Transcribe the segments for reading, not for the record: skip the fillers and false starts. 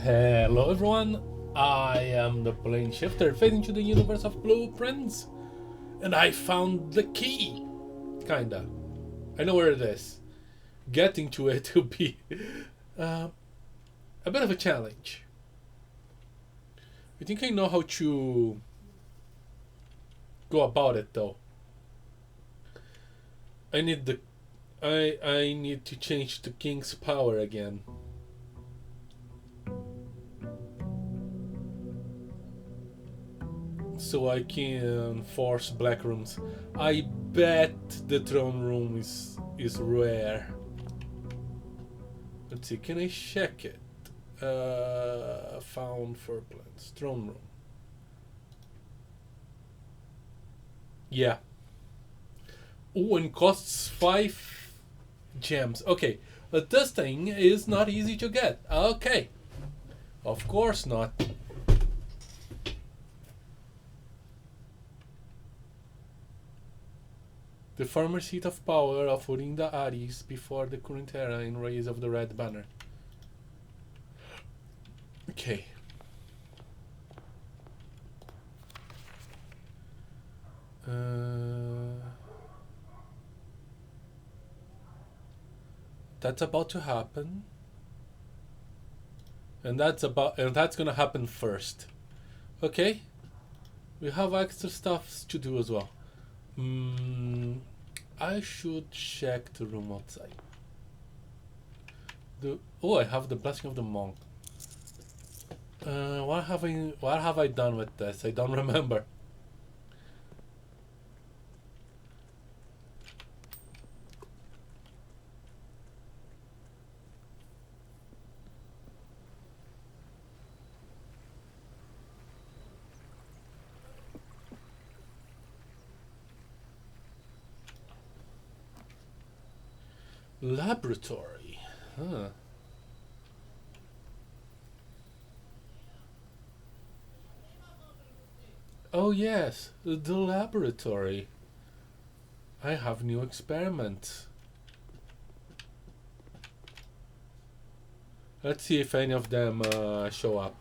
Hello everyone, I am the plane shifter fading to the universe of blueprints, and I found the key. Kinda. I know where it is. Getting to it will be a bit of a challenge. I think I know how to go about it though. I need to change the king's power again. So I can force black rooms. I bet the throne room is rare. Let's see, can I check it? Found for plants. Throne room. Yeah. Oh, and costs 5 gems. Okay, but this thing is not easy to get. Okay. Of course not. The former seat of power of Urinda Aris before the current era in rays of the red banner. Okay. That's about to happen. And that's gonna happen first. Okay? We have extra stuff to do as well. I should check the room outside. I have the blessing of the monk. What have I done with this? I don't remember. Laboratory. Huh. Oh yes, the laboratory. I have new experiments. Let's see if any of them show up.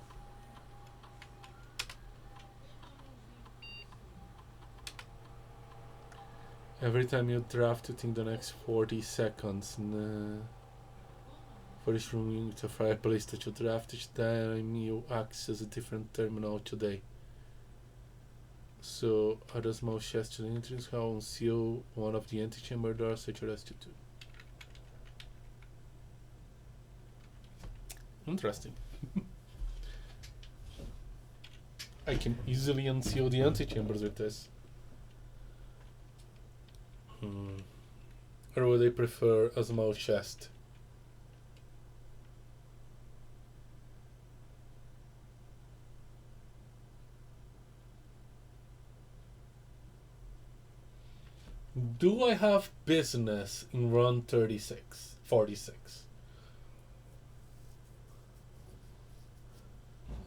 Every time you draft within the next 40 seconds. Nah. For each room you need to fireplace that you draft each time you access a different terminal today. So add a small chest to the entrance hall and seal one of the antechamber doors that you asked you to. Interesting. I can easily unseal the antechambers with this. Or would I prefer a small chest? Do I have business in run 46?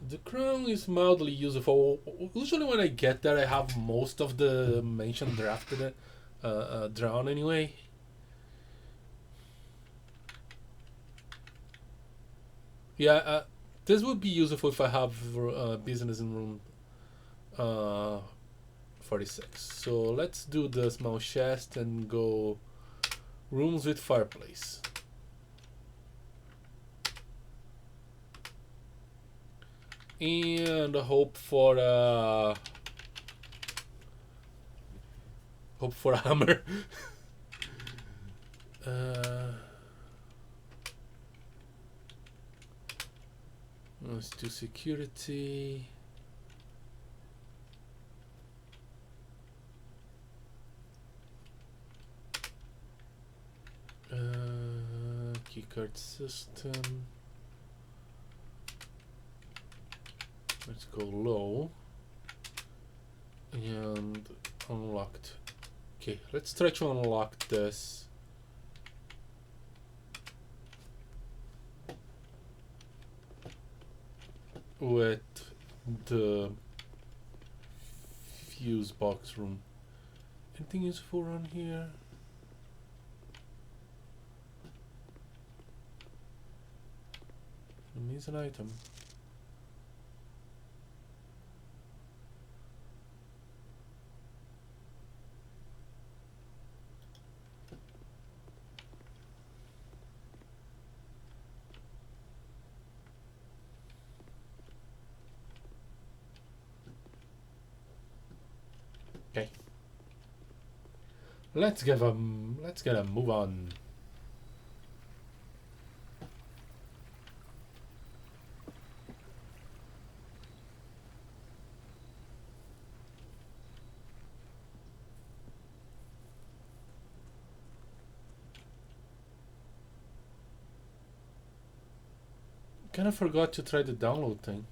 The crown is mildly useful. Usually when I get there I have most of the mansion drafted drawn anyway. Yeah, this would be useful if I have business in room 46. So let's do the small chest and go rooms with fireplace. And hope for a hammer. Let's do security. Keycard system. Let's go low. And unlocked. Okay, let's try to unlock this. With the fuse box room. Anything useful around here? Needs an item. Let's get a move on. Kinda forgot to try the download thing.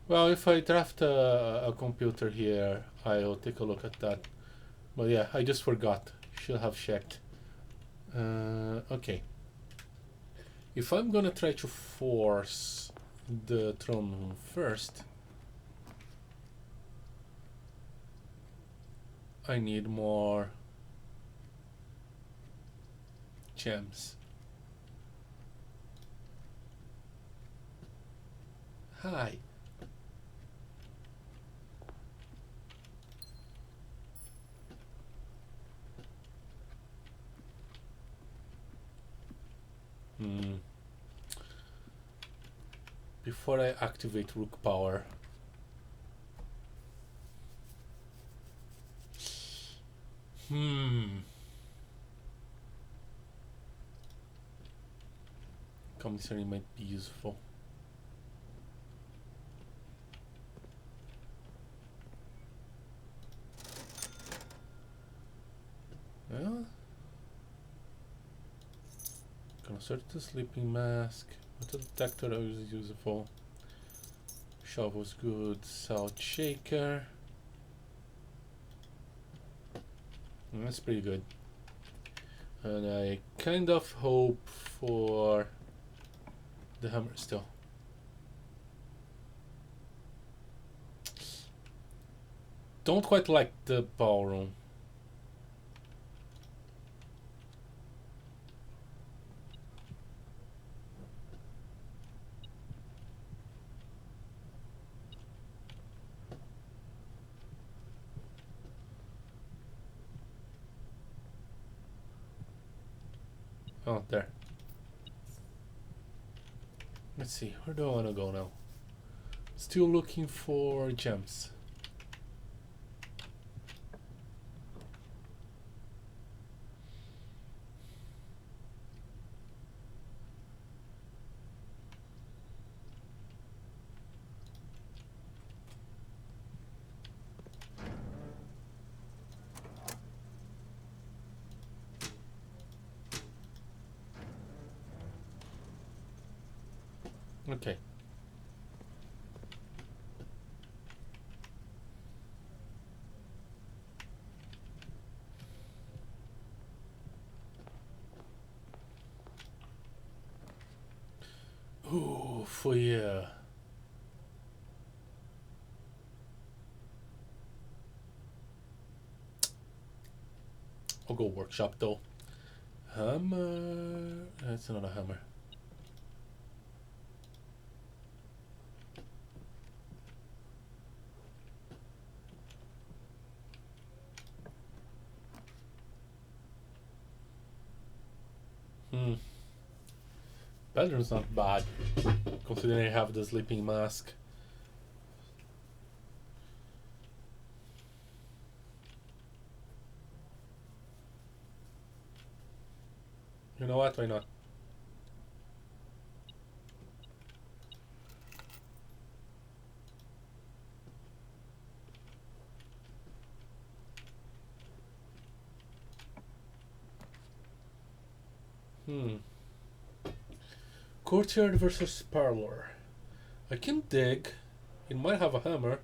Well, if I draft a computer here, I'll take a look at that. But yeah, I just forgot. Should have checked. Okay. If I'm gonna try to force the throne room first, I need more gems. Hi. Before I activate Rook Power. Commissary might be useful. Well, consert the sleeping mask. Metal detector is useful. Shovel's good. Salt shaker. That's pretty good. And I kind of hope for the hammer still. Don't quite like the ballroom. Oh, there. Let's see, where do I want to go now? Still looking for gems. Okay. Ooh, for yeah. I'll go workshop though. Hammer. That's not a hammer. Bedroom's not bad, considering I have the sleeping mask. You know what? Why not? Courtyard versus parlor. I can dig. It might have a hammer.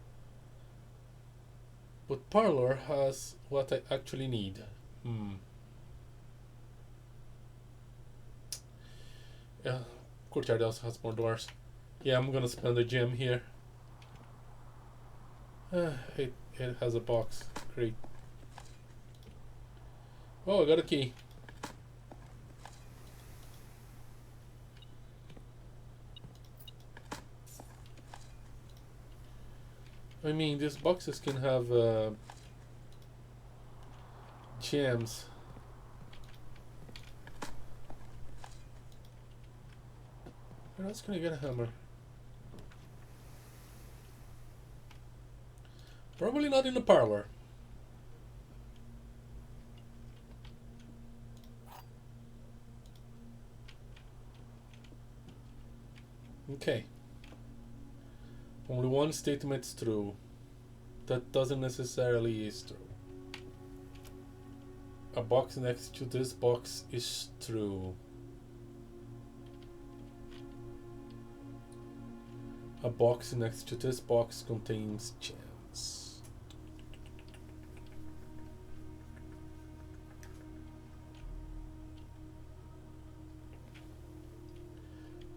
But parlor has what I actually need. Yeah, courtyard also has more doors. Yeah, I'm gonna spend a gem here. It has a box. Great. Oh, I got a key. I mean, these boxes can have gems. Where else can I get a hammer? Probably not in the parlor. Okay. Only one statement's true. That doesn't necessarily is true. A box next to this box is true. A box next to this box contains gems.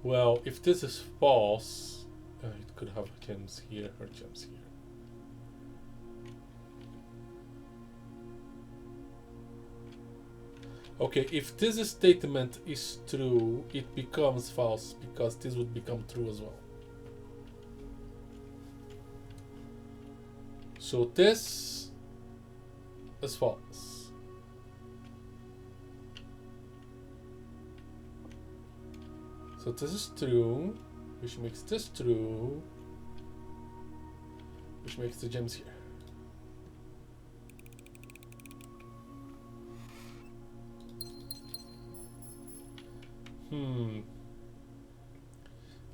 Well, if this is false, it could have gems here or gems here. Okay, if this statement is true, it becomes false because this would become true as well. So this is false. So this is true, which makes this true, which makes the gems here.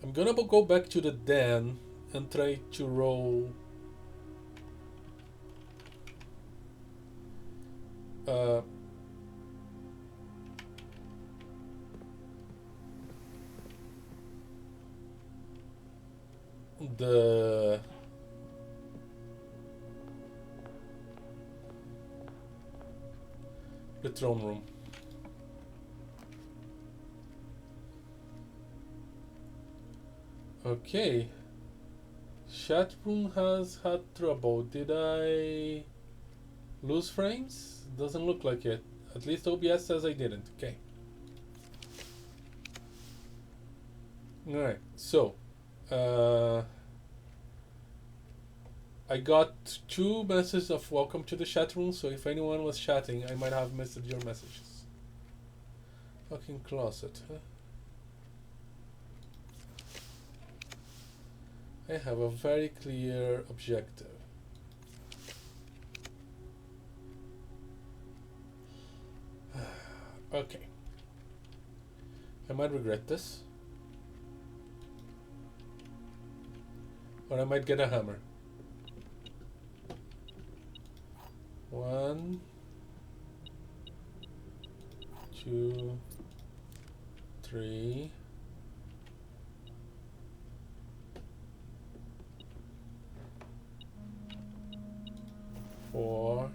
I'm gonna go back to the den and try to roll the throne room. Okay. Chat room has had trouble. Did I lose frames? Doesn't look like it. At least OBS says I didn't. Okay. Alright, so I got 2 messages of welcome to the chat room, so if anyone was chatting, I might have missed your messages. Fucking closet, huh? I have a very clear objective. Okay. I might regret this. Or I might get a hammer. 1, 2, 3. 4,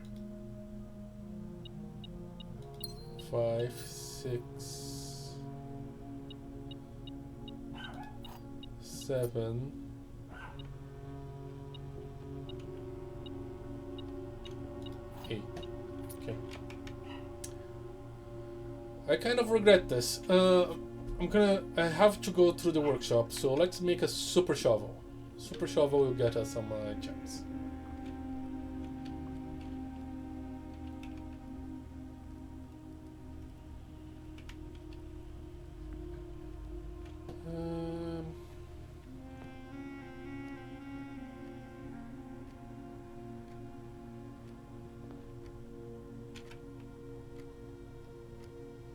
5, 6, 7, 8. Okay. I kind of regret this. I have to go through the workshop, so let's make a super shovel. Super shovel will get us some gems.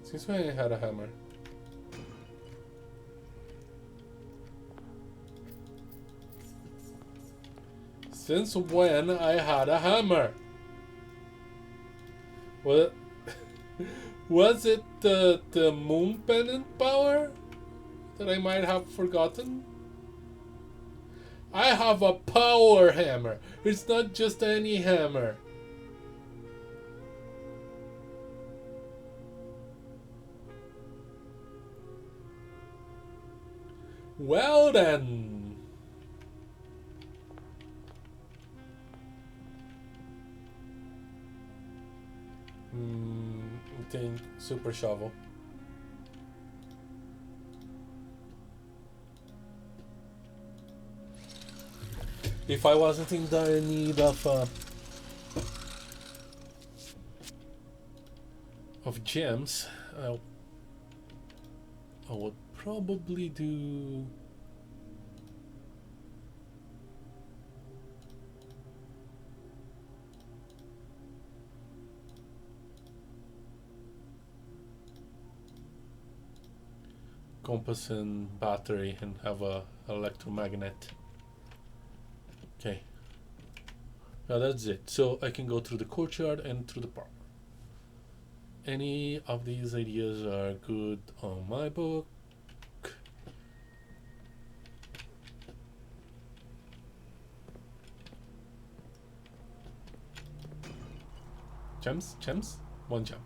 Since when I had a hammer? Since when I had a hammer? What? Was it the moon pendant power that I might have forgotten? I have a power hammer. It's not just any hammer. Well then. I think super shovel. If I wasn't in dire need of gems, I would probably do compass and battery and have a electromagnet. Okay. Now that's it. So I can go through the courtyard and through the park. Any of these ideas are good on my book. Gems? Gems? 1 gem.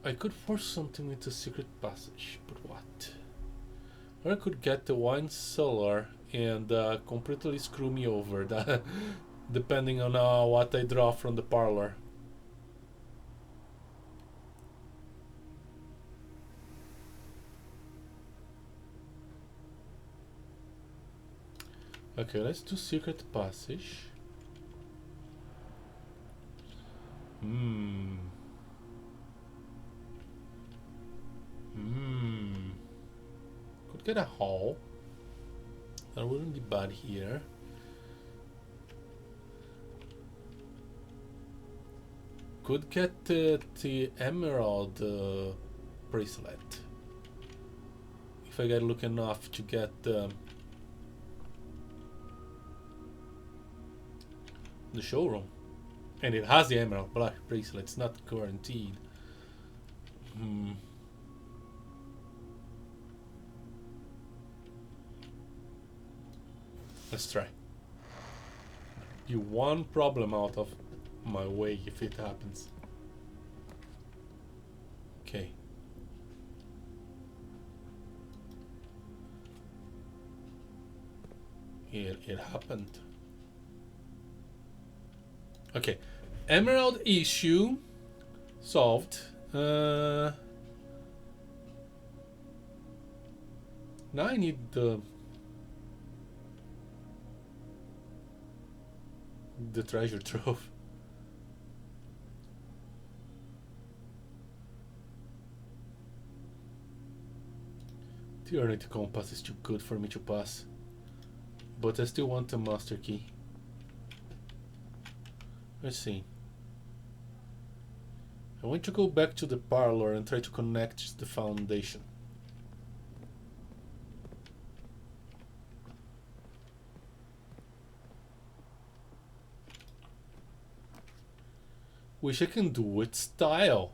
I could force something with a secret passage, but what? Or I could get the wine cellar and completely screw me over, that, depending on what I draw from the parlor. Okay, let's do secret passage. Could get a hall. That wouldn't be bad here. Could get the emerald bracelet. If I get lucky enough to get the showroom. And it has the emerald black bracelet, it's not guaranteed. Let's try. You one problem out of my way if it happens. Okay. It happened. Okay. Emerald issue solved. Now I need the treasure trove. The Ornate Compass is too good for me to pass. But I still want the master key. Let's see. I want to go back to the parlor and try to connect the foundation. Wish I can do with style.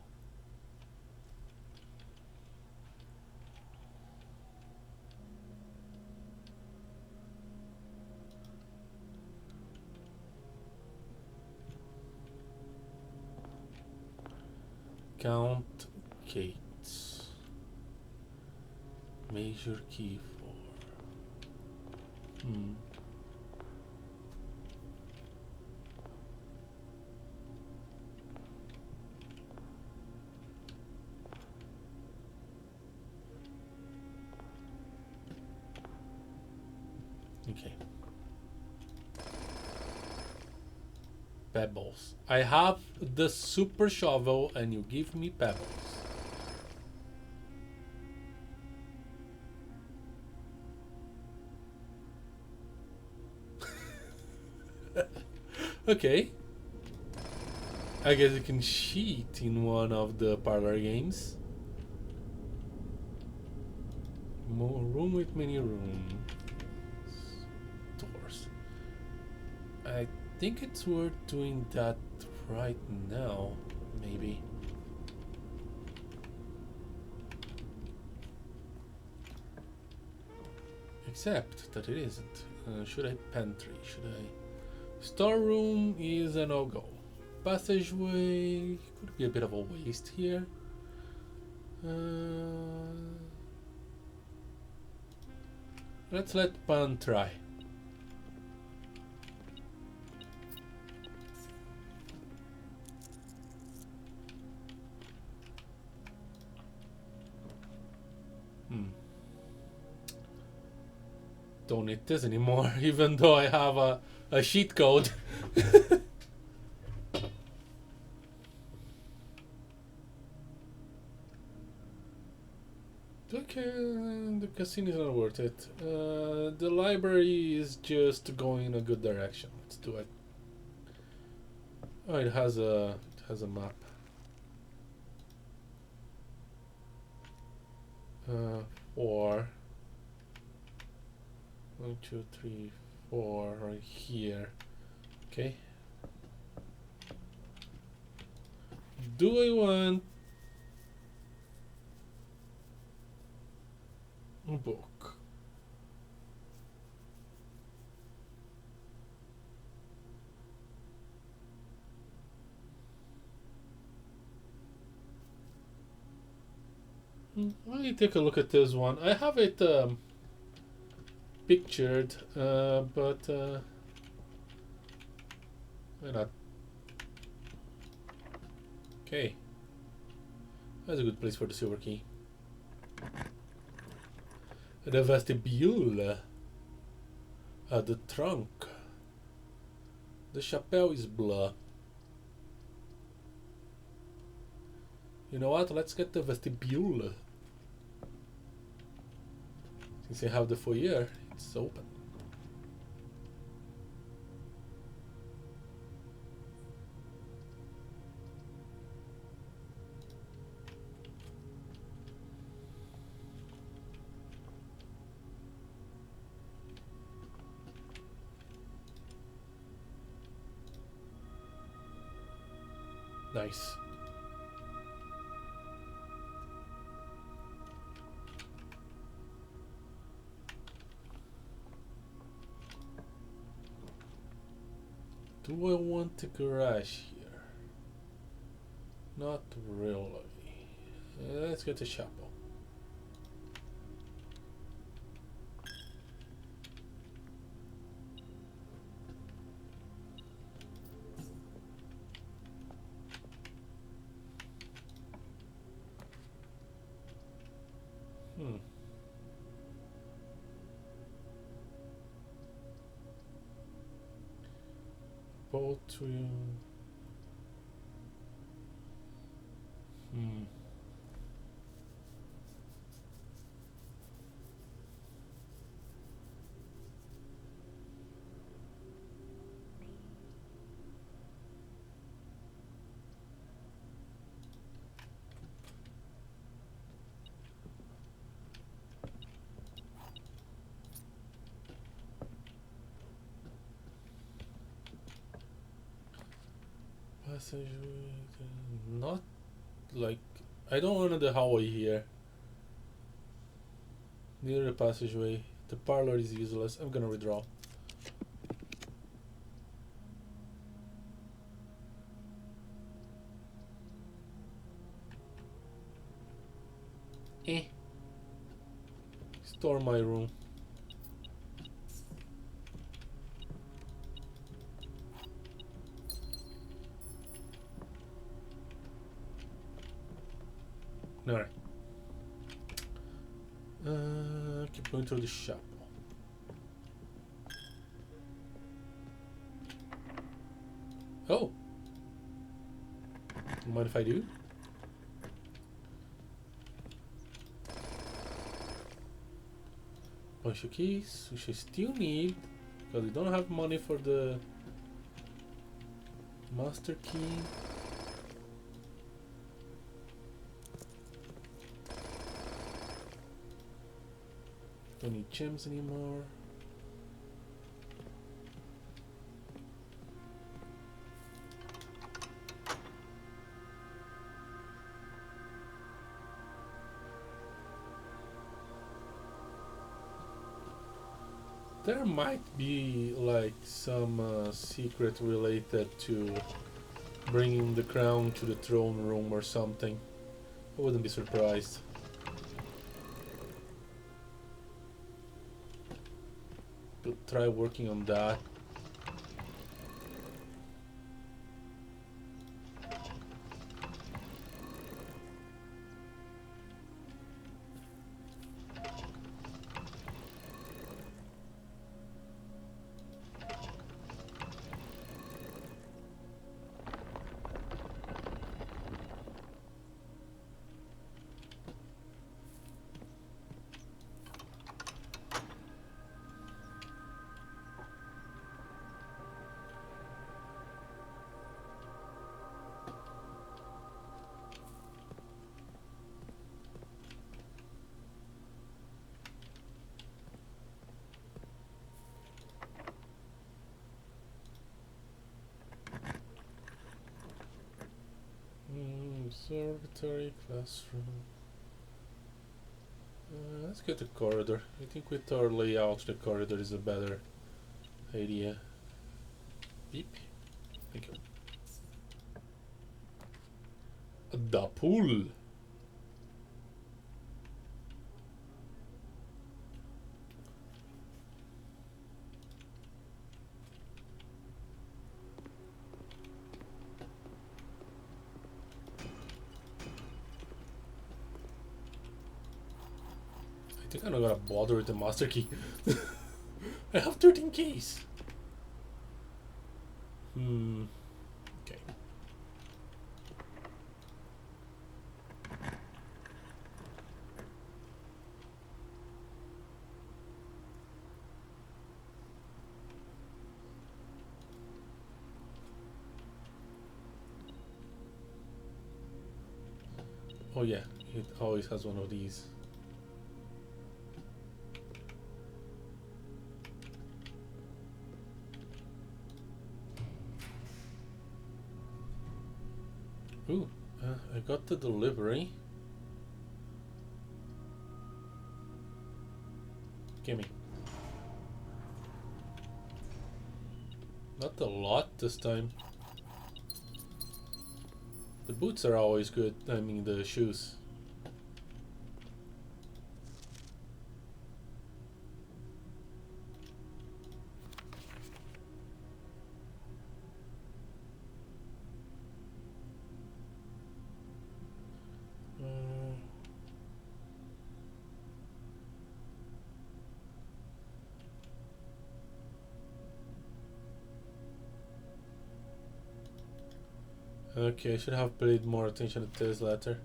Count gates. Major key for. Okay. Pebbles. I have the super shovel and you give me pebbles. Okay. I guess you can cheat in one of the parlor games. More room with many rooms. Doors. I think it's worth doing that right now, maybe. Except that it isn't. Should I pantry? Should I? Storeroom is a no-go. Passageway could be a bit of a waste here. Let's let Pan try. don't need this anymore, even though I have a cheat code. The casino is not worth it. The library is just going in a good direction. Let's do it. Oh, it has a map. 4. 1, 2, 3, 4 right here. Okay. Do I want a book? Let me take a look at this one. I have it pictured, but why not? Okay, that's a good place for the silver key. The vestibule, the trunk, the chapel is blah. You know what? Let's get the vestibule. Since I have the foyer, it's open. Nice. Do I want a garage here? Not really. Let's get the chapel. Both will. Passageway, not like I don't want the hallway here. Near the passageway. The parlor is useless. I'm gonna withdraw. Store my room. Alright. Keep going through the shop. Oh. Mind if I do? Bunch of keys, which I still need, because we don't have money for the master key. Don't need gems anymore. There might be like some secret related to bringing the crown to the throne room or something. I wouldn't be surprised. But try working on that. Observatory, classroom. Let's get the corridor. I think with our layout, the corridor is a better idea. Beep. Thank you. The pool. I think I'm not gonna bother with the master key. I have 13 keys. Okay. Oh yeah, it always has one of these. Ooh, I got the delivery. Gimme. Not a lot this time. The boots are always good. I mean, the shoes. Okay, I should have paid more attention to this letter.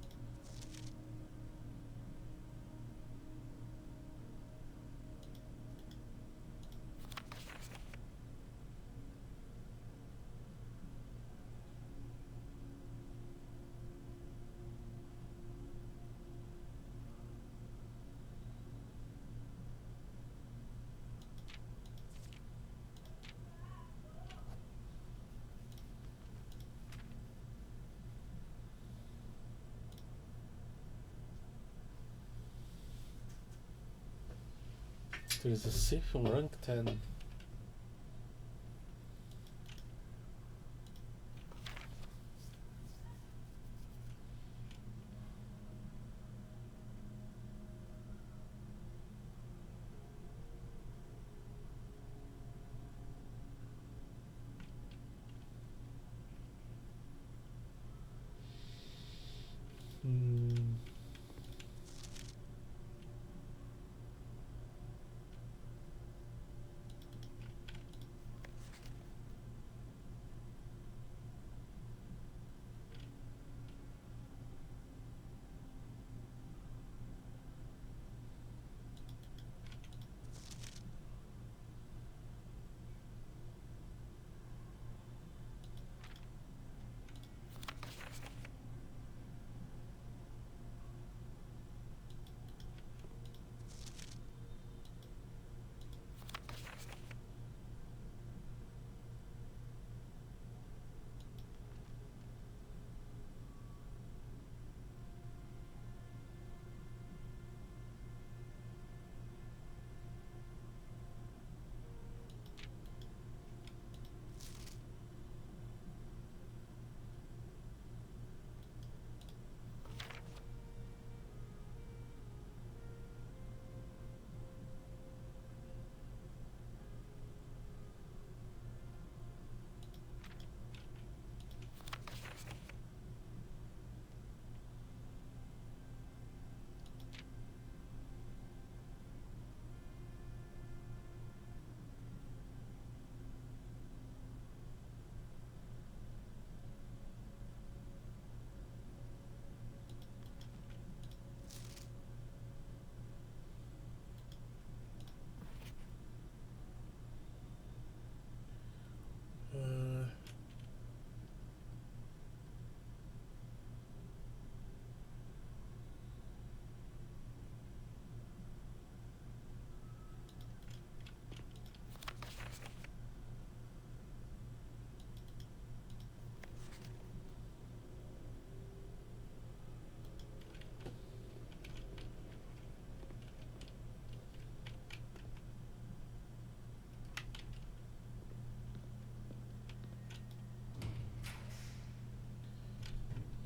There is a safe from rank 10.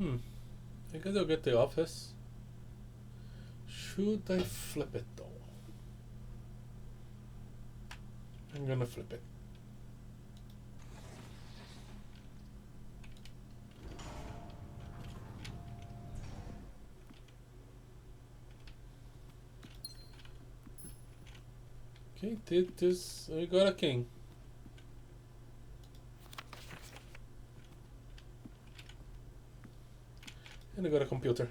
I guess I'll get the office. Should I flip it though? I'm gonna flip it. Okay, did this. I got a king. And I got a computer.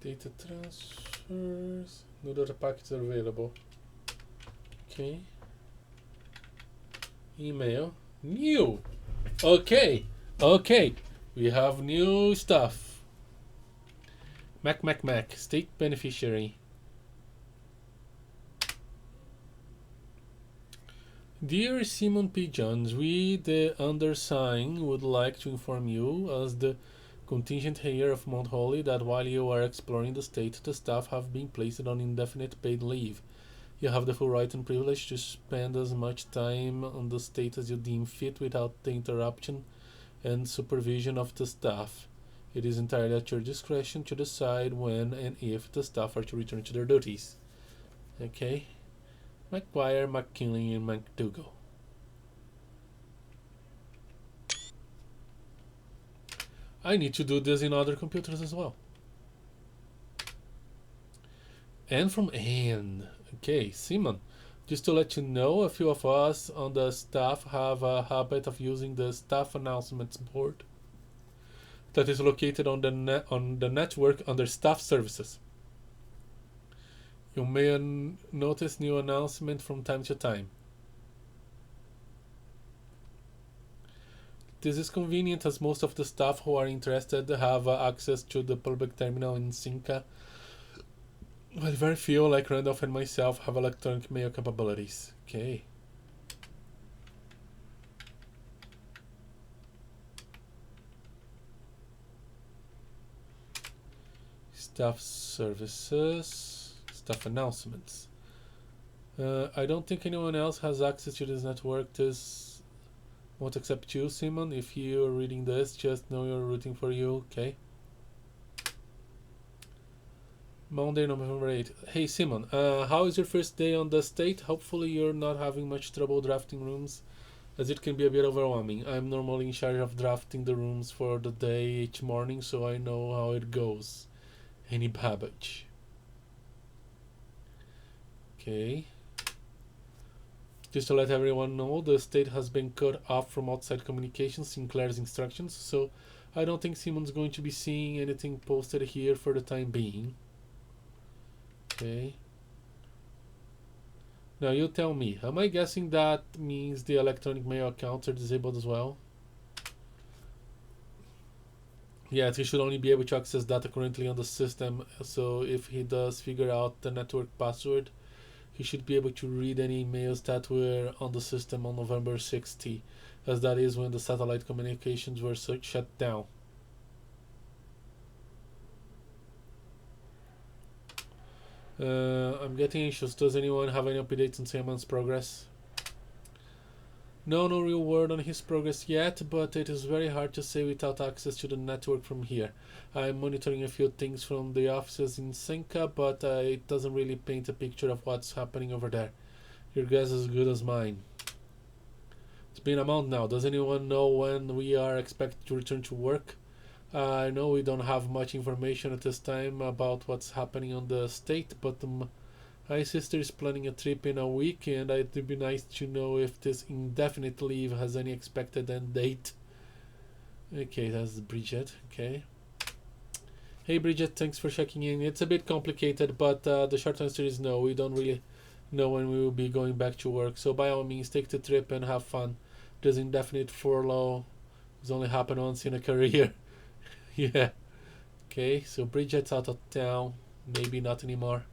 Data transfers. No data packets are available. Okay. Email. New. Okay. Okay. We have new stuff. Mac. State beneficiary. Dear Simon P. Jones, we, the undersigned, would like to inform you, as the contingent here of Mount Holly, that while you are exploring the state, the staff have been placed on indefinite paid leave. You have the full right and privilege to spend as much time on the state as you deem fit without the interruption and supervision of the staff. It is entirely at your discretion to decide when and if the staff are to return to their duties. Okay. McGuire, McKinley, and McDougall. I need to do this in other computers as well. And from Anne. Okay, Simon. Just to let you know, a few of us on the staff have a habit of using the staff announcements board that is located on the network under staff services. You may notice new announcements from time to time. This is convenient as most of the staff who are interested have access to the public terminal in Cinca, while very few, like Randolph and myself, have electronic mail capabilities. Okay. Staff services, staff announcements. I don't think anyone else has access to this network. This won't accept you, Simon. If you're reading this, just know you're rooting for you, okay? Monday, November 8th. Hey, Simon, how is your first day on the state? Hopefully you're not having much trouble drafting rooms, as it can be a bit overwhelming. I'm normally in charge of drafting the rooms for the day each morning, so I know how it goes. Any Babbage. Okay. Just to let everyone know, the state has been cut off from outside communications, Sinclair's instructions, so I don't think Simon's going to be seeing anything posted here for the time being. Okay. Now you tell me, am I guessing that means the electronic mail accounts are disabled as well? Yeah, he should only be able to access data currently on the system, so if he does figure out the network password, he should be able to read any emails that were on the system on November 60th, as that is when the satellite communications were shut down. I'm getting anxious. Does anyone have any updates on Simon's progress? No real word on his progress yet, but it is very hard to say without access to the network from here. I'm monitoring a few things from the offices in Cinca, but it doesn't really paint a picture of what's happening over there. Your guess is as good as mine. It's been a month now. Does anyone know when we are expected to return to work? I know we don't have much information at this time about what's happening on the state, but my sister is planning a trip in a week, and it'd be nice to know if this indefinite leave has any expected end date. Okay, that's Bridget. Okay. Hey Bridget, thanks for checking in. It's a bit complicated, but the short answer is no. We don't really know when we will be going back to work. So by all means, take the trip and have fun. This indefinite furlough has only happened once in a career. Yeah. Okay, so Bridget's out of town. Maybe not anymore.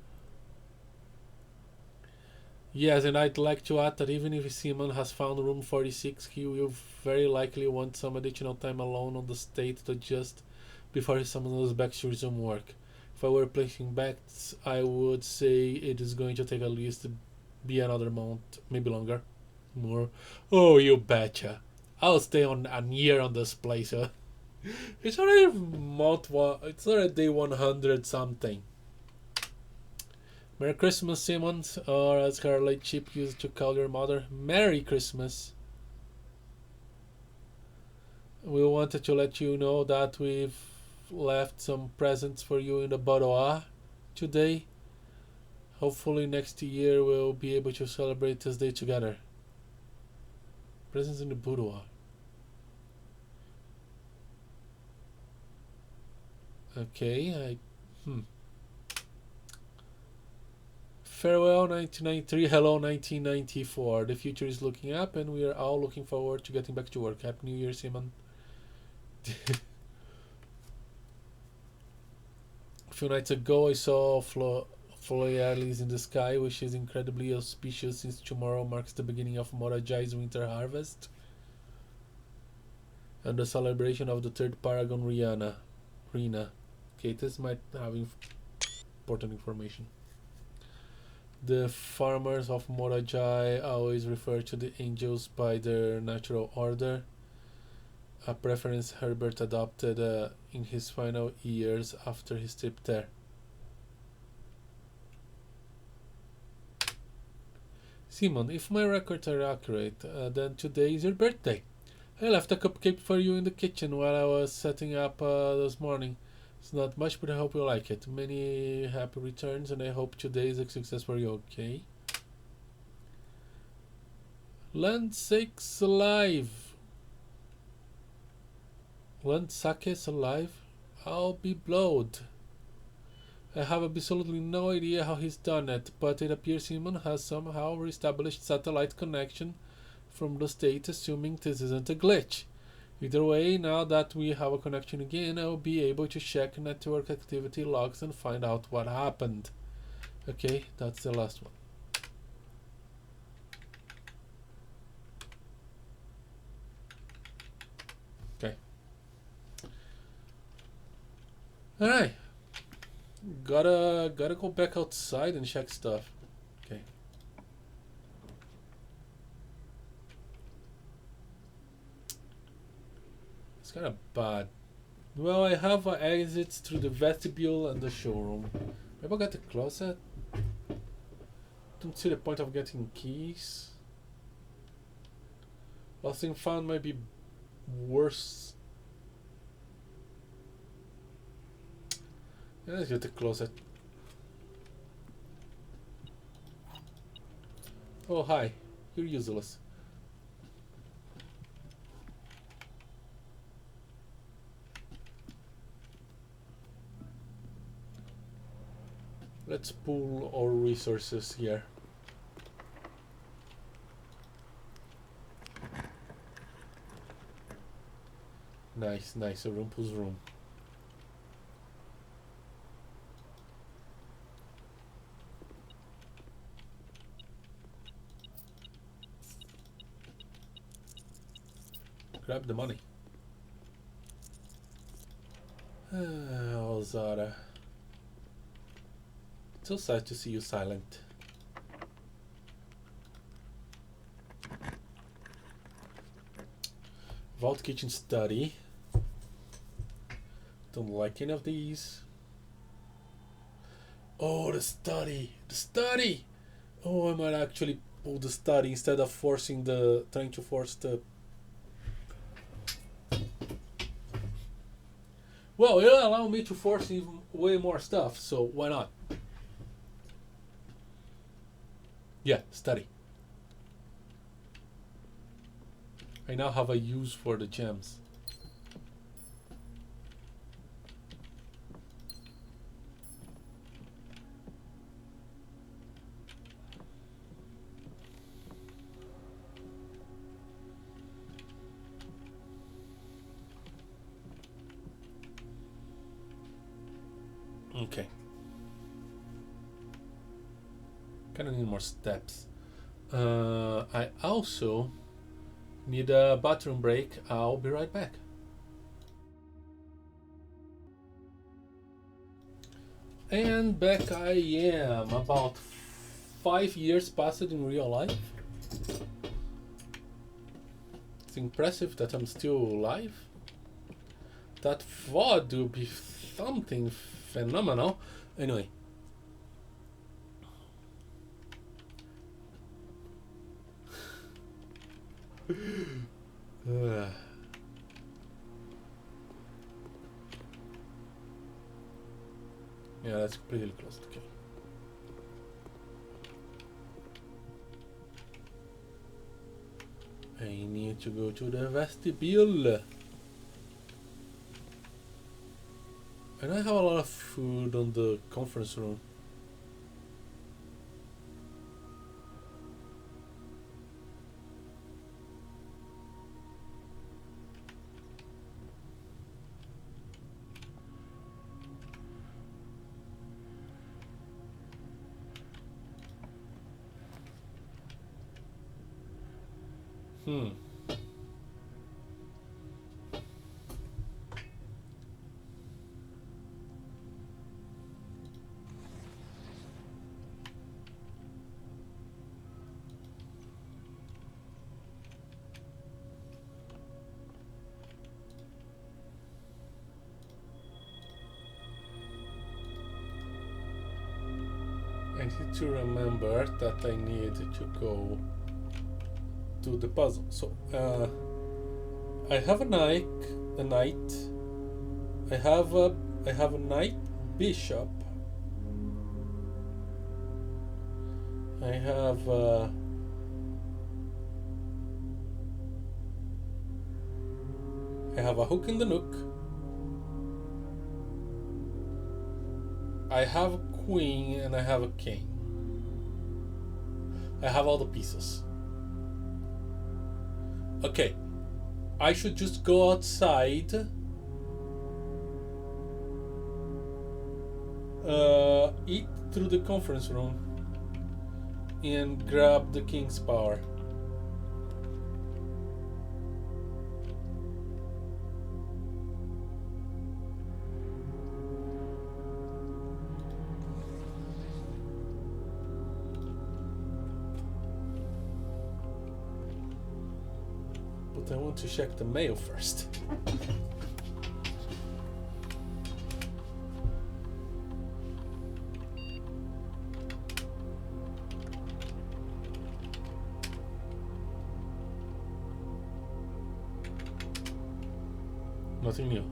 Yes, and I'd like to add that even if Simon has found room 46, he will very likely want some additional time alone on the state to adjust before he summons us back to resume work. If I were placing bets, I would say it is going to take at least be another month, maybe longer. More. Oh, you betcha. I'll stay on a year on this place. Huh? It's already it's already day 100 something. Merry Christmas, Simmons, or as her late Chip used to call your mother, Merry Christmas. We wanted to let you know that we've left some presents for you in the boudoir today. Hopefully next year we'll be able to celebrate this day together. Presents in the boudoir. Okay, Farewell 1993, hello 1994. The future is looking up and we are all looking forward to getting back to work. Happy New Year, Simon. A few nights ago I saw flores in the sky, which is incredibly auspicious since tomorrow marks the beginning of Morajai's winter harvest and the celebration of the third Paragon Rina. Okay, this might have important information. The farmers of Morajai always refer to the angels by their natural order, a preference Herbert adopted in his final years after his trip there. Simon, if my records are accurate, then today is your birthday. I left a cupcake for you in the kitchen while I was setting up this morning. It's not much, but I hope you like it. Many happy returns, and I hope today is a success for you, okay? Land sakes alive. Land sakes alive? I'll be blowed. I have absolutely no idea how he's done it, but it appears Simon has somehow reestablished satellite connection from the state, assuming this isn't a glitch. Either way, now that we have a connection again, I'll be able to check network activity logs and find out what happened. Okay, that's the last one. Okay. Alright. Gotta go back outside and check stuff. Okay. It's kind of bad. Well, I have exits through the vestibule and the showroom. Maybe I'll get the closet. Don't see the point of getting keys. Last thing found might be worse. Yeah, let's get the closet. Oh, hi. You're useless. Let's pool our resources here. Nice, nice. A room pulls room. Grab the money. Oh, Zara. It's so sad to see you silent. Vault kitchen study. Don't like any of these. Oh, the study. The study! Oh, I might actually pull the study instead of trying to force the... Well, it'll allow me to force even way more stuff, so why not? Yeah, study. I now have a use for the gems. Okay. Kind of need more steps. I also need a bathroom break. I'll be right back. And back I am. About 5 years passed in real life. It's impressive that I'm still alive. That VOD would be something phenomenal. Anyway. Yeah, that's completely closed. Okay. I need to go to the vestibule. And I have a lot of food on the conference room. I need to remember that I need to go to the puzzle. So I have a knight. I have a knight bishop. I have a hook in the nook. I have a queen and I have a king. I have all the pieces. Okay, I should just go outside, eat through the conference room, and grab the king's power. I want to check the mail first. Nothing new.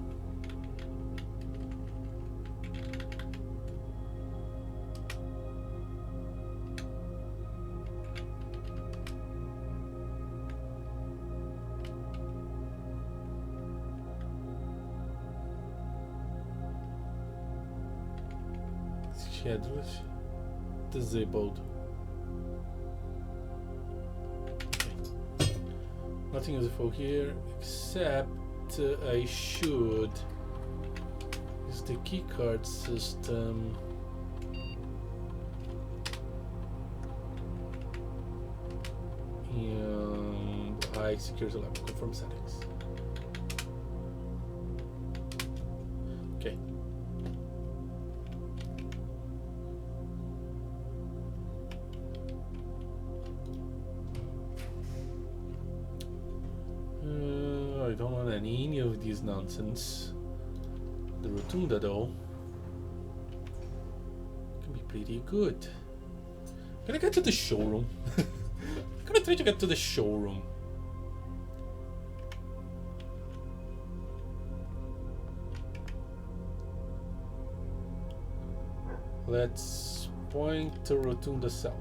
Schedules disabled. Okay. Nothing useful here except I should use the keycard system. And high security level, confirm settings. Okay. I don't want any of these nonsense. The rotunda though can be pretty good. Can I get to the showroom? I'm gonna try to get to the showroom. Let's point to rotunda south.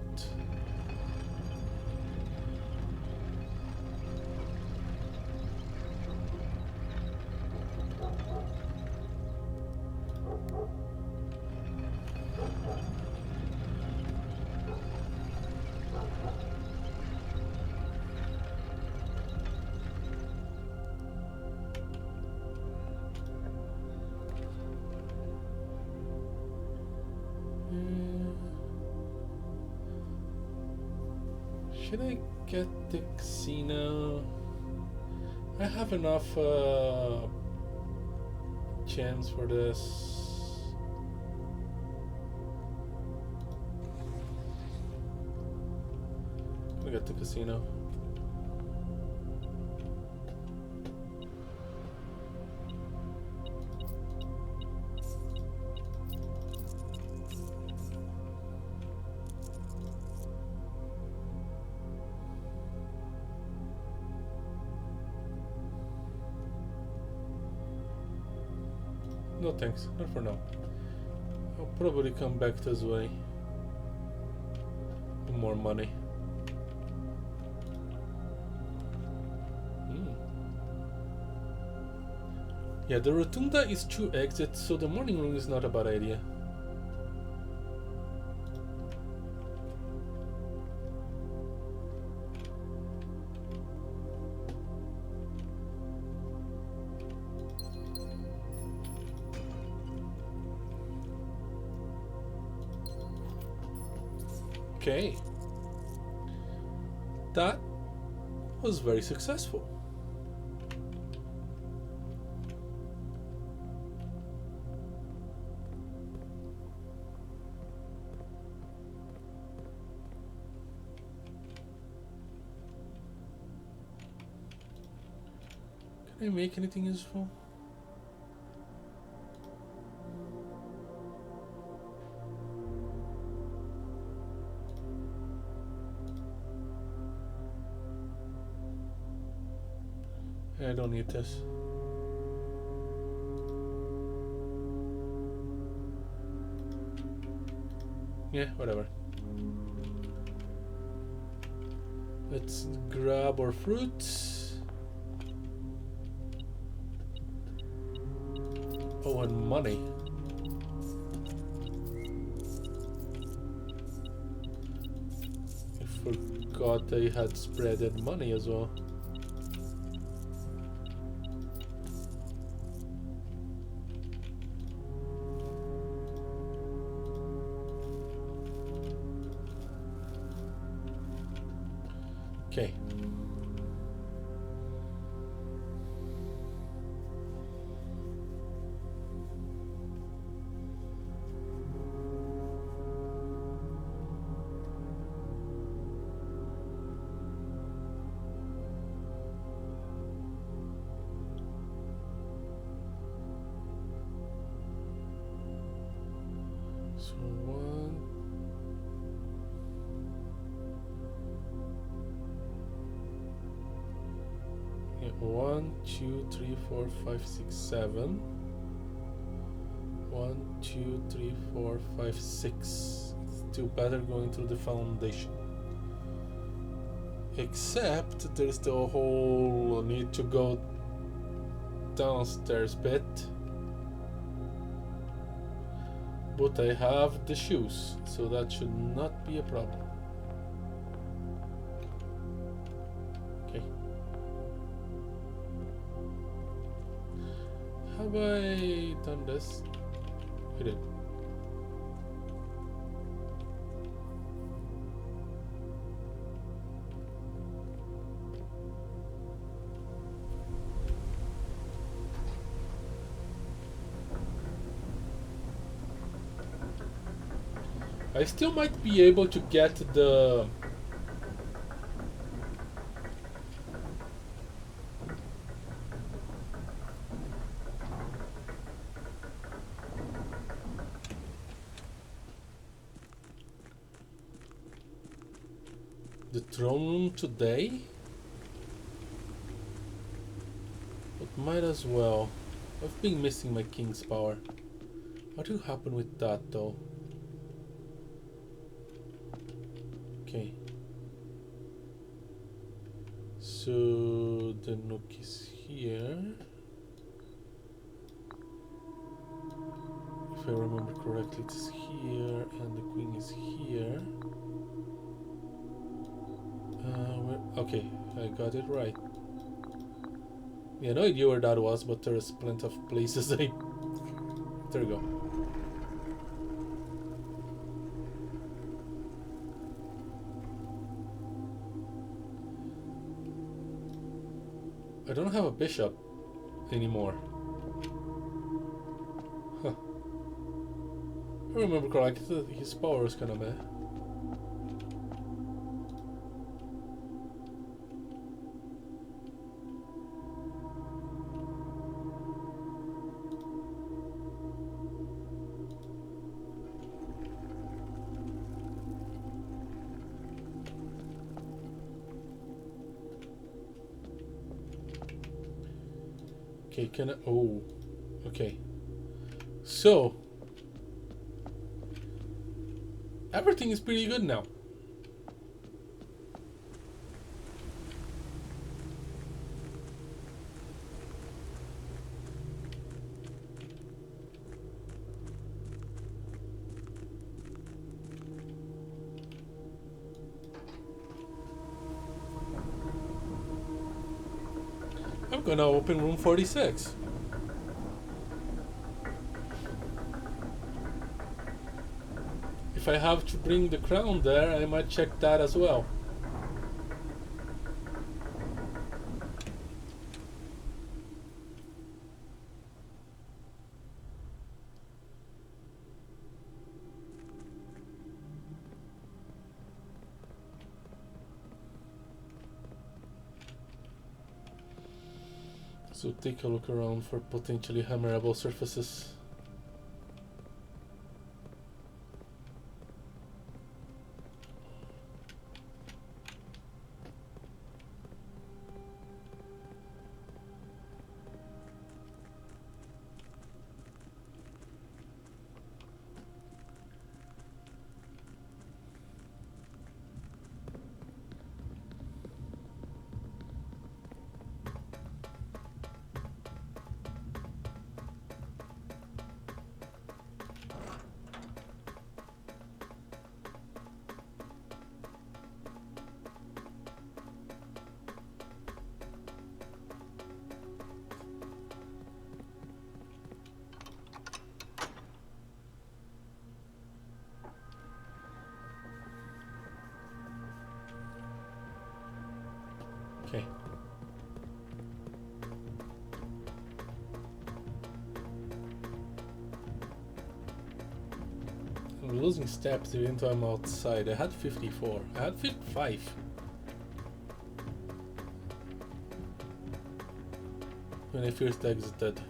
Should I get the casino? I have enough gems for this. I'm gonna get the casino. No thanks, not for now. I'll probably come back this way. For more money. Yeah, the rotunda is 2 exits, so the morning room is not a bad idea. Okay. That was very successful. Can I make anything useful? I don't need this. Yeah, whatever. Let's grab our fruits. Oh, and money. I forgot I had spreaded money as well. Okay. So 1, 2, 3, 4, 5, 6, 7. 1, 2, 3, 4, 5, 6. It's still better going through the foundation. Except there's the whole need to go downstairs bit. But I have the shoes, so that should not be a problem. Okay. Have I done this? I did. I still might be able to get the throne room today, but might as well. I've been missing my king's power. What will happen with that though? Okay. So the nook is here. If I remember correctly, it's here and the queen is here. Okay, I got it right. Yeah, no idea where that was, but there's plenty of places There we go. I don't have a bishop anymore. Huh. I remember correctly, his power was kind of meh. Okay, can I... Oh, okay. So, everything is pretty good now. I'm gonna open room 46. If I have to bring the crown there, I might check that as well. So take a look around for potentially hammerable surfaces. Okay. I'm losing steps even though I'm outside. I had 54. I had 55. When I first exited.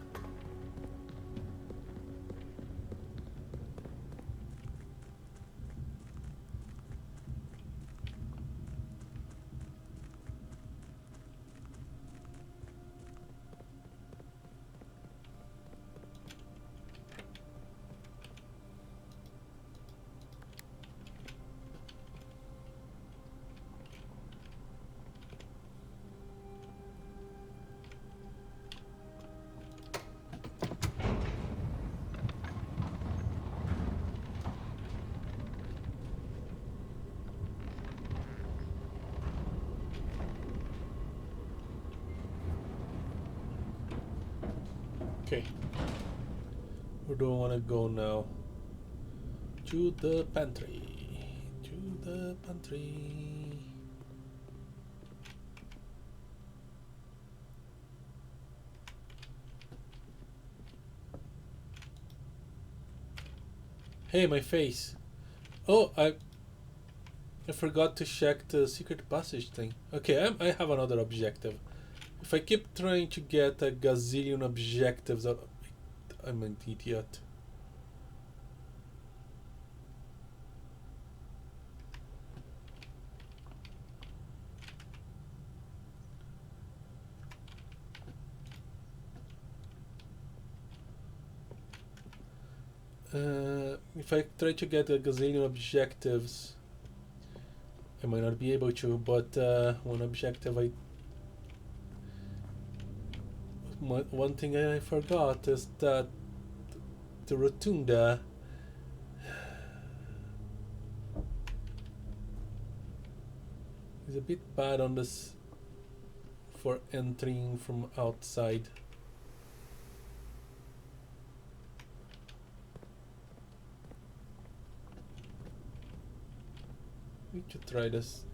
Okay. Where do I want to go now? To the pantry. To the pantry. Hey, my face. Oh, I forgot to check the secret passage thing. Okay, I have another objective. If I keep trying to get a gazillion objectives, I'm an idiot. If I try to get a gazillion objectives, I might not be able to, but one objective one thing I forgot is that the rotunda is a bit bad on this for entering from outside. We should try this.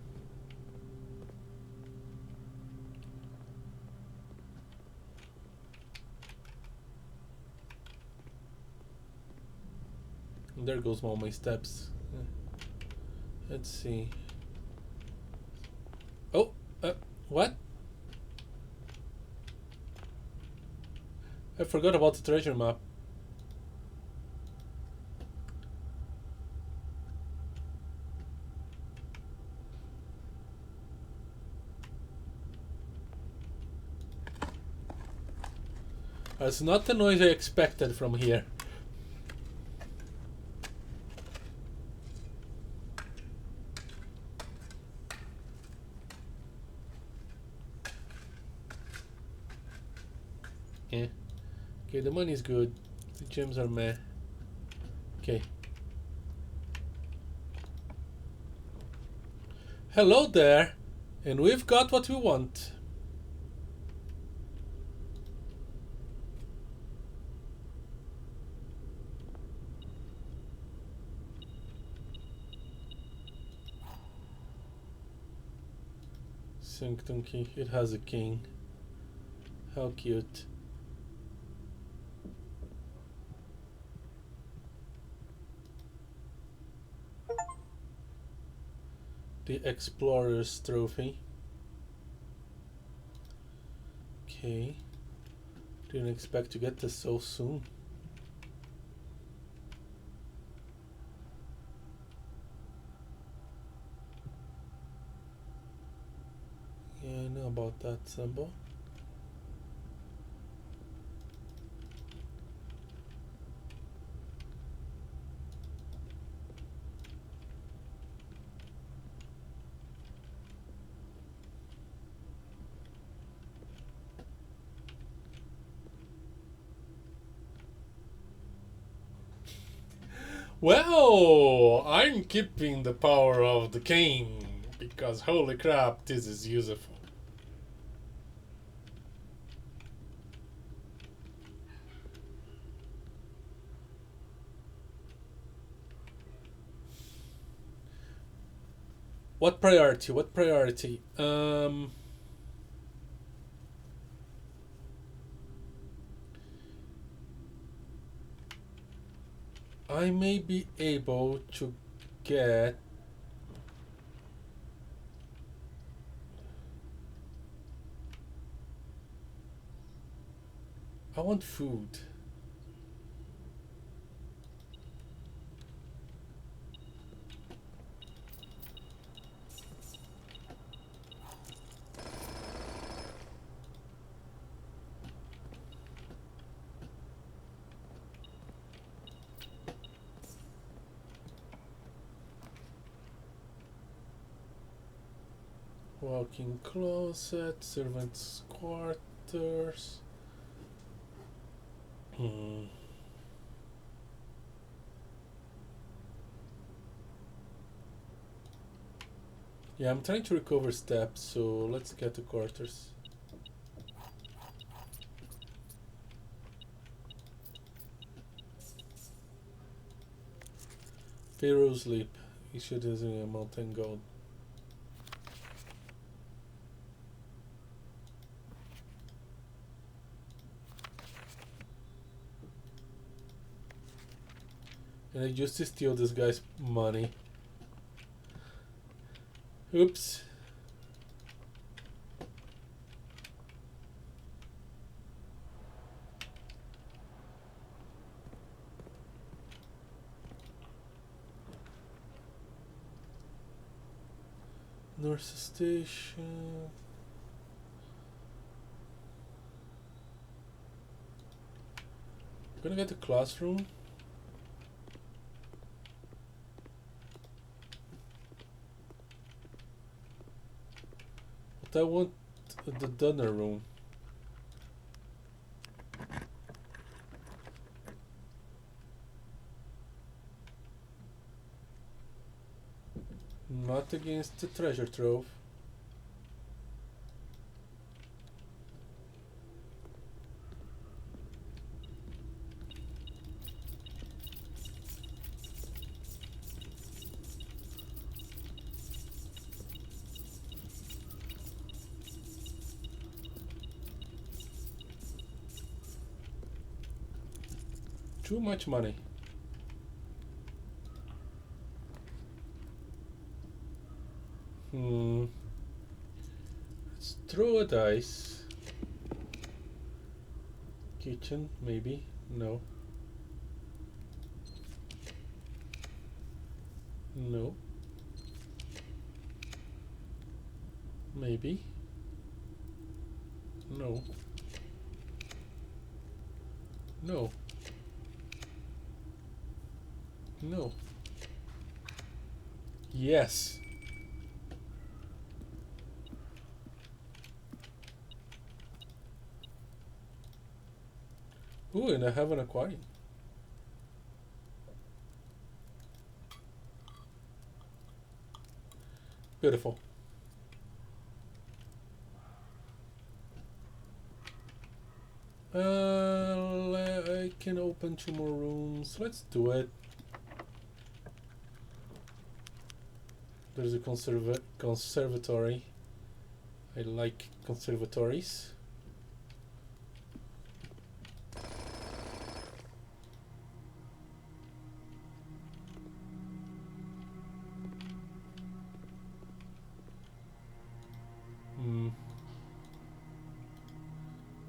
there goes all my steps. Let's see. Oh, what? I forgot about the treasure map. That's not the noise I expected from here. Yeah. Okay, the money's good. The gems are meh. Okay. Hello there, and we've got what we want. Sanctioned key. It has a king. How cute. The explorer's trophy. Okay. Didn't expect to get this so soon. Yeah, I know about that symbol. Well, I'm keeping the power of the king because holy crap, this is useful. What priority? What priority? I may be able to get I want food. Walk-in closet, servants' quarters. Yeah, I'm trying to recover steps, so let's get the quarters. Pharaoh's Leap. Issued as a mountain gold. And I used to steal this guy's money. Oops. North Station. I'm gonna get the classroom. But I want the dinner room. Not against the treasure trove. Too much money. Let's throw a dice. Kitchen, maybe. No. No. Maybe. No. No. No. Yes. Ooh, and I have an aquarium. Beautiful. I can open 2 more rooms. Let's do it. There's a conservatory. I like conservatories.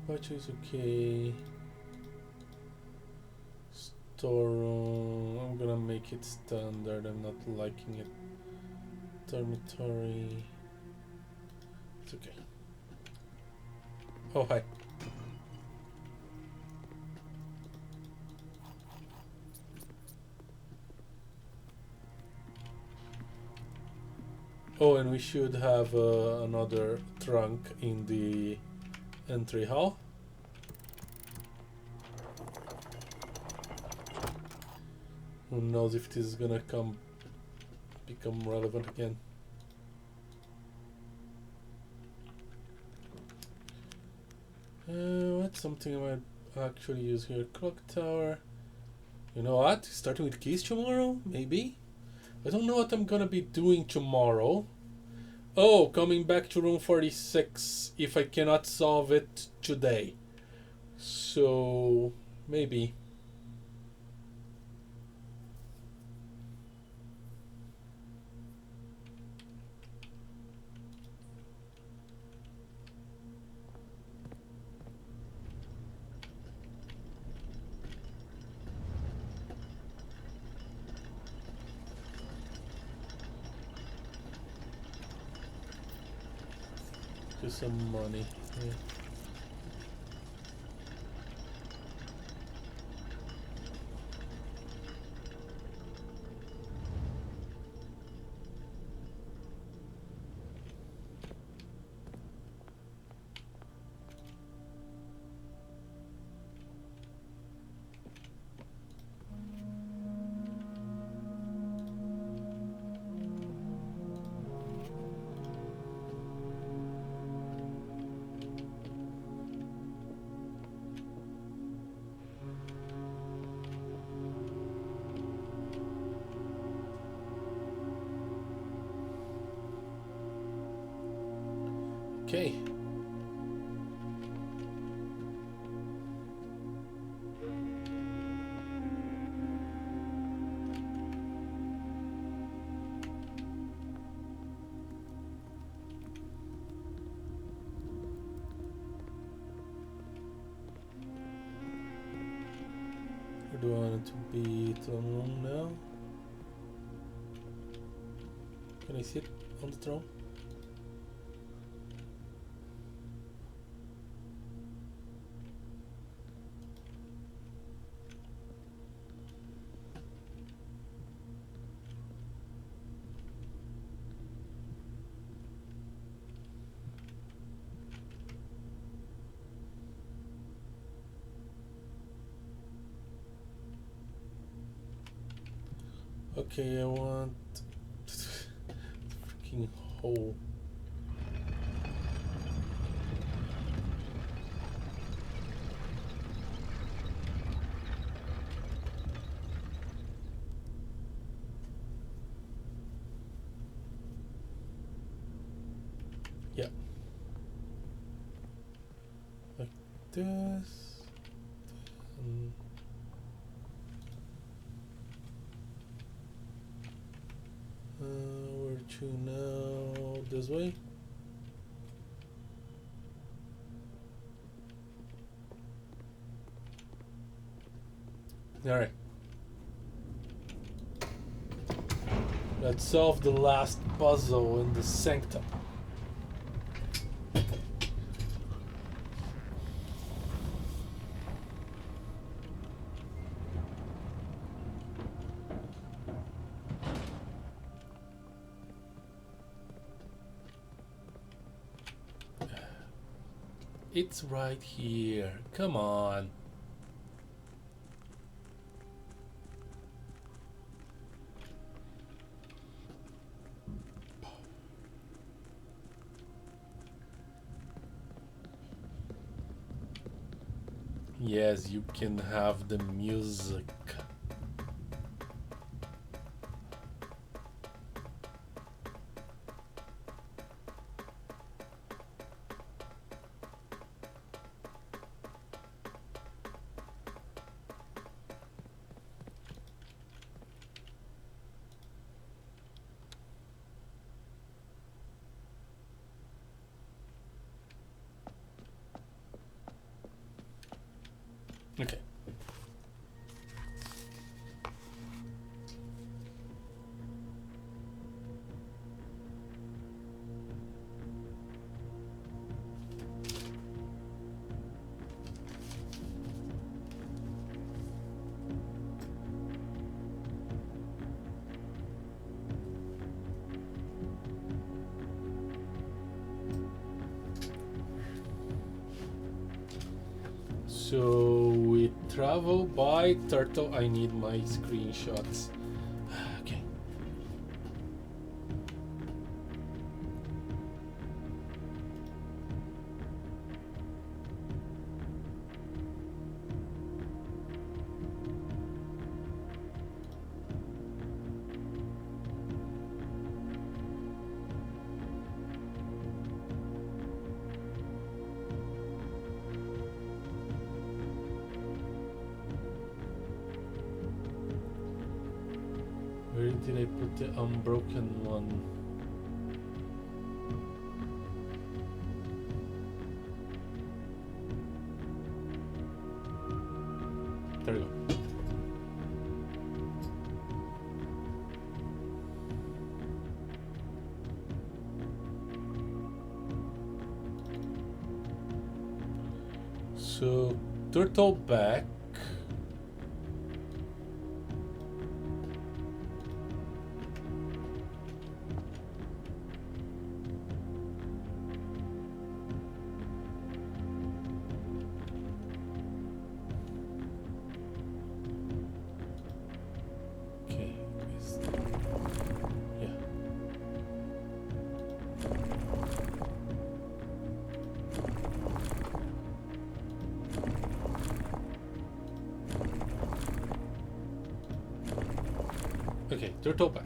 Which is okay. Storeroom. I'm gonna make it standard. I'm not liking it. Dormitory. It's okay. Oh, hi. Oh, and we should have another trunk in the entry hall. Who knows if this is gonna become relevant again. What's something I might actually use here? Clock tower. You know what? Starting with keys tomorrow? Maybe? I don't know what I'm gonna be doing tomorrow. Oh, coming back to room 46 if I cannot solve it today. So, maybe. Just some money. Yeah. Okay. Where do I want it to be? Throne room now? Can I sit on the throne? Okay, I want freaking hole. Yeah. Like this. Where Where to now? This way? Alright. Let's solve the last puzzle in the sanctum. It's right here. Come on. Yes, you can have the music. Okay. So we travel by turtle. I need my screenshots. Okay. Where did I put the unbroken one? There we go. So, turtle back. Okay, turtle back.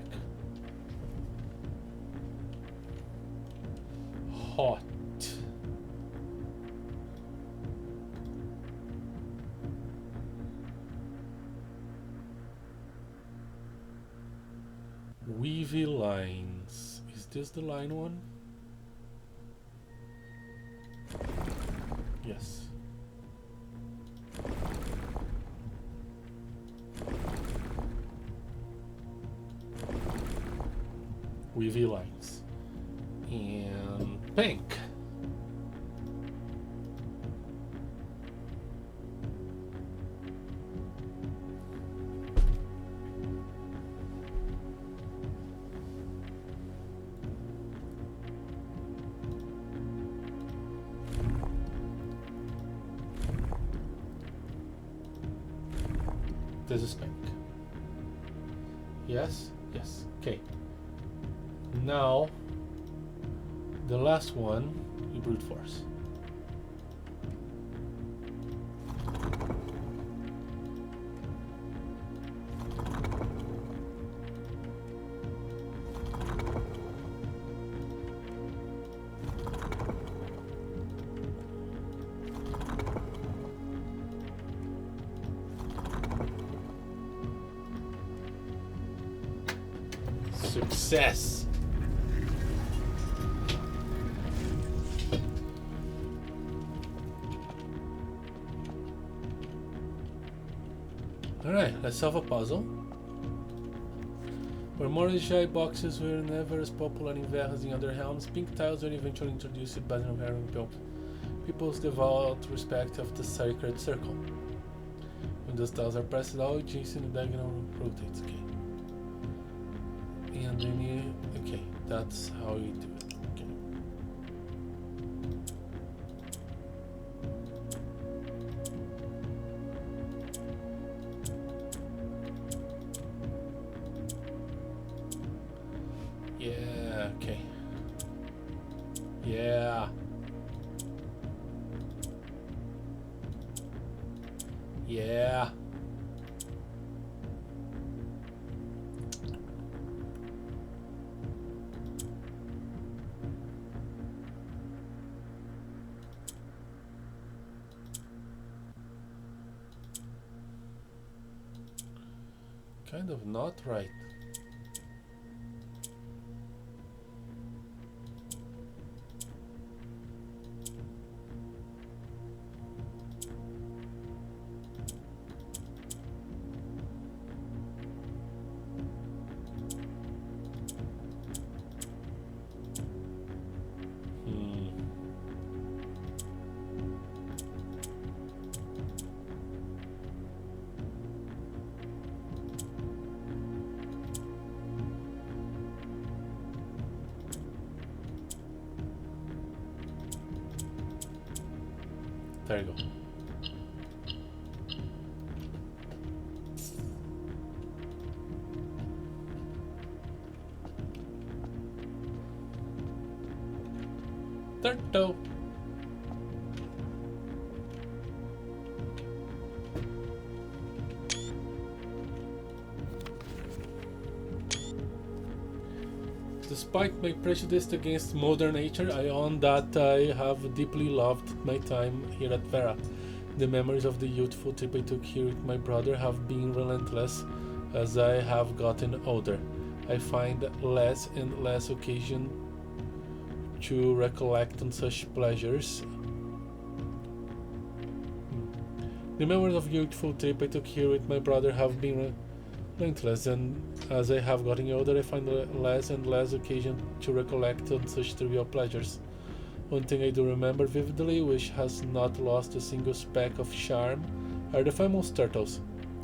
Hot. Weavy lines. Is this the line one? Yes. Weavy lines. And pink. This is pink. Yes? Yes. Okay. Now, the last one, we brute force. Success! Alright, let's solve a puzzle. Where Mordechai boxes were never as popular in Vera as in other realms, pink tiles were eventually introduced by the people's devout respect of the sacred circle. When those tiles are pressed out, Jason the diagonal rotates. Okay. And then you. Okay, that's how you do it. Okay. Yeah, okay. Yeah. Yeah. Kind of not right. There you go. Turtle. Despite my prejudice against modern nature, I own that I have deeply loved my time here at Vera. The memories of the youthful trip I took here with my brother have been relentless as I have gotten older. I find less and less occasion to recollect on such pleasures. The memories of the youthful trip I took here with my brother have been relentless, and as I have gotten older, I find less and less occasion to recollect on such trivial pleasures. One thing I do remember vividly, which has not lost a single speck of charm, are the famous turtles.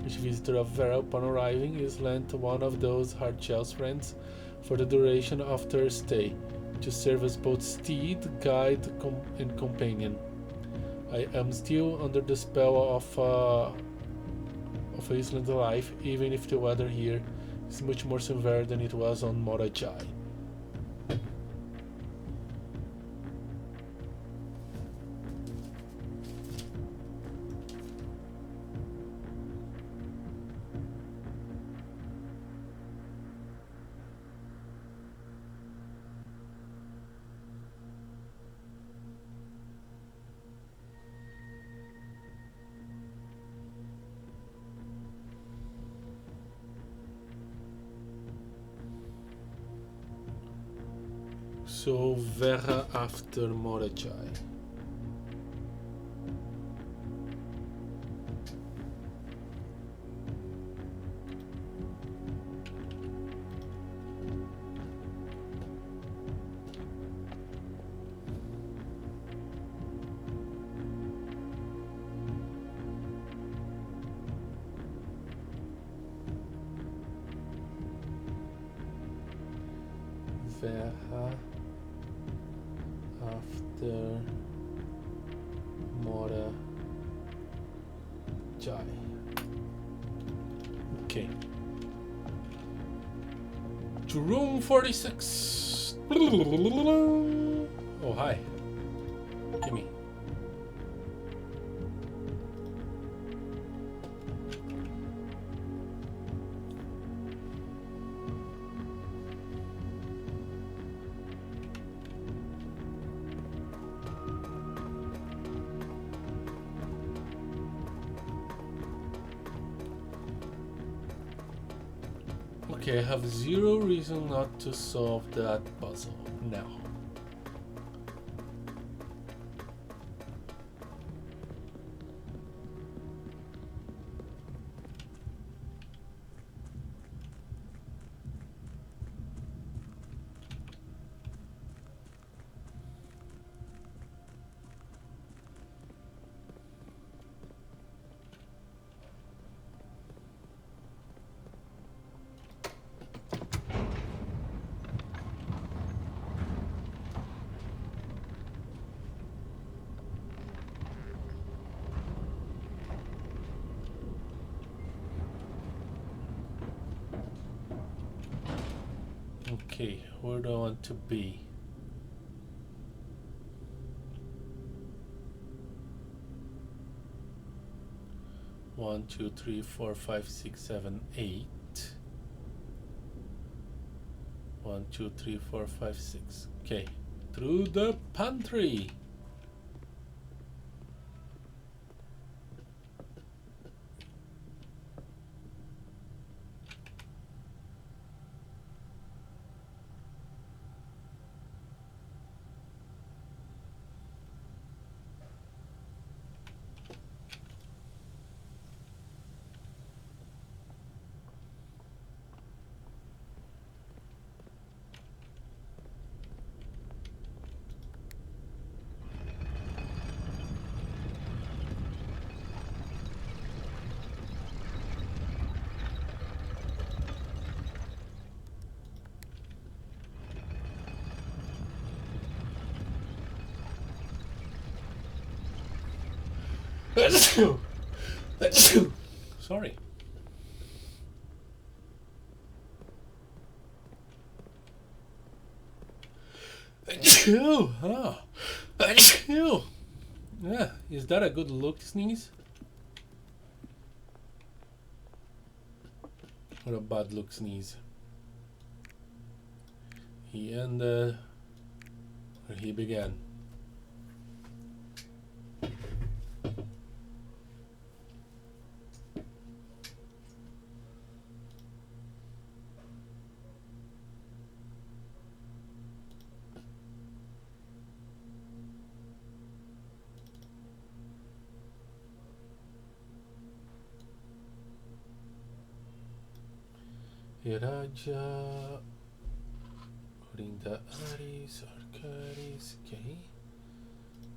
Each visitor of Vera upon arriving is lent one of those hard-shelled friends for the duration of their stay, to serve as both steed, guide, and companion. I am still under the spell of Iceland life, even if the weather here is much more severe than it was on Mordechai. So Vera after Mordechai. Vera after Mordechai. Okay. To room 46. Oh, hi. Gimme. Okay, I have zero reason not to solve that puzzle now. Okay, where do I want to be? One, two, three, four, five, six, seven, 8. 1, 2, 3, 4, 5, 6. Okay, through the pantry. Sorry. Yeah, is that a good look sneeze? Or a bad look sneeze? He ended where he began. Iraja, Rinda Aris, Arcaris, okay.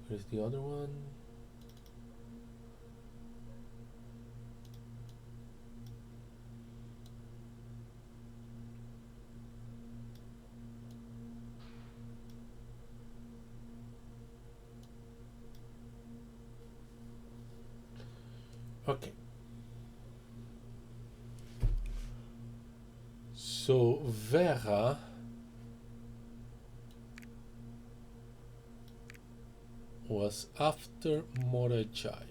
Where's the other one? Okay. So Vera was after Morajai.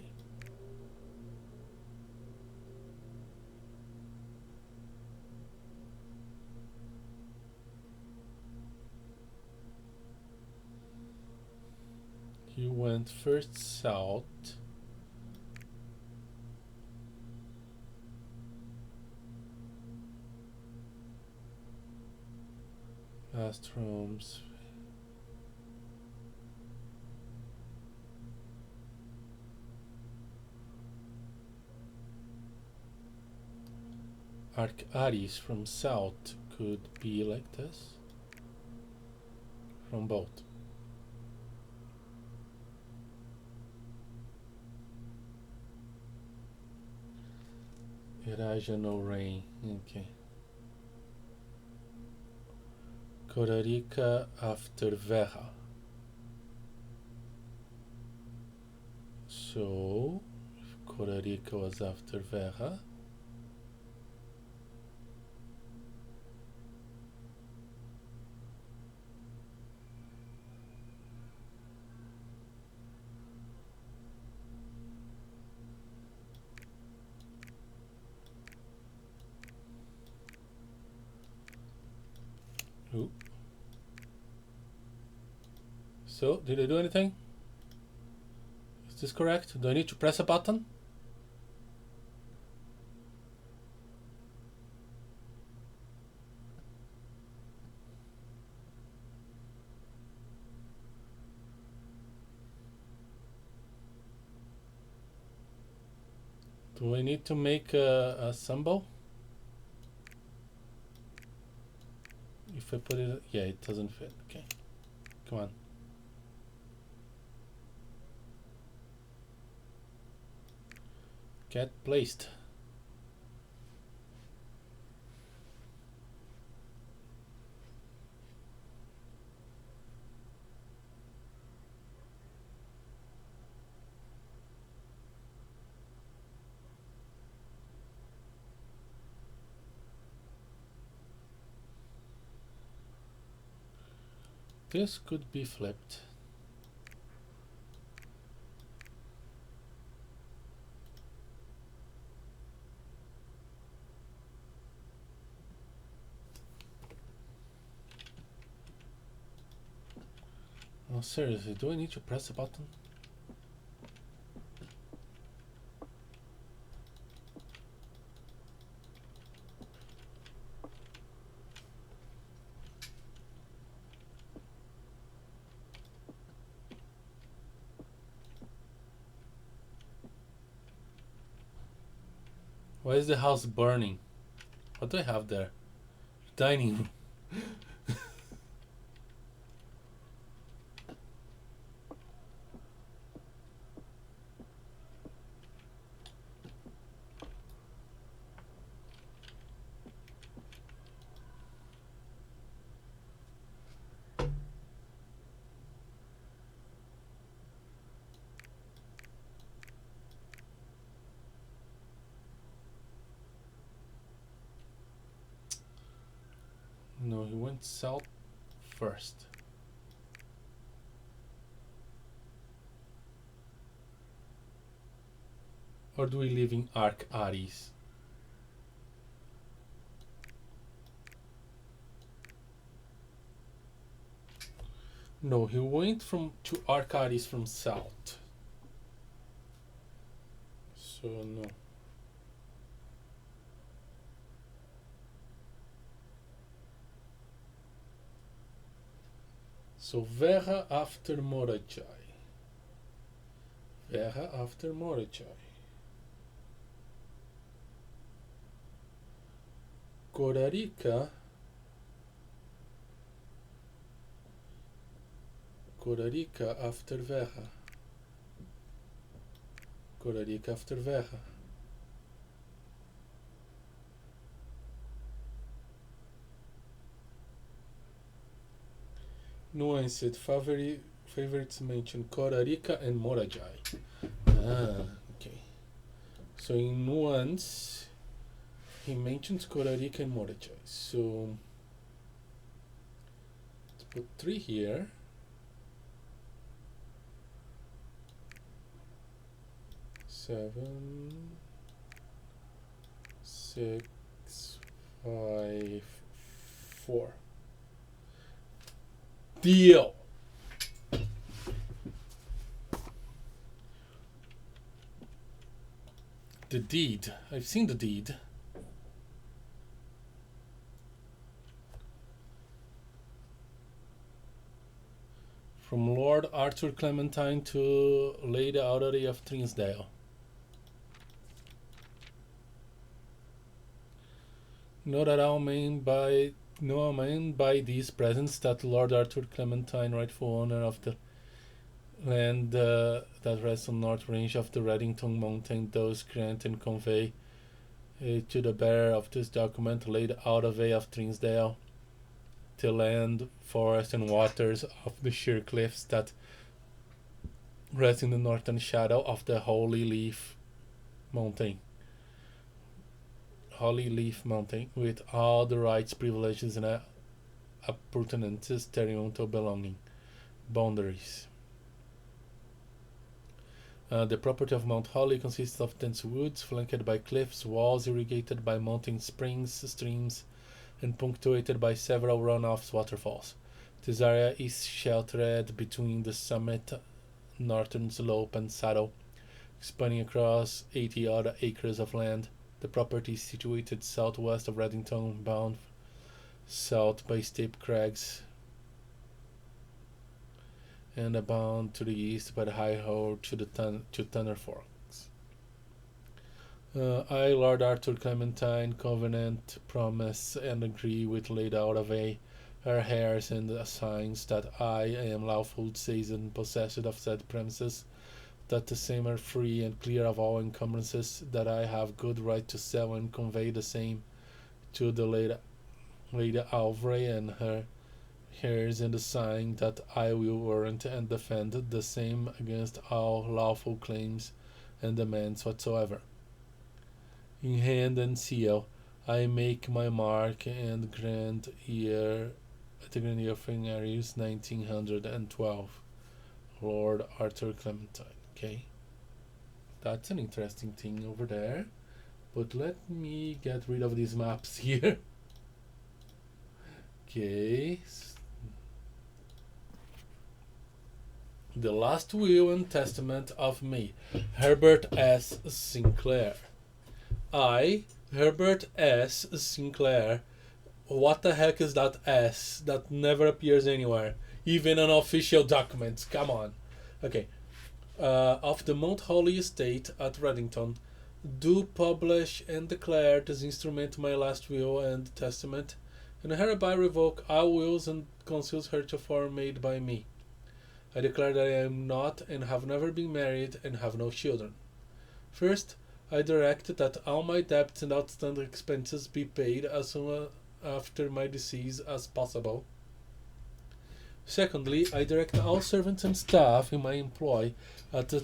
He went first south. Last rooms. Arcaris from south could be like this. From both. Iraja no rain. Okay. Costa after Vera. So, if Costa was after Vera, ooh. So, did I do anything? Is this correct? Do I need to press a button? Do I need to make a symbol? If I put it, yeah, it doesn't fit. Okay, come on. Get placed. This could be flipped. Oh, seriously, do I need to press a button? Why is the house burning? What do I have there? Dining room. No, he went south first. Or do we live in Arc Aries? No, he went from to Arc Aries from south. So no. So Vera after Morajai. Vera after Morajai. Korarika. Korarika after Vera. Korarika after Vera. Nuanced favorites mention Korarika and Morajai. Ah, okay. So in nuance, he mentions Korarika and Morajai. So let's put 3 here. 7, 6, 5, 4. Deal. The deed. I've seen the deed. From Lord Arthur Clementine to Lady Audrey of Trinsdale. Know that all men by these presents that Lord Arthur Clementine, rightful owner of the land that rests on north range of the Reddington Mountain, does grant and convey to the bearer of this document, Lady Audrey of Trinsdale, the land, forest, and waters of the sheer cliffs that rest in the northern shadow of the Holy Leaf Mountain. Holy Leaf Mountain, with all the rights, privileges, and appurtenances thereunto belonging. Boundaries. The property of Mount Holly consists of dense woods flanked by cliffs, walls irrigated by mountain springs, streams, and punctuated by several runoffs, waterfalls. This area is sheltered between the summit, northern slope, and saddle, spanning across 80 odd acres of land. The property is situated southwest of Reddington, bound south by steep crags, and abound to the east by the high road to Tanner Forks. I, Lord Arthur Clementine, covenant, promise, and agree with Lady Audrey, her heirs, and assigns that I am lawful citizen possessed of said premises, that the same are free and clear of all encumbrances, that I have good right to sell and convey the same to the Lady Audrey and her heirs, and the sign that I will warrant and defend the same against all lawful claims and demands whatsoever. In hand and seal, I make my mark and grant here at the Grand of Aries, 1912. Lord Arthur Clementine. Okay. That's an interesting thing over there. But let me get rid of these maps here. Okay. The Last Will and Testament of me, Herbert S. Sinclair. I, Herbert S. Sinclair. What the heck is that S? That never appears anywhere. Even on official documents. Come on. Okay. Of the Mount Holly estate at Reddington, do publish and declare this instrument my last will and testament, and hereby revoke all wills and counsels heretofore made by me. I declare that I am not and have never been married and have no children. First, I direct that all my debts and outstanding expenses be paid as soon after my decease as possible. Secondly, I direct all servants and staff in my employ at the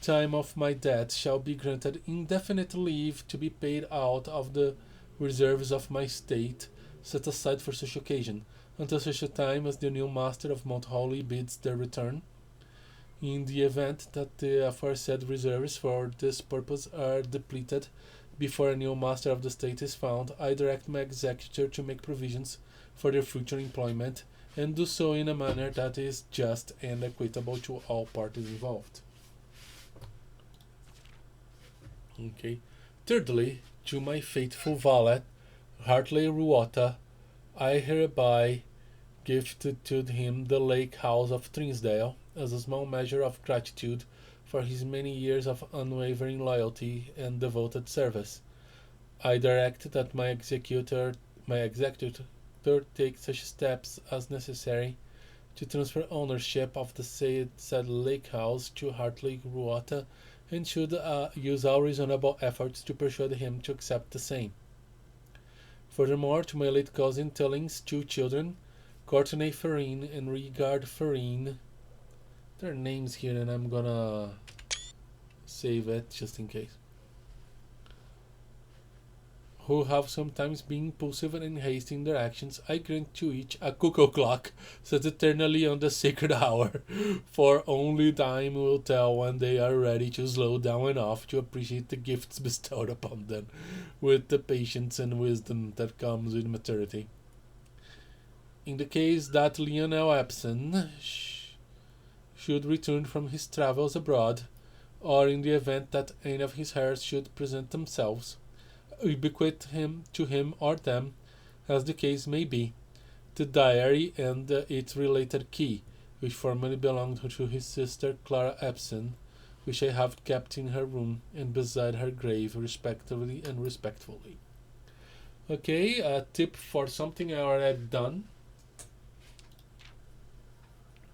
time of my death shall be granted indefinite leave to be paid out of the reserves of my state set aside for such occasion, until such a time as the new master of Mount Holly bids their return. In the event that the aforesaid reserves for this purpose are depleted before a new master of the state is found, I direct my executor to make provisions for their future employment, and do so in a manner that is just and equitable to all parties involved. Okay. Thirdly, to my faithful valet, Hartley Ruota, I hereby gifted to him the lake house of Trinsdale as a small measure of gratitude for his many years of unwavering loyalty and devoted service. I direct that my executor take such steps as necessary to transfer ownership of the said lake house to Hartley Ruota, and should use all reasonable efforts to persuade him to accept the same. Furthermore, to my late cousin Tilling's 2 children, Courtenay Ferrine and Regard Ferrine, there are names here and I'm gonna save it just in case, who have sometimes been impulsive and hasty in their actions, I grant to each a cuckoo clock set eternally on the sacred hour, for only time will tell when they are ready to slow down enough to appreciate the gifts bestowed upon them, with the patience and wisdom that comes with maturity. In the case that Lionel Epson should return from his travels abroad, or in the event that any of his heirs should present themselves, I bequeath him to him or them, as the case may be, the diary and its related key, which formerly belonged to his sister Clara Epson, which I have kept in her room and beside her grave, respectively and respectfully. Okay, a tip for something I already done.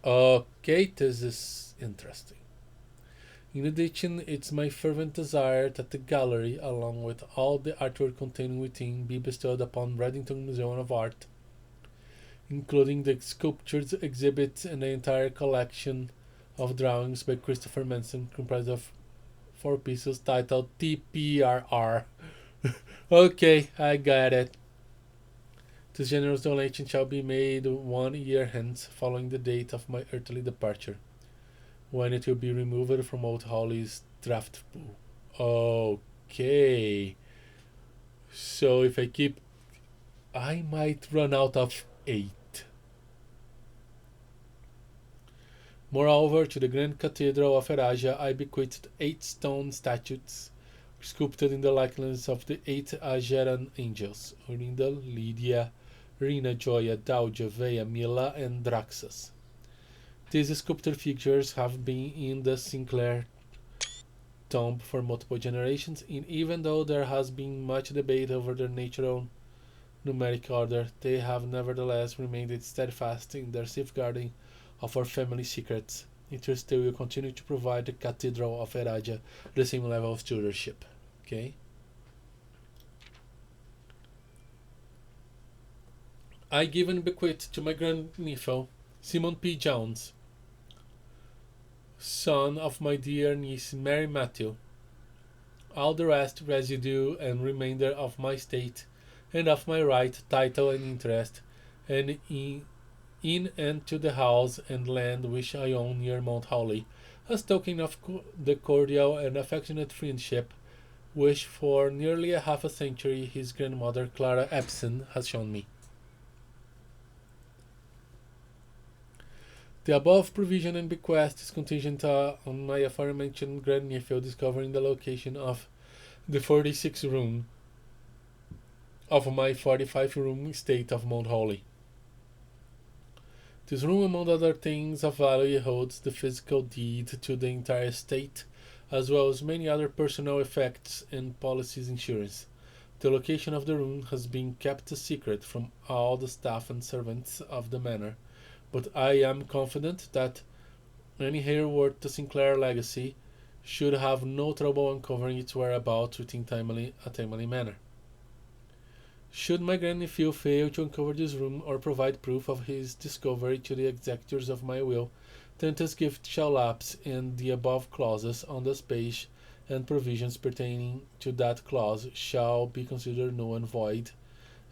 Okay, this is interesting. In addition, it's my fervent desire that the gallery, along with all the artwork contained within, be bestowed upon Reddington Museum of Art, including the sculptures, exhibits, and the entire collection of drawings by Christopher Manson, comprised of 4 pieces titled TPRR. Okay, I got it. This generous donation shall be made 1 year hence, following the date of my earthly departure, when it will be removed from Old Holly's draft pool. Okay. So if I keep... I might run out of 8. Moreover, to the Grand Cathedral of Eragia I bequeathed 8 stone statues, sculpted in the likeness of the 8 Ageran angels, Orinda, Lydia, Rina, Joya, Dauja, Vea, Mila, and Draxus. These sculpted figures have been in the Sinclair tomb for multiple generations, and even though there has been much debate over their natural numeric order, they have nevertheless remained steadfast in their safeguarding of our family secrets. It still will continue to provide the Cathedral of Eragia the same level of stewardship. Okay? I give and bequeath to my grandnephew, Simon P. Jones, son of my dear niece Mary Matthew, all the rest, residue, and remainder of my estate, and of my right, title, and interest, and in and to the house and land which I own near Mount Hawley, as token of the cordial and affectionate friendship which for nearly a half a century his grandmother Clara Epson has shown me. The above provision and bequest is contingent on my aforementioned grandnephew discovering the location of the 46 room of my 45 room estate of Mount Hawley. This room, among other things of value, holds the physical deed to the entire estate, as well as many other personal effects and policies insurance. The location of the room has been kept a secret from all the staff and servants of the manor, but I am confident that any heir worth the Sinclair legacy should have no trouble uncovering its whereabouts within a timely manner. Should my grandnephew fail to uncover this room or provide proof of his discovery to the executors of my will, then this gift shall lapse, and the above clauses on this page and provisions pertaining to that clause shall be considered null and void,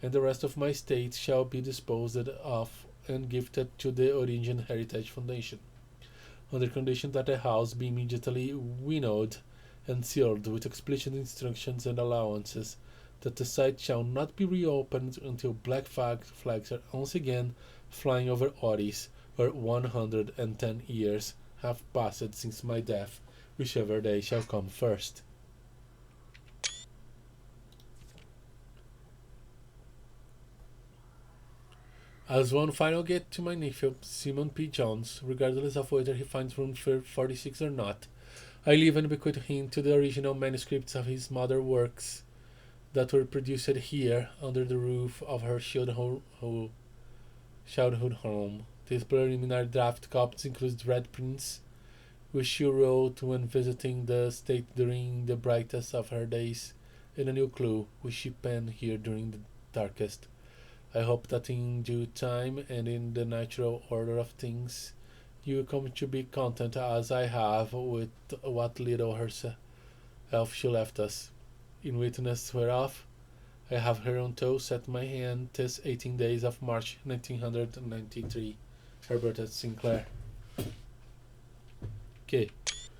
and the rest of my estate shall be disposed of and gifted to the Origin Heritage Foundation, under condition that the house be immediately winnowed and sealed with explicit instructions and allowances that the site shall not be reopened until black flags are once again flying over Oris, or 110 years have passed since my death, whichever day shall come first. As one final gift to my nephew, Simon P. Jones, regardless of whether he finds room for 46 or not, I leave and bequeath him to the original manuscripts of his mother works that were produced here under the roof of her childhood home. These preliminary draft copies include red prints, which she wrote when visiting the state during the brightest of her days, and a new clue, which she penned here during the darkest. I hope that in due time and in the natural order of things, you will come to be content as I have with what little herself she left us, in witness whereof I have hereunto set my hand this 18 days of March 1993. Herbert S. Sinclair. Okay,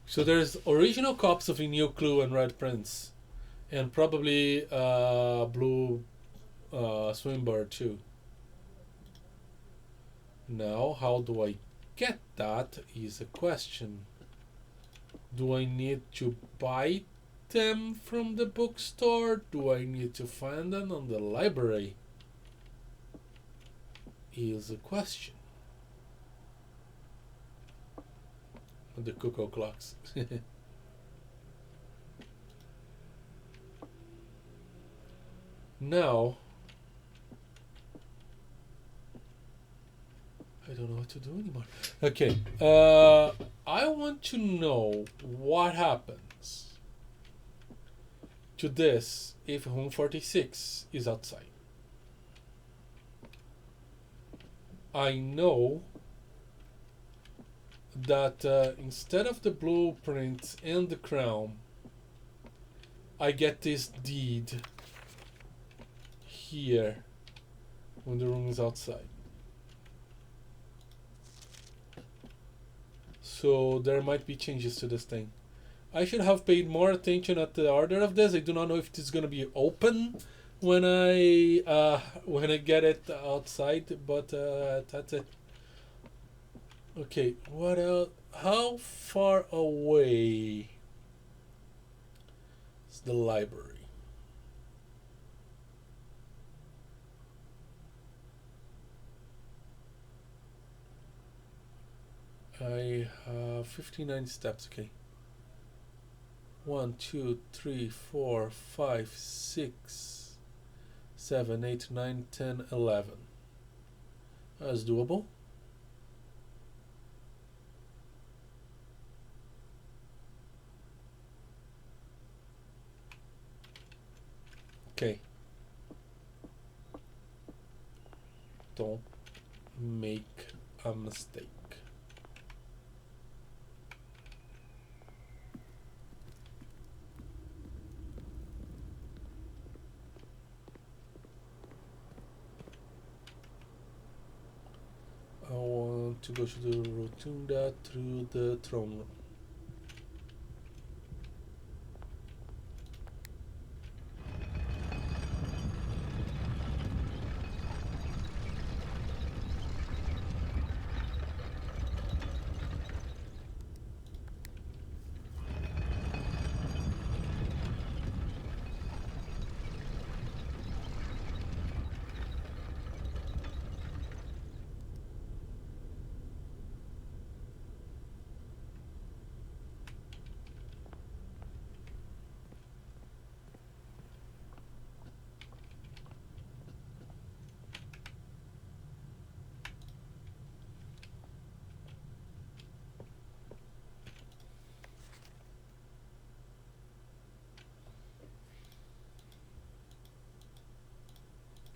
so there's original copies of a new clue and red prints, and probably blue Swinburne too. Now, how do I get that is a question. Do I need to buy them from the bookstore? Do I need to find them on the library? Is a question. The cuckoo clocks. Now, I don't know what to do anymore. Okay, I want to know what happens to this if room 46 is outside. I know that instead of the blueprints and the crown, I get this deed here when the room is outside. So there might be changes to this thing. I should have paid more attention at the order of this. I do not know if it's gonna be open when I get it outside, but that's it. Okay, what else? How far away is the library? I have 59 steps, okay. 1, 2, 3, 4, 5, 6, 7, 8, 9, 10, 11. That's doable. Okay. Don't make a mistake. to go to the rotunda through the throne room.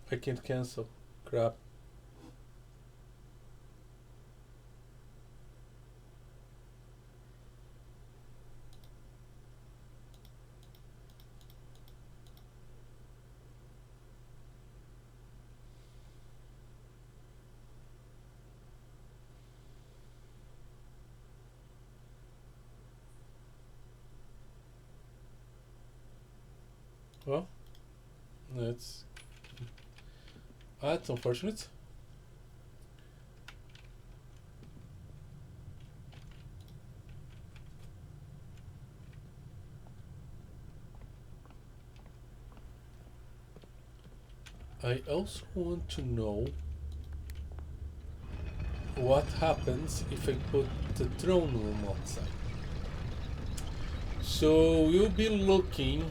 I can't cancel. Crap. Well, that's unfortunate. I also want to know what happens if I put the throne room outside. So we'll be looking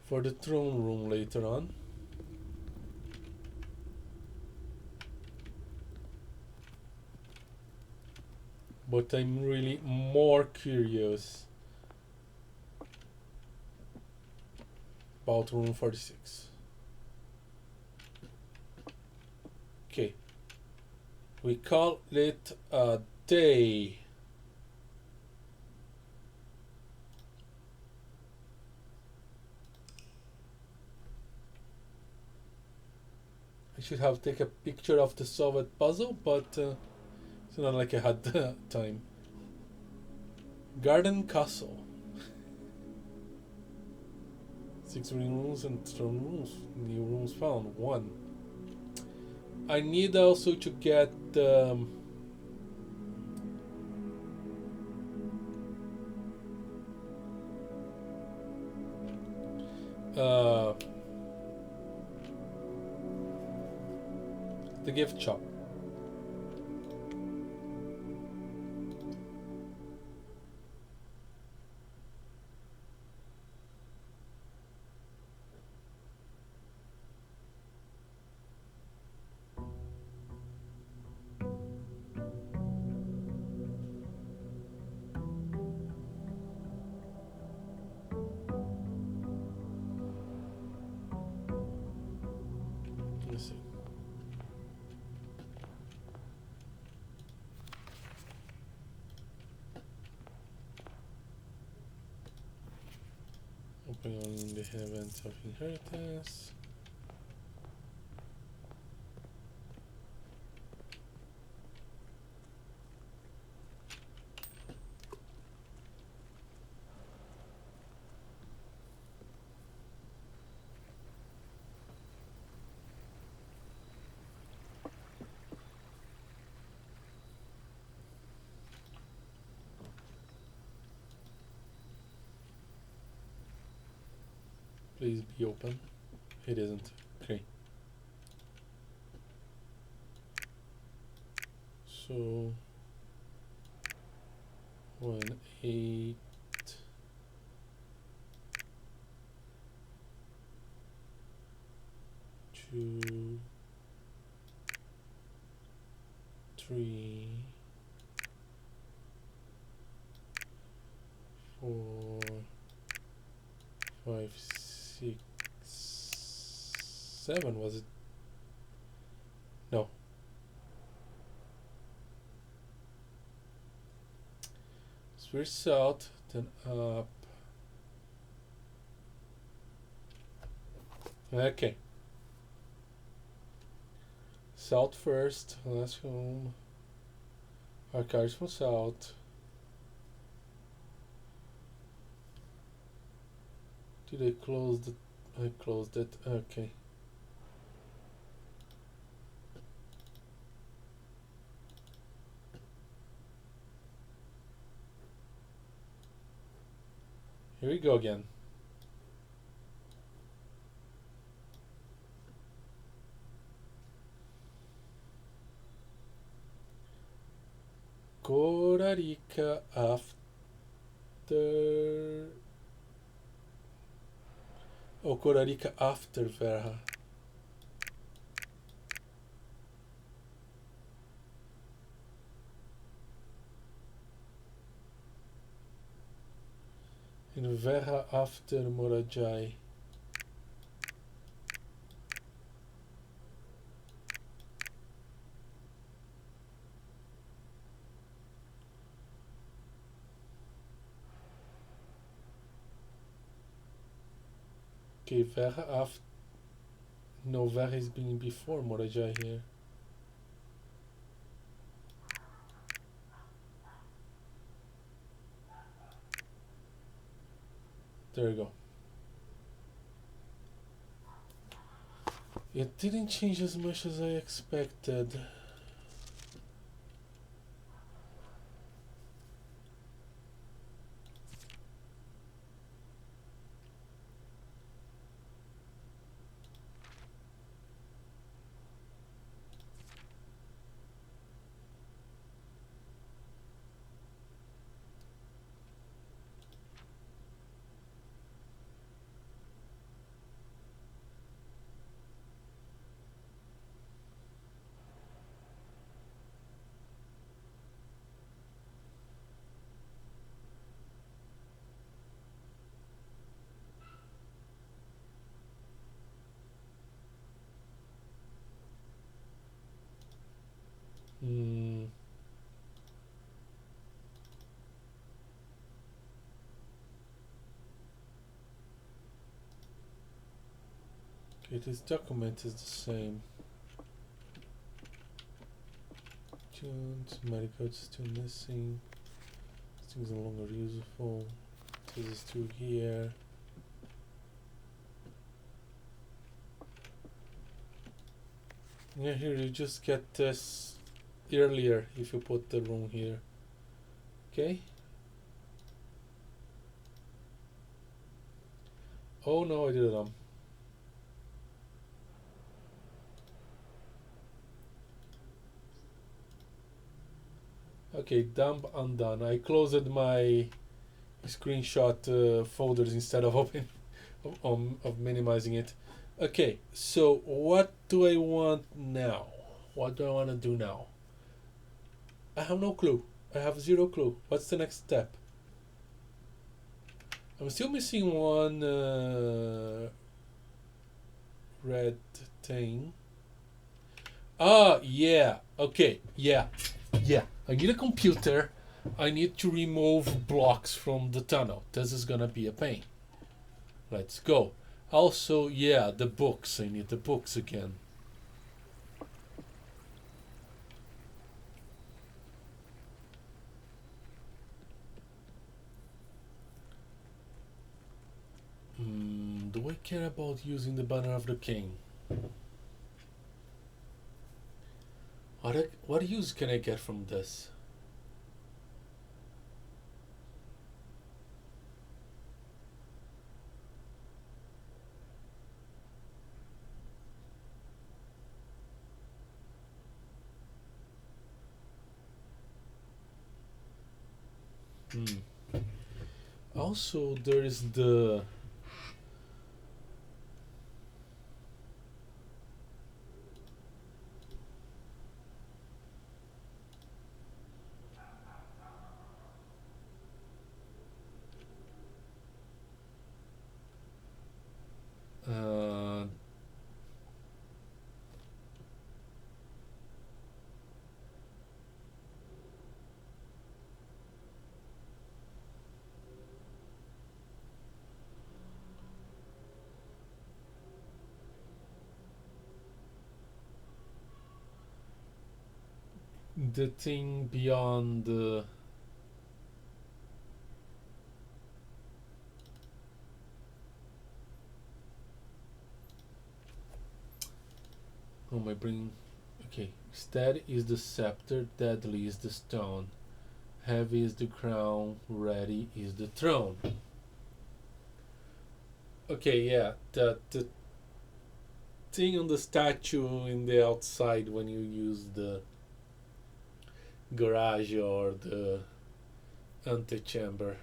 for the throne room later on. But I'm really more curious about room 46. Okay. We call it a day. I should have taken a picture of the solved puzzle, but it's not like I had the time. Garden Castle. 6 rooms and throne rooms. New rooms found. 1. I need also to get the gift shop. Let's see. Open on the heavens of inheritance. Please be open. It isn't. Okay. So 1, 8, 2, 3, 4, 5, 6, 7 was it? No. So we're south, then up. Okay. South first, last home. Our cars from south. Did I close the... I closed it. Okay. Here we go again. Costa Rica after... Oh, Costa Rica after Verha. In Verha after Morajai. Okay, Verha after... No, Verha is being before Morajai here. There we go. It didn't change as much as I expected. Okay, this document is the same. Tunes, marigold is still missing. This thing's no longer useful. This is still here. Yeah, here you just get this earlier if you put the room here. Okay. Oh no, I did it wrong. Okay, dump undone. I closed my screenshot folders instead of open of minimizing it. Okay, so what do I want now? What do I want to do now? I have no clue. I have zero clue. What's the next step? I'm still missing one red thing. Ah, yeah. Okay, yeah. I need a computer. I need to remove blocks from the tunnel. This is gonna be a pain. Let's go. Also, yeah, the books. I need the books again. Do I care about using the banner of the king? What use can I get from this? Also, there is the the thing beyond the... Oh, am I bringing... Okay, steady is the scepter, deadly is the stone, heavy is the crown, ready is the throne. Okay, yeah, the thing on the statue in the outside when you use the garage or the antechamber.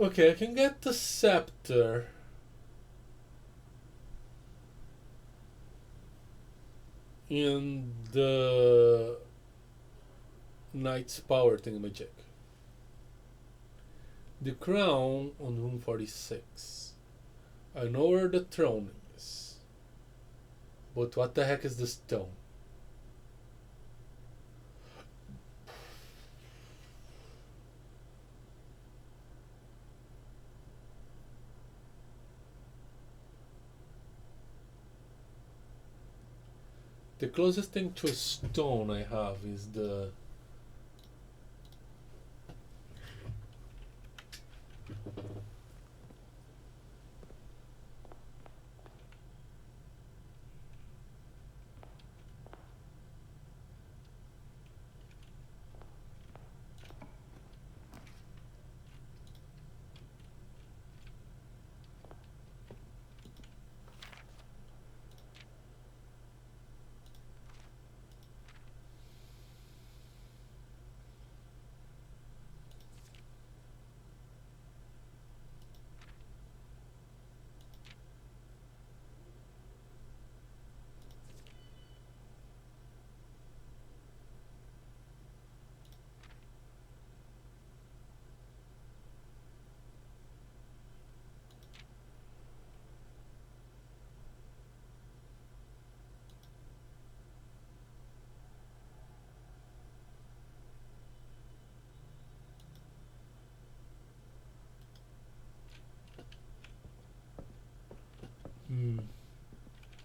Okay, I can get the scepter. In the Knight's Power thingamajig. The crown on room 46. I know where the throne is. But what the heck is the stone? The closest thing to a stone I have is the...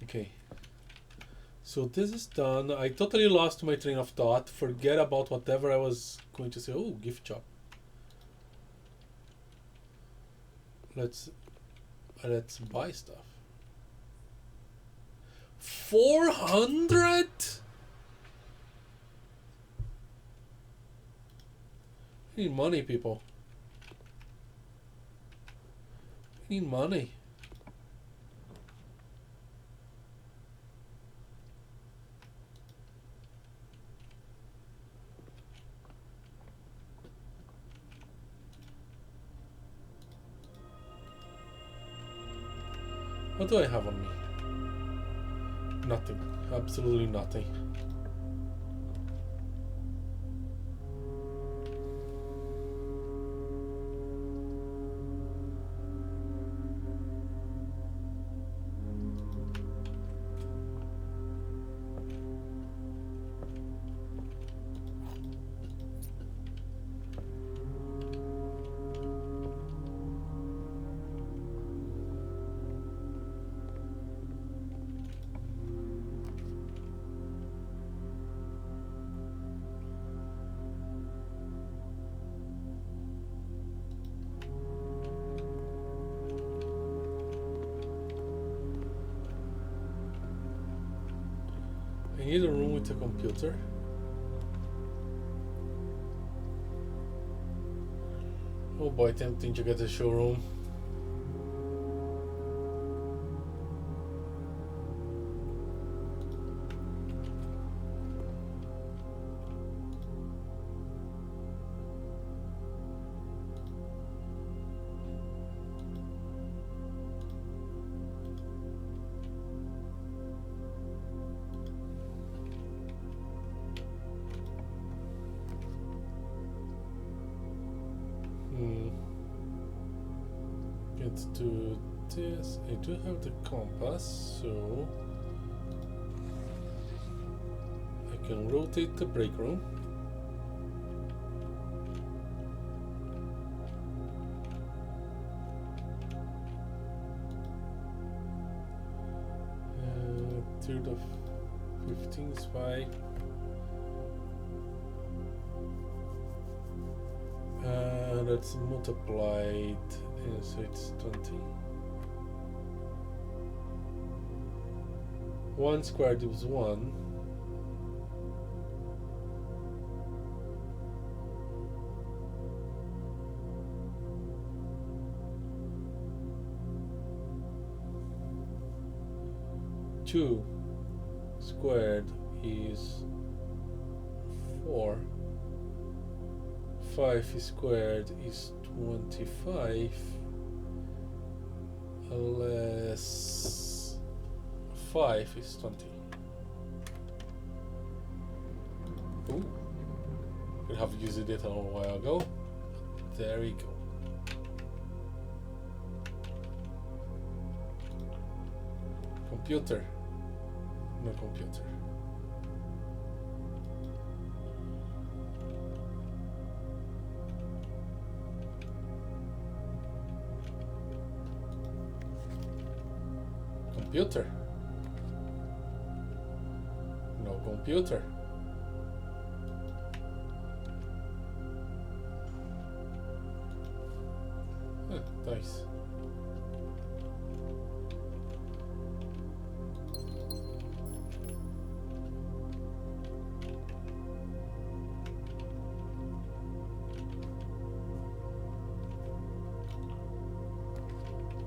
Okay. So this is done. I totally lost my train of thought. Forget about whatever I was going to say. Oh, gift shop. Let's buy stuff. 400? We need money, people. We need money. What do I have on me? Nothing. Absolutely nothing. I need a room with a computer. Oh boy, tempting to get a showroom. Let's do this. I do have the compass, so I can rotate the break room. everything is fine. That's multiplied, so it's 20. 1 squared is 1. Two squared is 4. 5 squared is 25, less 5 is 20. Ooh, could have used it a little while ago. There we go. Computer. No computer. Computer. No computer. Nice.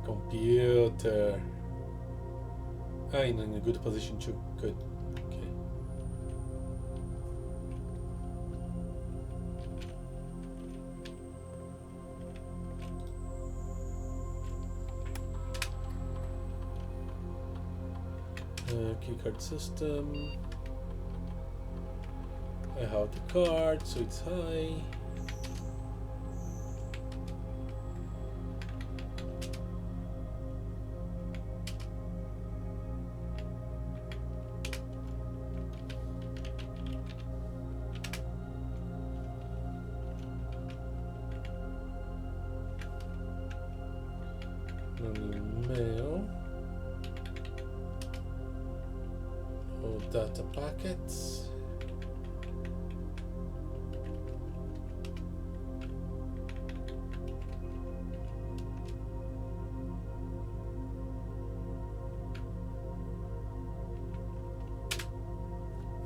Computer. I'm in a good position too. Good. Okay. Keycard system. I have the card, so it's high. Mail. All data packets.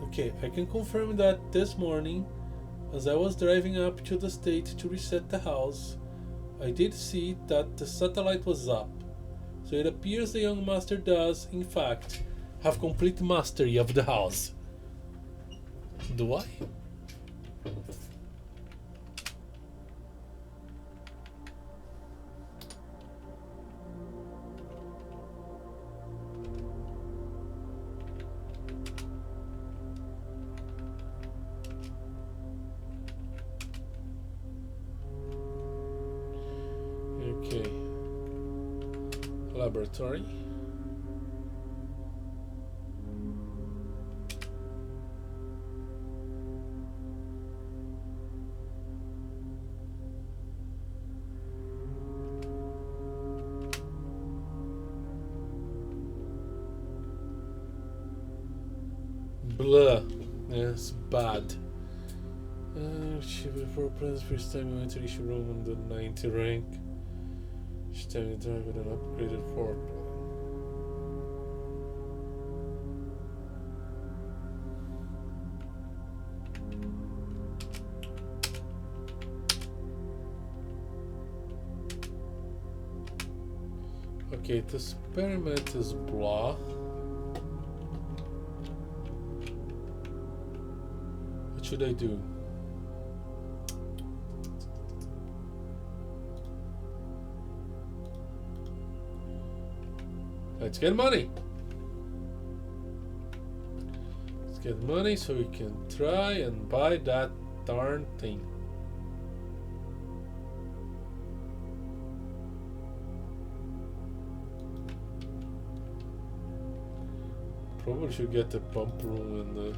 Okay, I can confirm that this morning, as I was driving up to the state to reset the house, I did see that the satellite was up. So it appears the young master does, in fact, have complete mastery of the house. Do I? Okay. Laboratory. Blah. Yes, bad. She before plans first time you enter issue room on the 90 rank. Each time you drive with an upgraded floor plan. Okay, the experiment is blah. What should I do? Let's get money. Let's get money so we can try and buy that darn thing. Probably should get the pump room and the...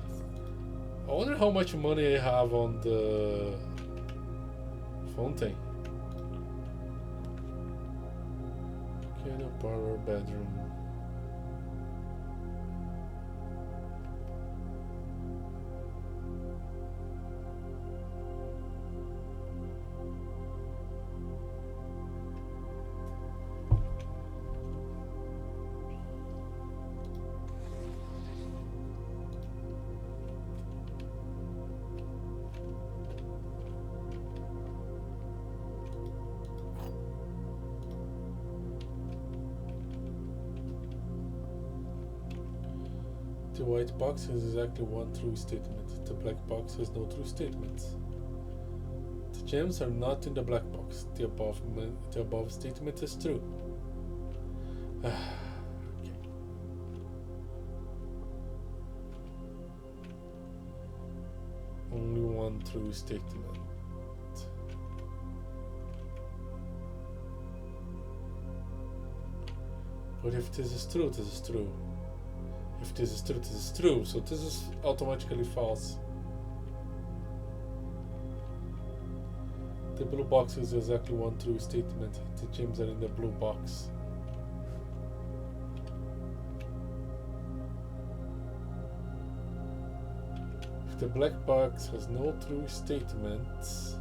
I wonder how much money I have on the fountain. Okay, no parlor, bedroom. The white box has exactly one true statement. The black box has no true statements. The gems are not in the black box. The above statement is true. Okay. Only one true statement. But if this is true, this is true. If this is true, this is true. So this is automatically false. The blue box is exactly one true statement. The gems are in the blue box. If the black box has no true statements,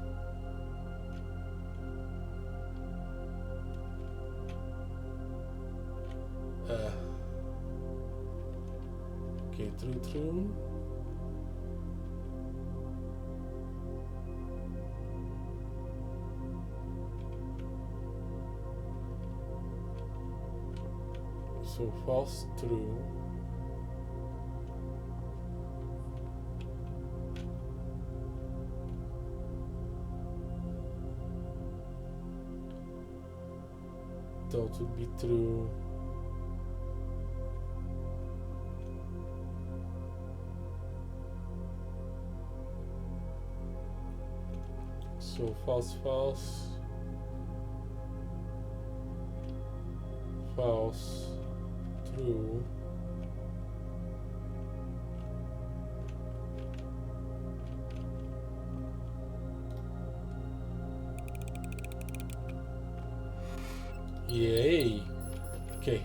okay, true. So false, true. That would be true. So false, true. Yay. Okay.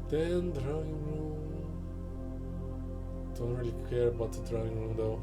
Then drawing room. Don't really care about the drawing room though.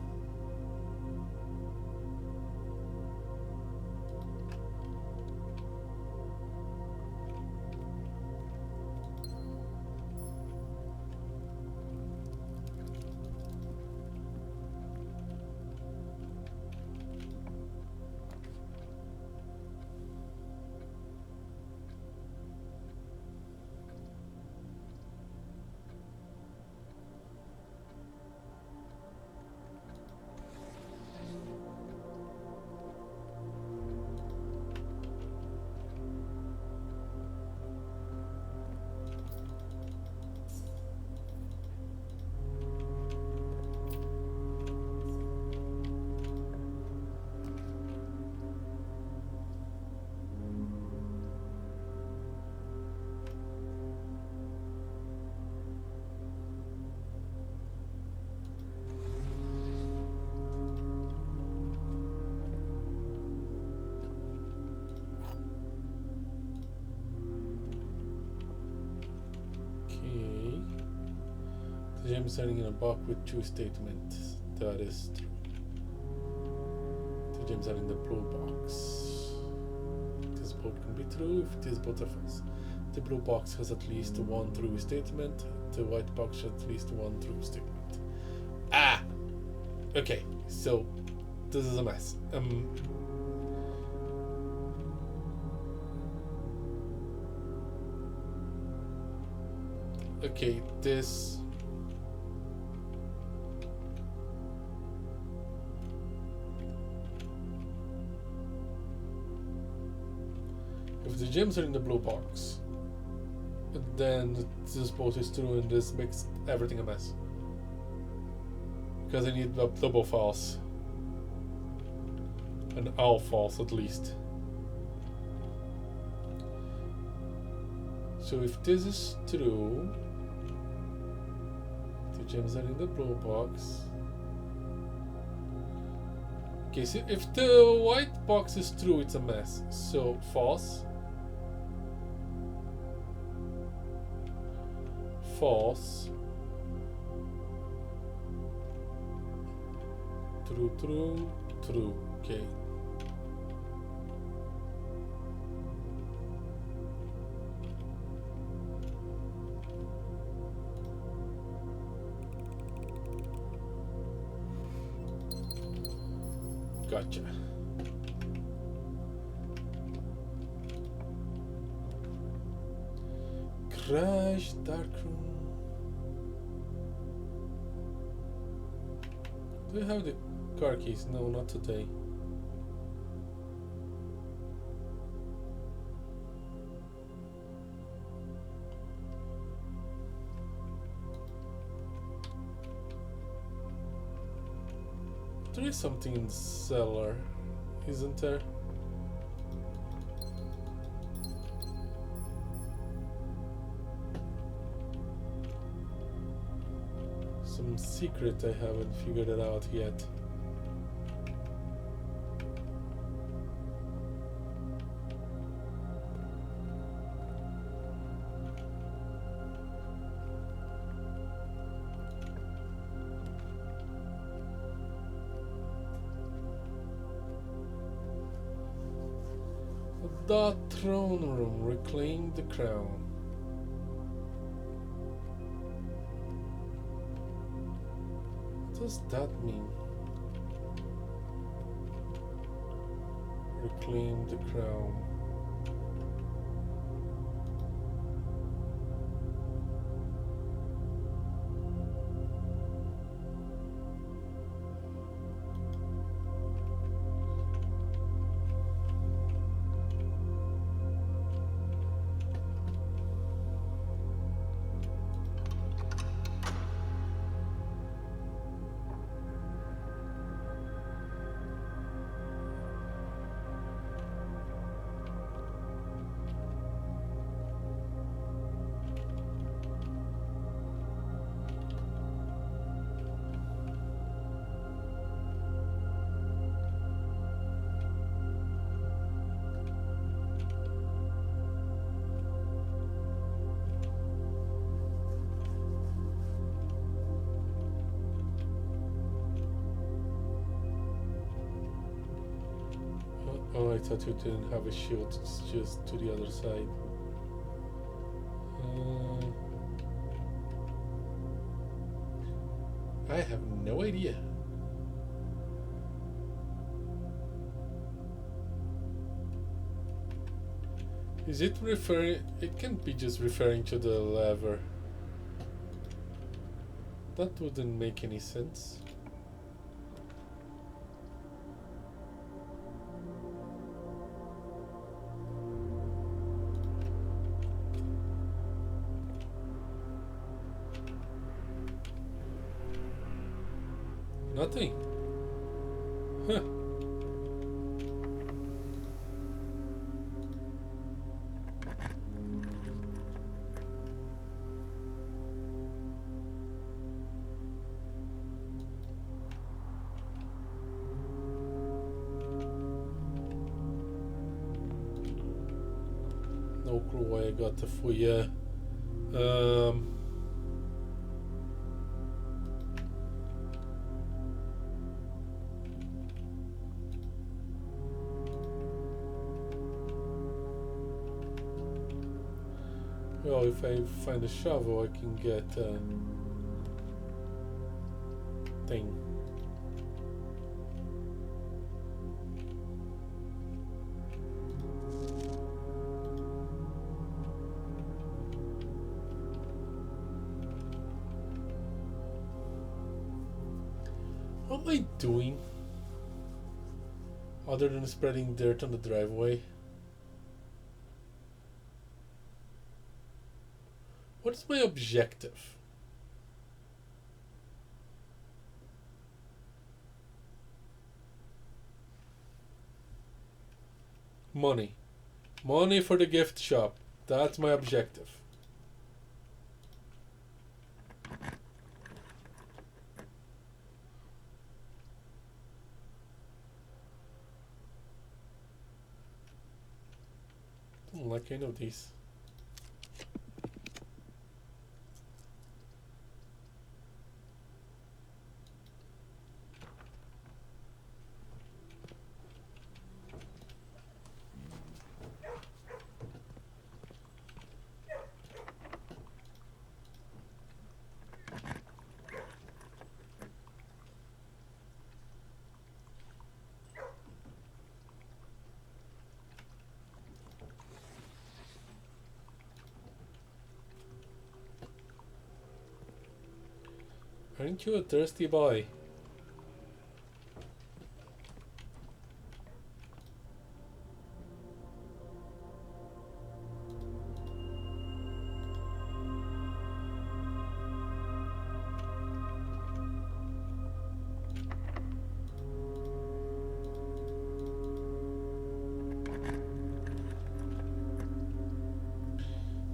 The gem is standing in a box with true statement. That is true. The gems are in the blue box. This both can be true if this both are false. The blue box has at least one true statement. The white box has at least one true statement. Ah! Okay, so this is a mess. Okay, this... If the gems are in the blue box, then this both is true and this makes everything a mess. Because I need double false. And all false at least. So if this is true, the gems are in the blue box. Okay, so if the white box is true, it's a mess. So false. False. True. Okay. Gotcha. Trash, dark room. Do you have the car keys? No, not today. There is something in the cellar, isn't there? Some secret I haven't figured it out yet. The throne room, reclaim the crown. What does that mean? Reclaim the crown. Oh, I thought you didn't have a shield, it's just to the other side. I have no idea. Is it referring? It can't be just referring to the lever. That wouldn't make any sense. Nothing. Huh. No clue why I got the foyer. Well, if I find a shovel, I can get a thing. What am I doing? Other than spreading dirt on the driveway? What is my objective? Money. Money for the gift shop. That's my objective. Don't like any of these. Aren't you a thirsty boy?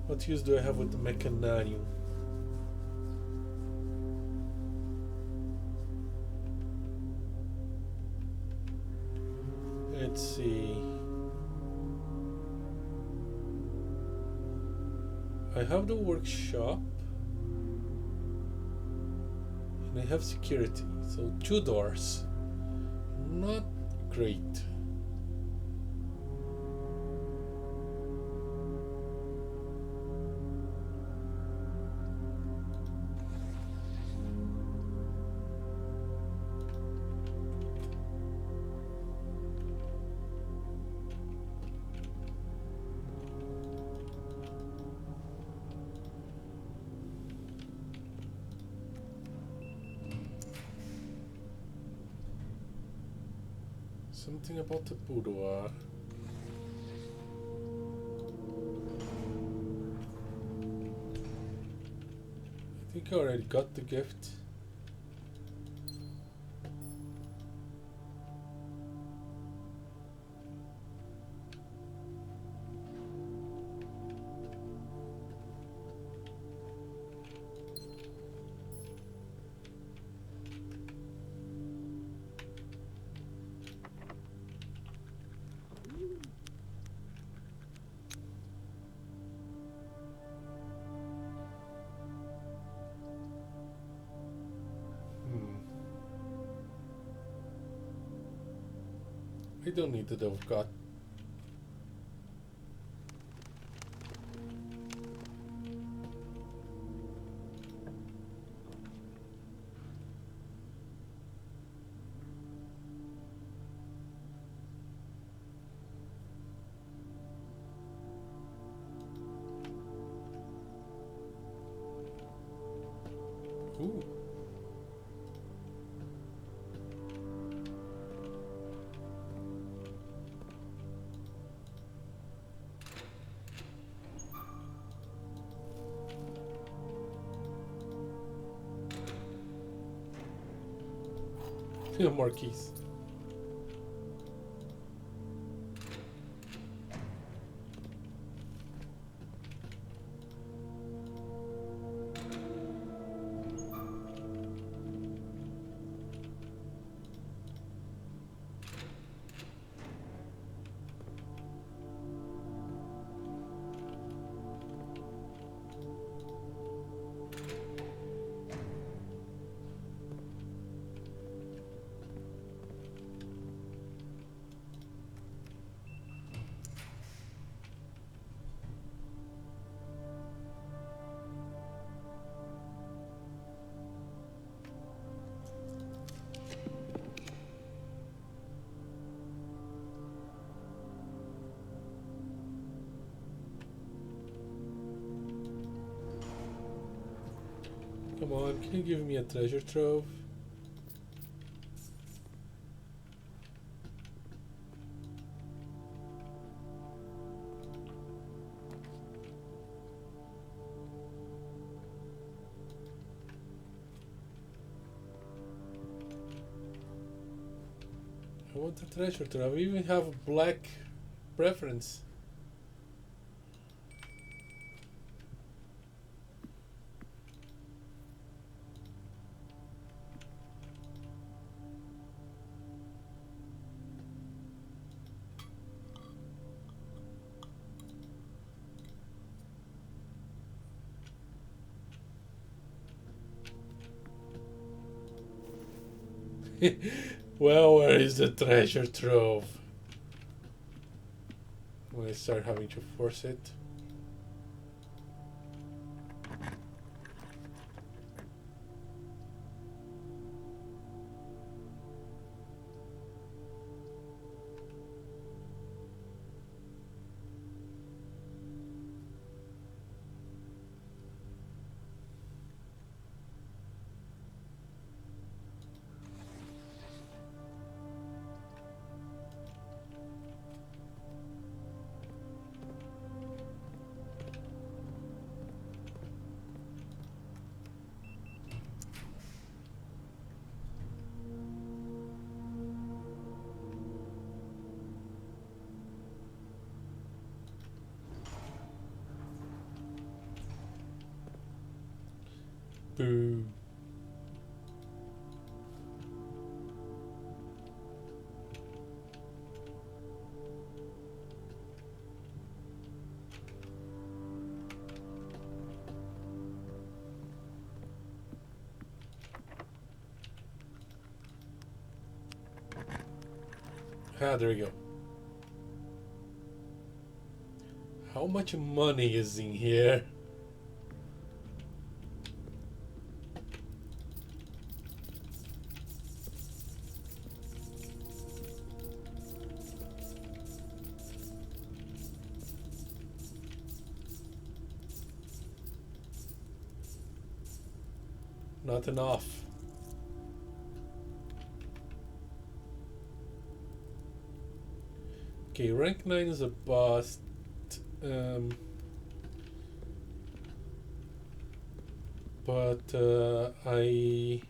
What use do I have with the mechanarium? Let's see. I have the workshop and I have security, so 2 doors. Not great. Something about the boudoir. I think I already got the gift. I don't need the dovecot. Ooh. More keys. Come on, can you give me a treasure trove? I want a treasure trove. I even have a black preference. Well, where is the treasure trove? When I start having to force it. Boo. Ah, there we go. How much money is in here? Not enough. Okay, rank 9 is a bust. But I...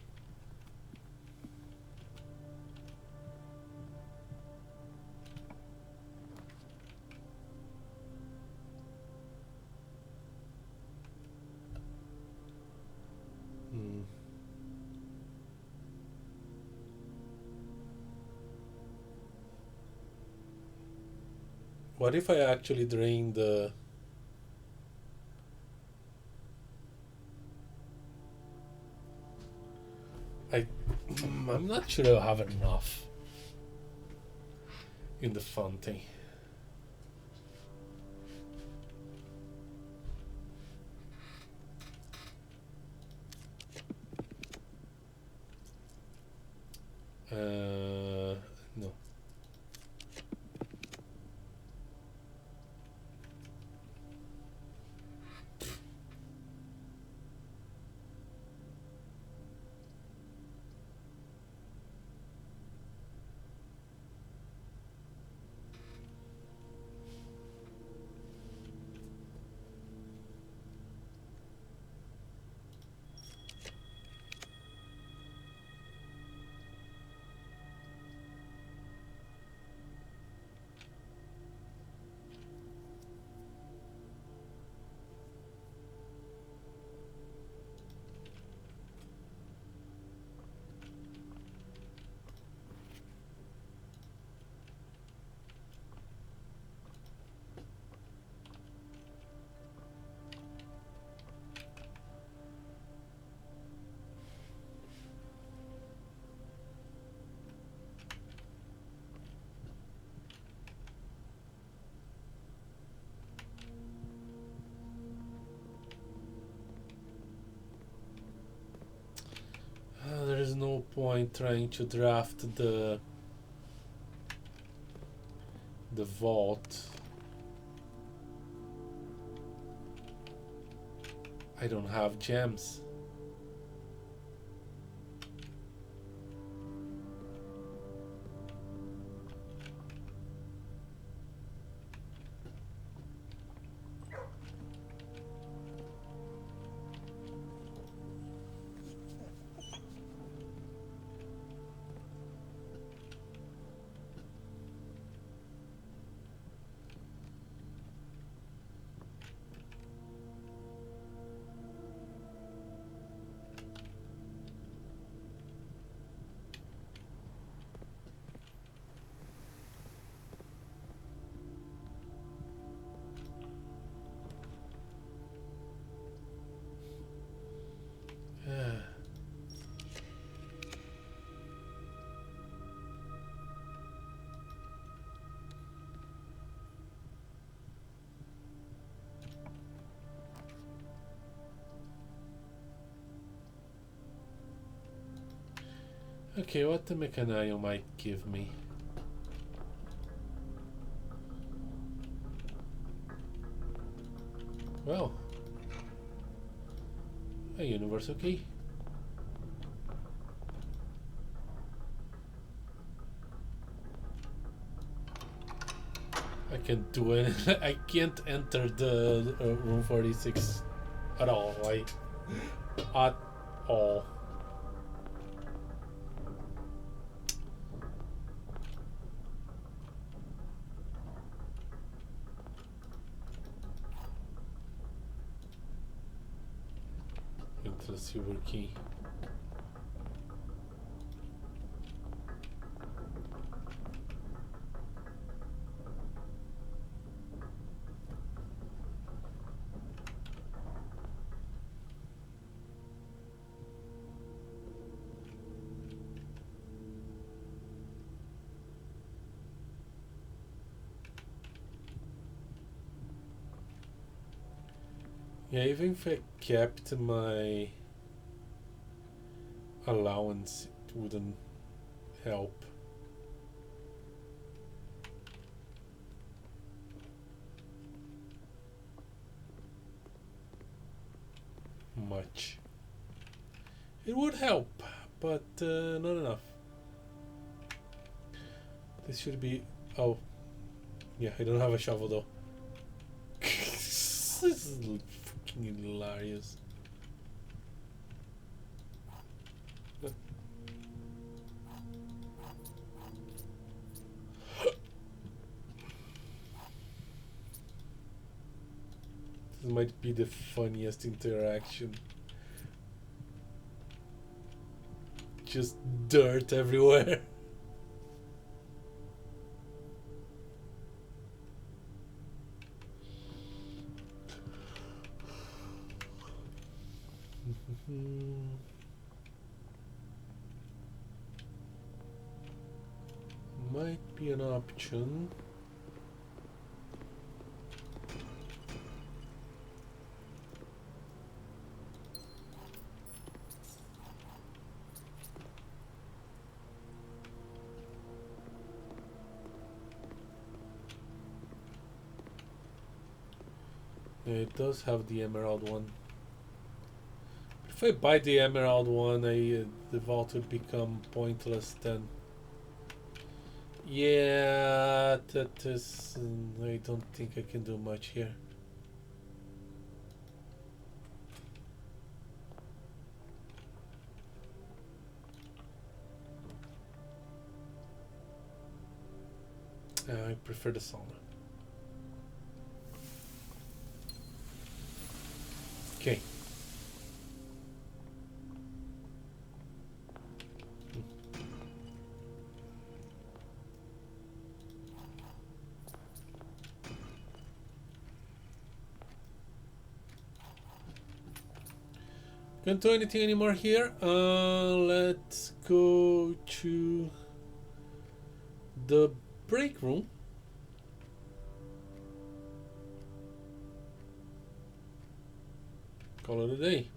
What if I actually drain the... I'm not sure I have enough in the fountain. No. There is no point trying to draft the vault. I don't have gems. Okay, what the mechanium might give me? Well, a universal key. I can't do it. I can't enter the room 46 at all. At all. to the silver key. Yeah, even if I kept my allowance, it wouldn't help much. It would help, but not enough. This should be... Oh. Yeah, I don't have a shovel though. This is fucking hilarious. This might be the funniest interaction. Just dirt everywhere. Might be an option. Yeah, it does have the emerald one. If I buy the emerald one, the vault would become pointless then. Yeah, that is... I don't think I can do much here. I prefer the sauna. Okay. Can't do anything anymore here. Let's go to the break room. Call it a day.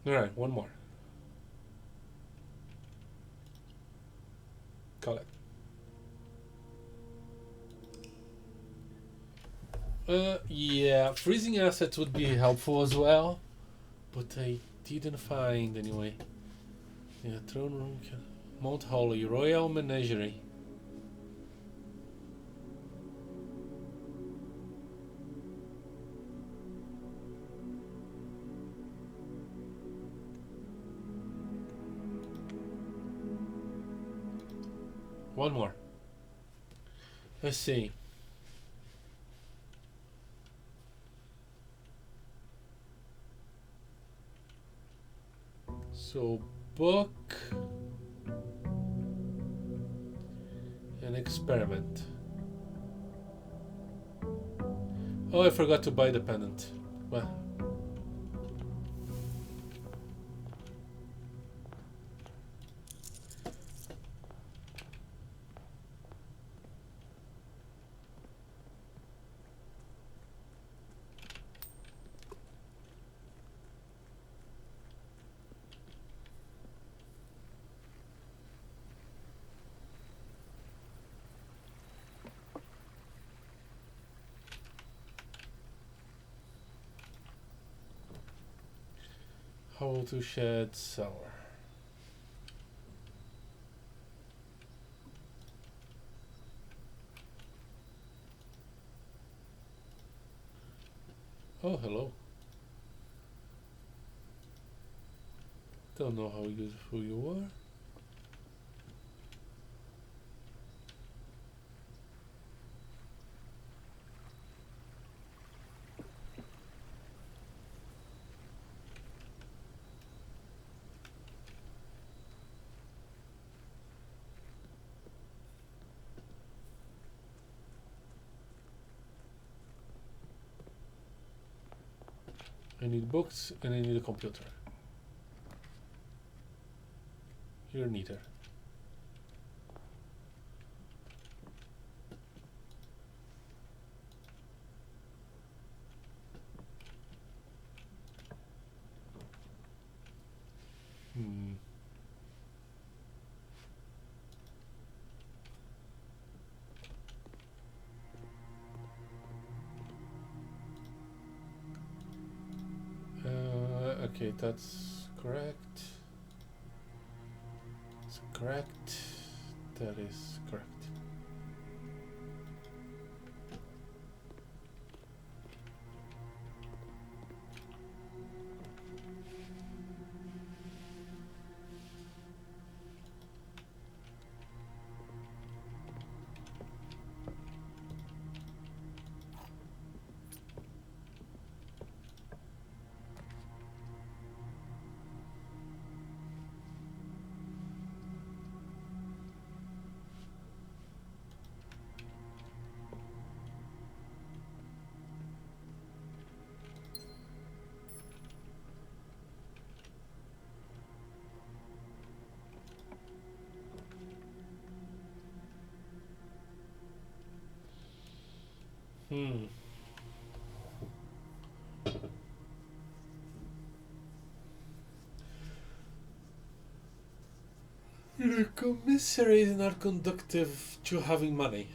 Alright, one more. Call it. Yeah, freezing assets would be helpful as well, but I didn't find anyway. Yeah, throne room, Mount Holly, Royal Menagerie. One more. Let's see. So, book and experiment. Oh, I forgot to buy the pendant. Well. How to shed cellar. Oh, hello. Don't know how useful you are. I need books and I need a computer. You're neither. Hmm. Okay, that's correct. It's correct. That is correct. Hmm. The commissary is not conductive to having money.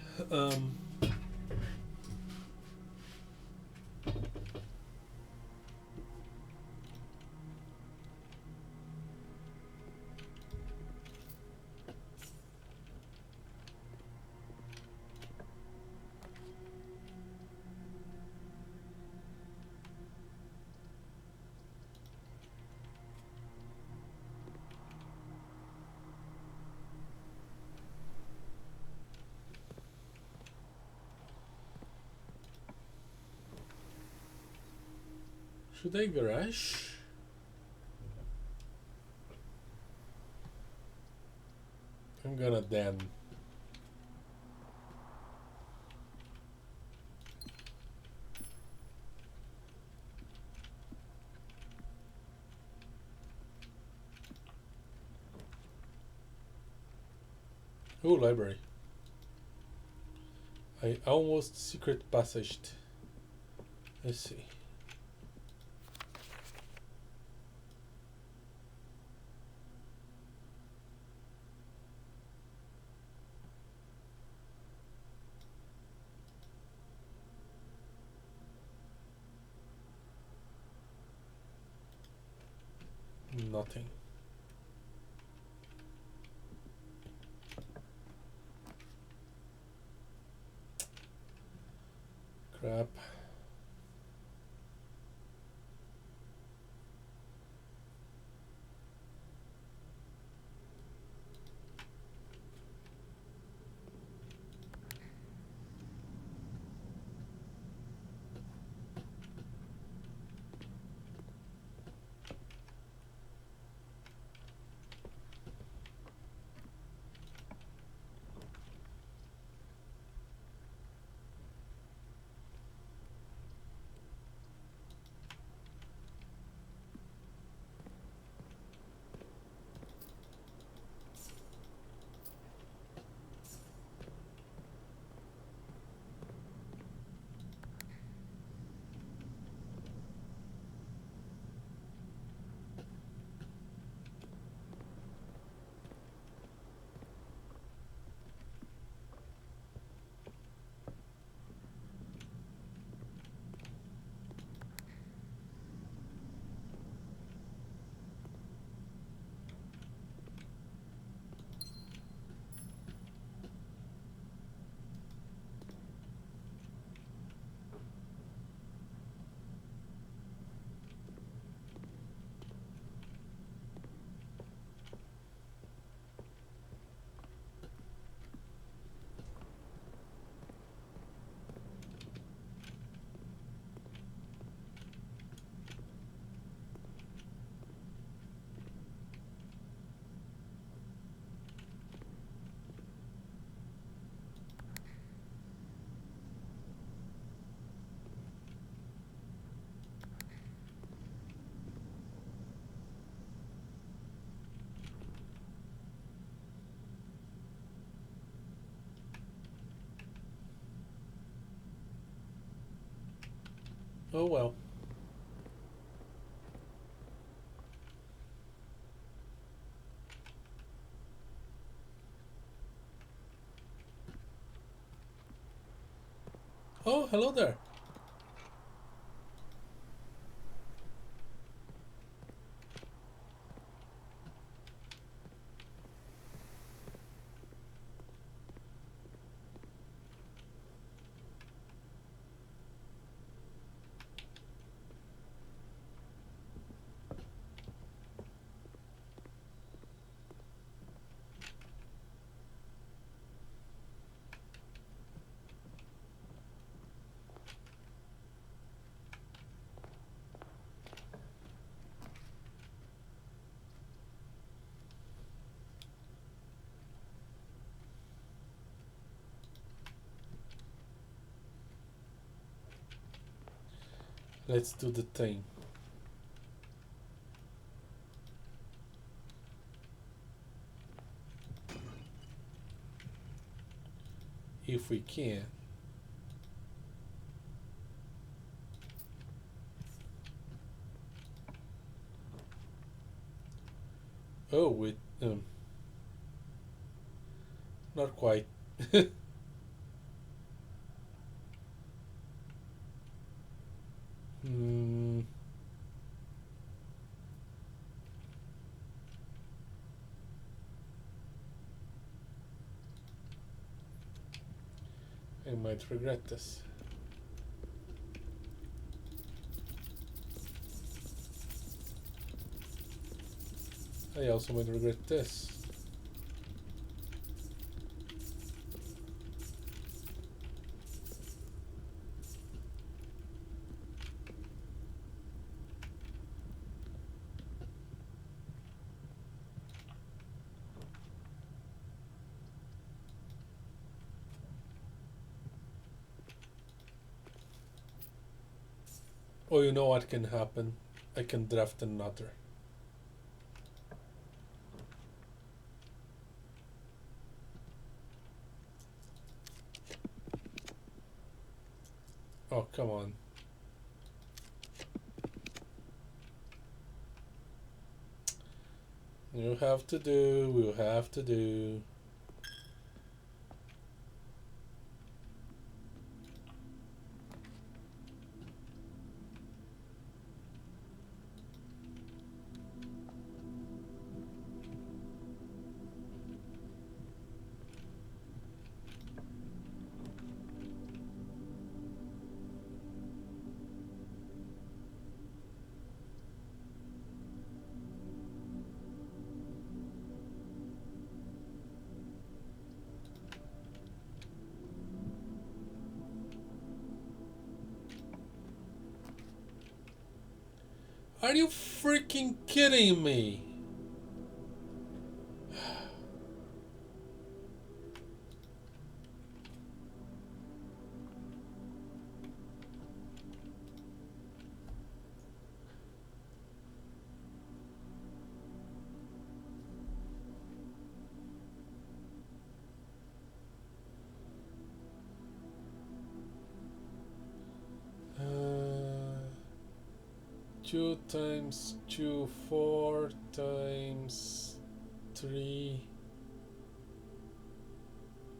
Should I garage? I'm gonna then. Oh, library. I almost secret passaged. Let's see. Nothing. Crap. Oh well. Oh, hello there. Let's do the thing. If we can. Oh, with not quite. Hmm. I might regret this. I also might regret this. Oh, you know what can happen? I can draft another. Oh, come on. You have to do, we'll have to do. Are you freaking kidding me? Uh, 2 times 2, 4 times 3,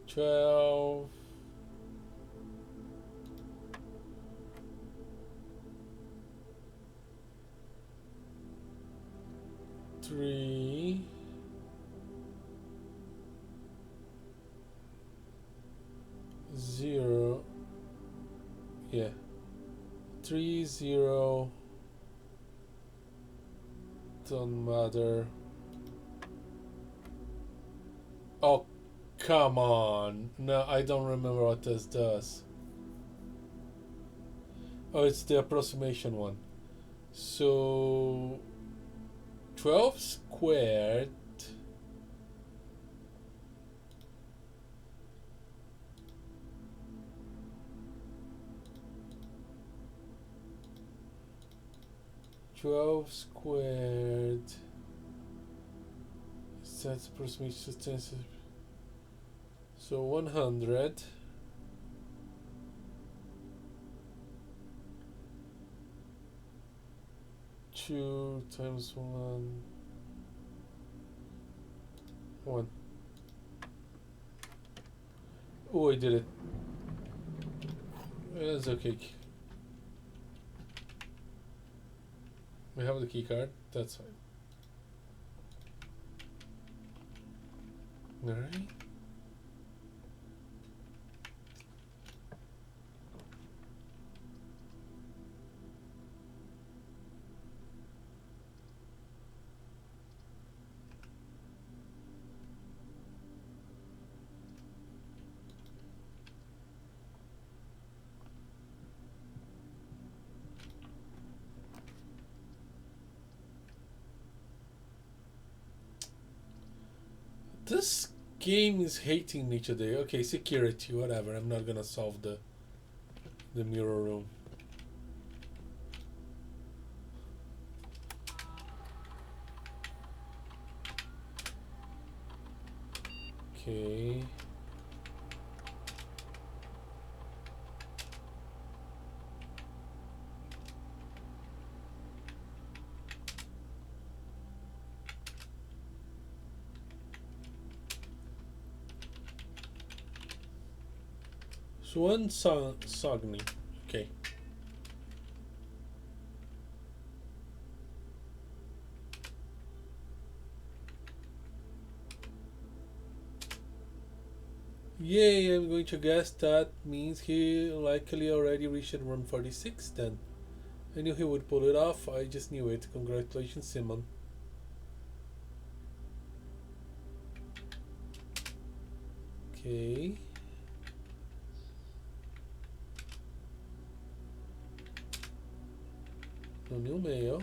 12. Three, zero, yeah, 3, 0, don't matter. Oh, come on. No, I don't remember what this does. Oh, it's the approximation one. So 12 squared. Twelve squared. That's approximation. So 100. 2 times 1. 1. Oh, I did it. It's okay. We have the key card. That's fine. Alright. This game is hating me today. Okay, security, whatever. I'm not gonna solve the mirror room. Okay. Swan Sogni. Okay. Yay, I'm going to guess that means he likely already reached 146 then. I knew he would pull it off, I just knew it. Congratulations, Simon. Okay. No new mail.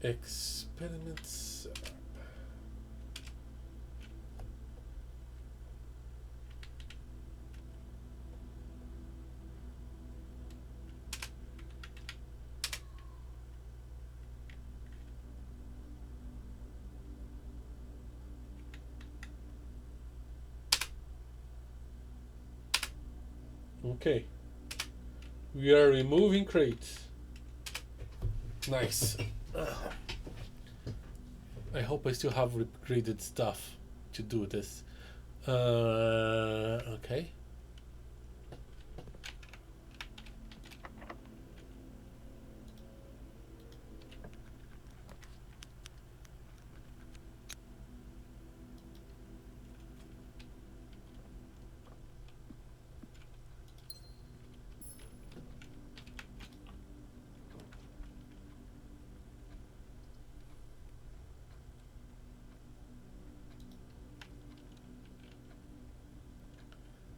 Experiments. Okay. We are removing crates. Nice. I hope I still have upgraded stuff to do this. Okay.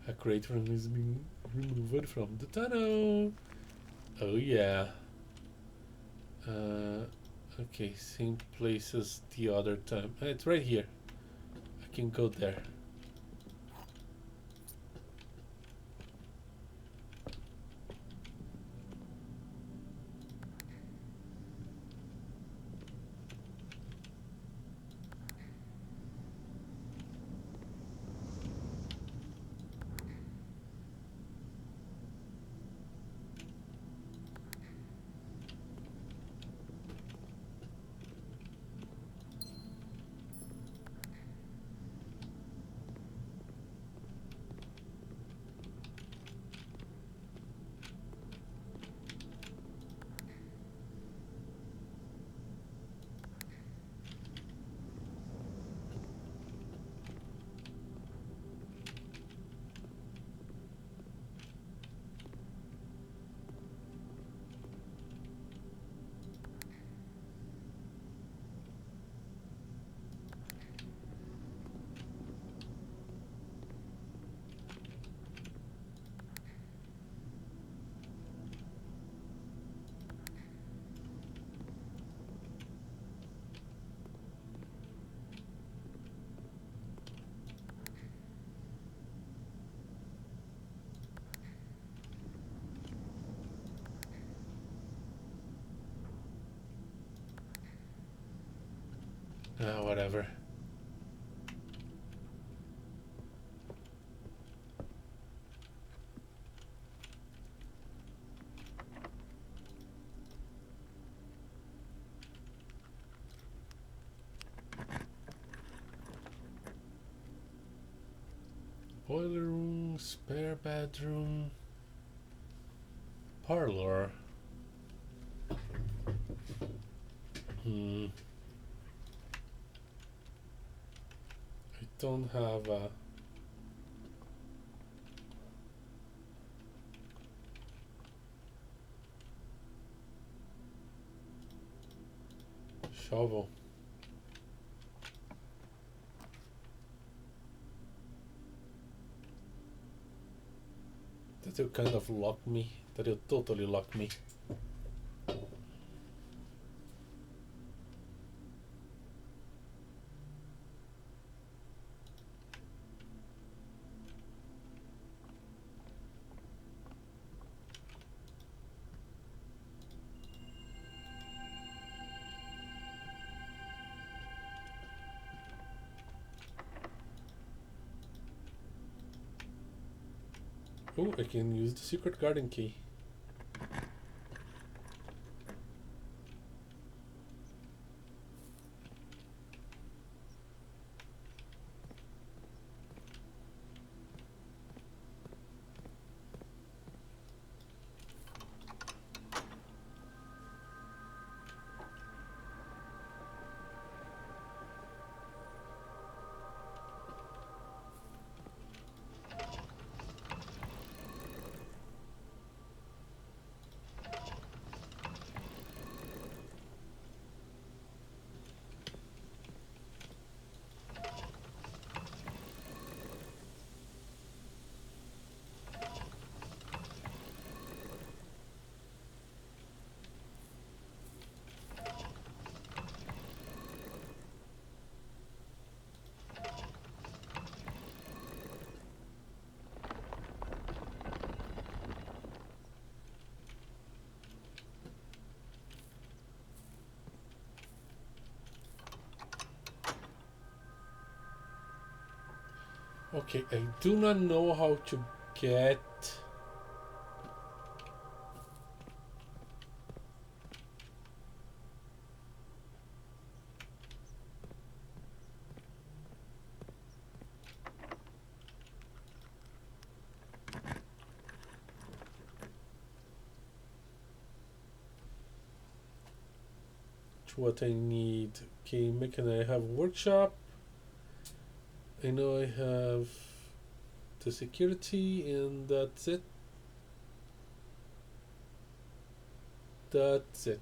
A crate room is being removed from the tunnel. Oh yeah. Okay, same place as the other time. It's right here. I can go there. Whatever. Boiler room, spare bedroom, parlor. I don't have a shovel. That will kind of lock me. That will totally lock me. Oh, I can use the secret garden key. Okay, I do not know how to get what I need. Okay, can I have workshop? I know I have the security, and that's it. That's it.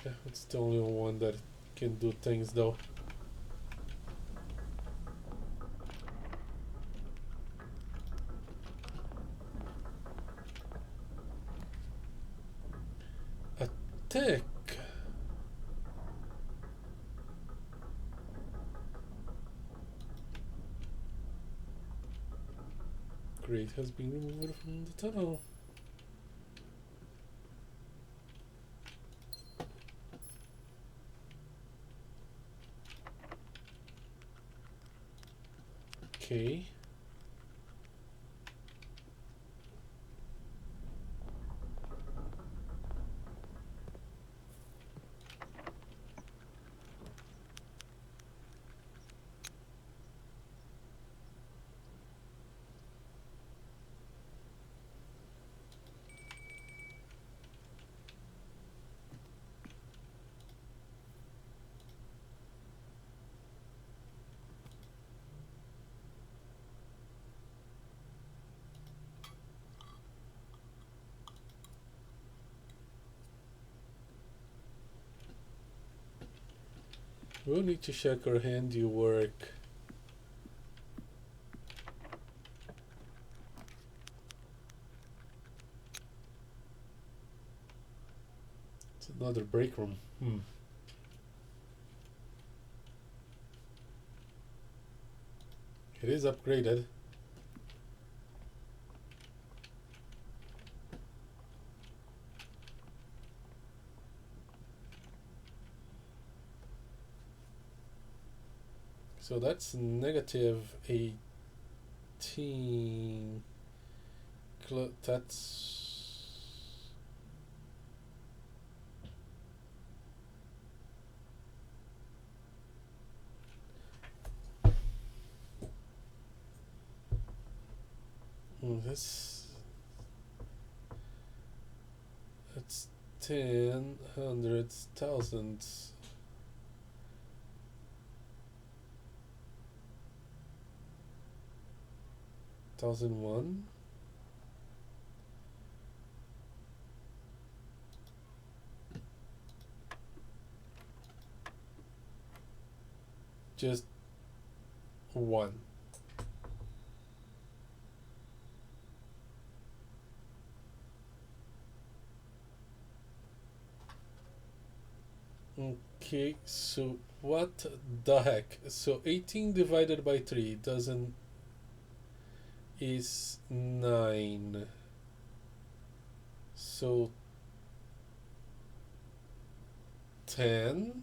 Yeah, it's the only one that can do things though. Attack. Grate has been removed from the tunnel. Okay. We'll need to check our handiwork. It's another break room. It is upgraded. So that's negative 18. That's this. That's 10, hundreds, thousands. 1001. Just 1. Okay, so what the heck? So 18 divided by 3 doesn't is 9. So 10.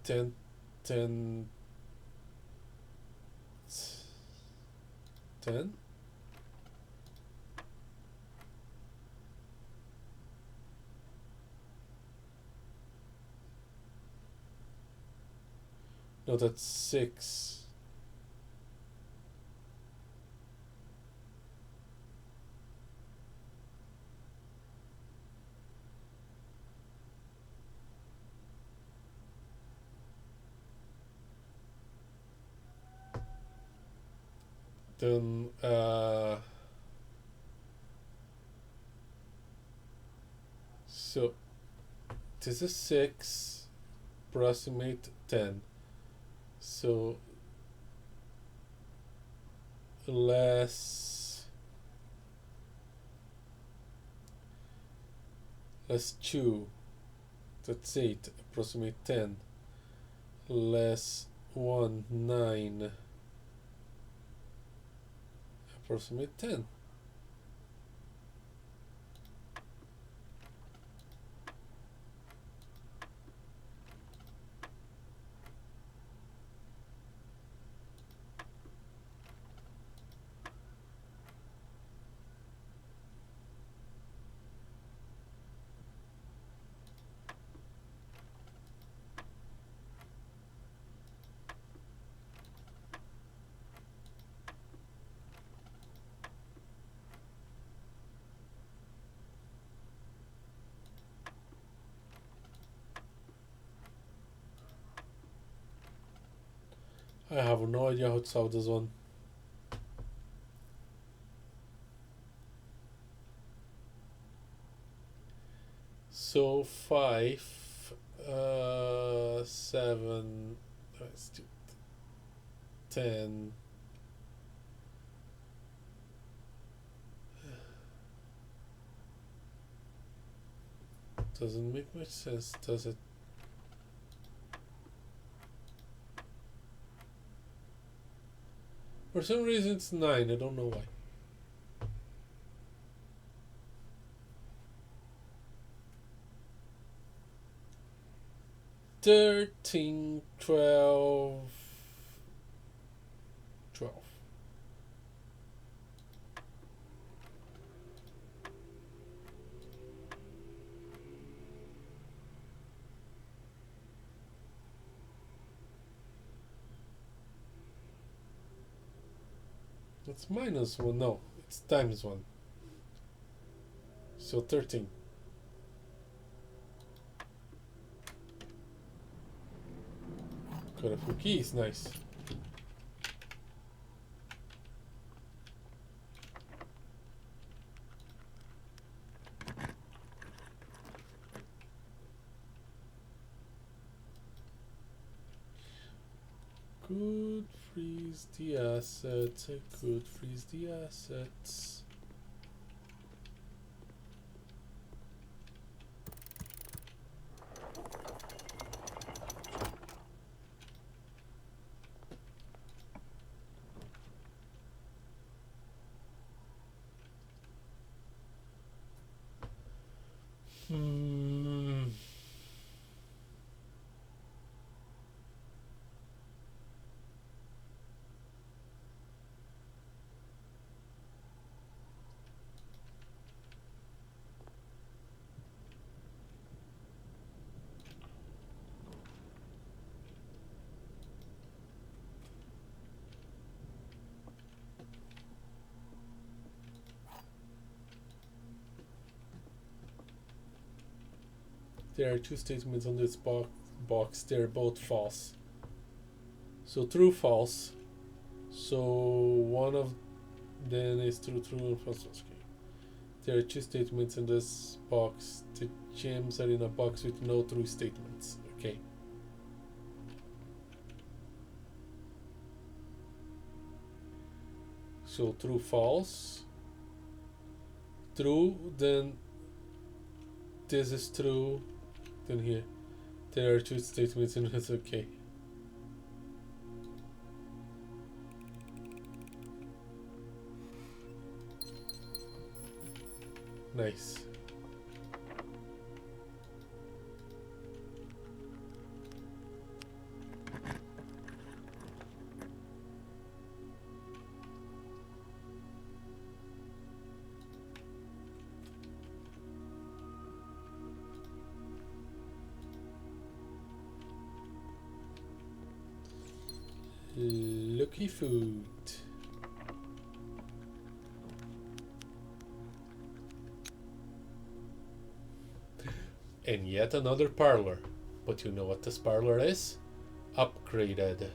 10, 10, 10. No, that's 6. Then so this is 6, approximate 10. So less 2. That's 8, approximate 10. Less 1, 9. Approximate 10. I have no idea how to solve this one. So 5, 7, 10. Doesn't make much sense, does it? For some reason it's 9, I don't know why. Thirteen, 12. It's minus 1, no, it's times 1. So 13. Got a few keys, nice. Could freeze the assets, could freeze the assets. There are two statements on this box. They're both false. So true, false. So one of them is true, and false. Okay. There are two statements in this box. The gems are in a box with no true statements. Okay. So true, false. True, then this is true. Then here, there are two statements in it. Okay. Nice. Lucky food. And yet another parlor. But you know what this parlor is? Upgraded.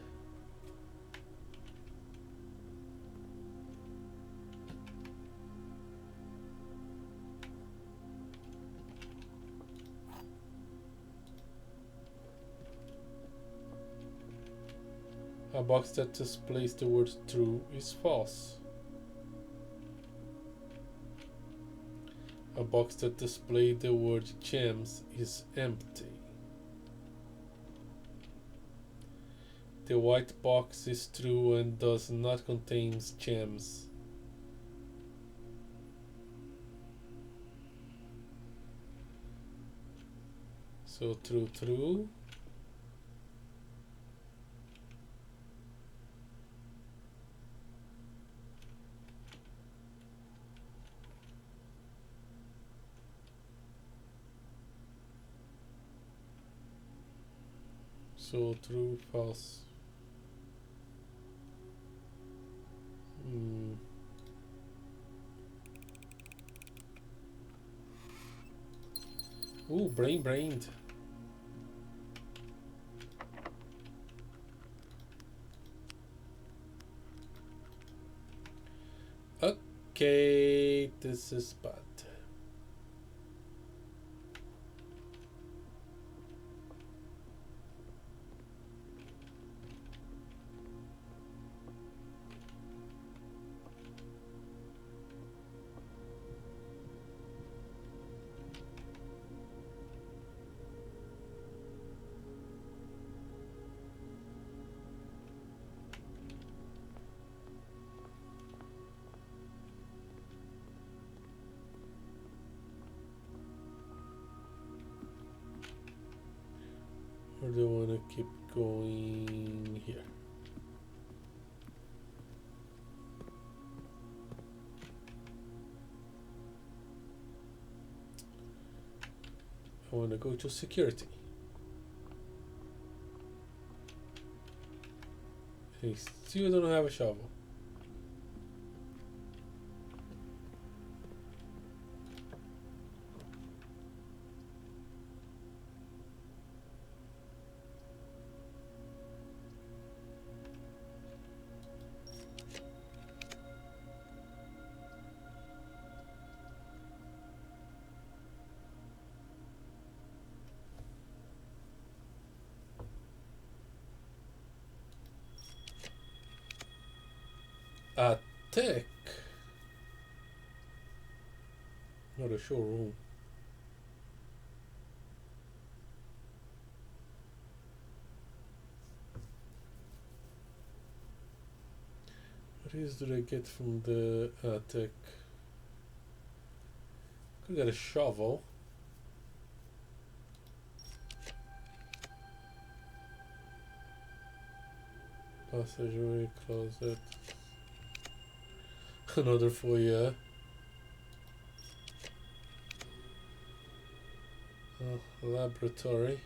A box that displays the word true is false. A box that displays the word gems is empty. The white box is true and does not contain gems. So true, true. So true, false. Ooh, brained. Okay, this is bad. Or do I want to keep going here? I want to go to security. I still don't have a shovel. Attic. Not a showroom. What else did I get from the attic? Could get a shovel. Passageway, closet. Another foyer. Laboratory.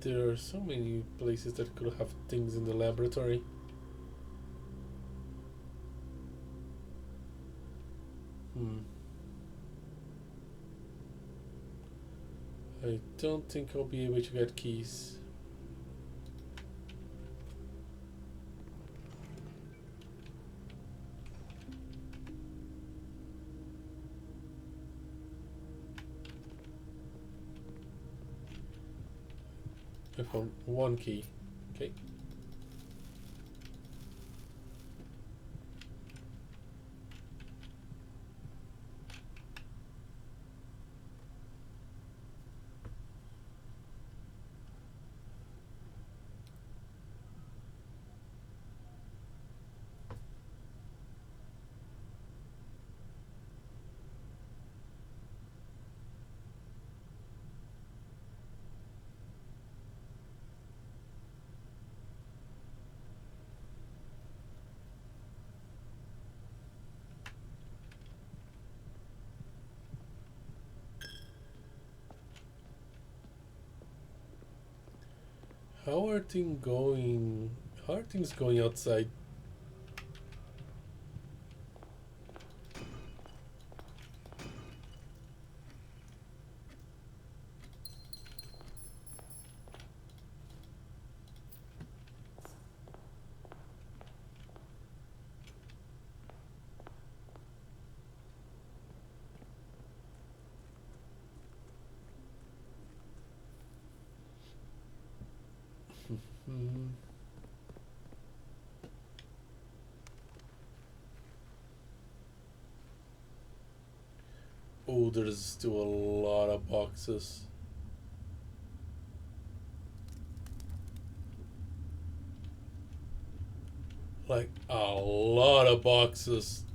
There are so many places that could have things in the laboratory. I don't think I'll be able to get keys. I found one key. Okay. How are things going? How are things going outside? Hmm. Oh, there's still a lot of boxes. Like a lot of boxes.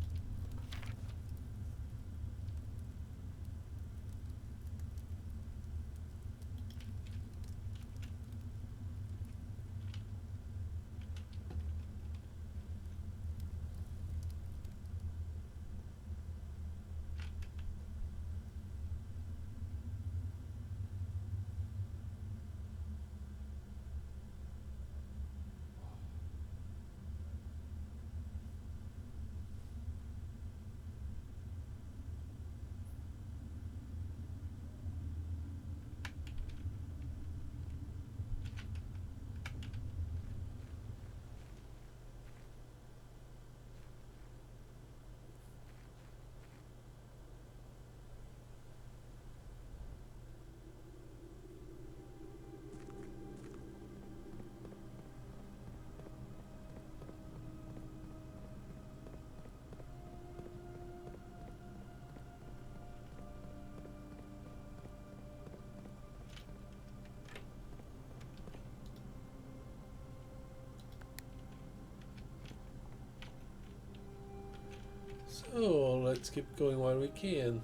So let's keep going while we can.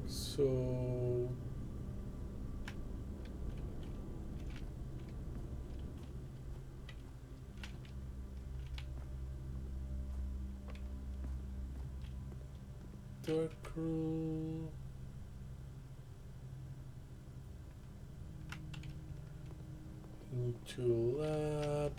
So dark room. Into lab.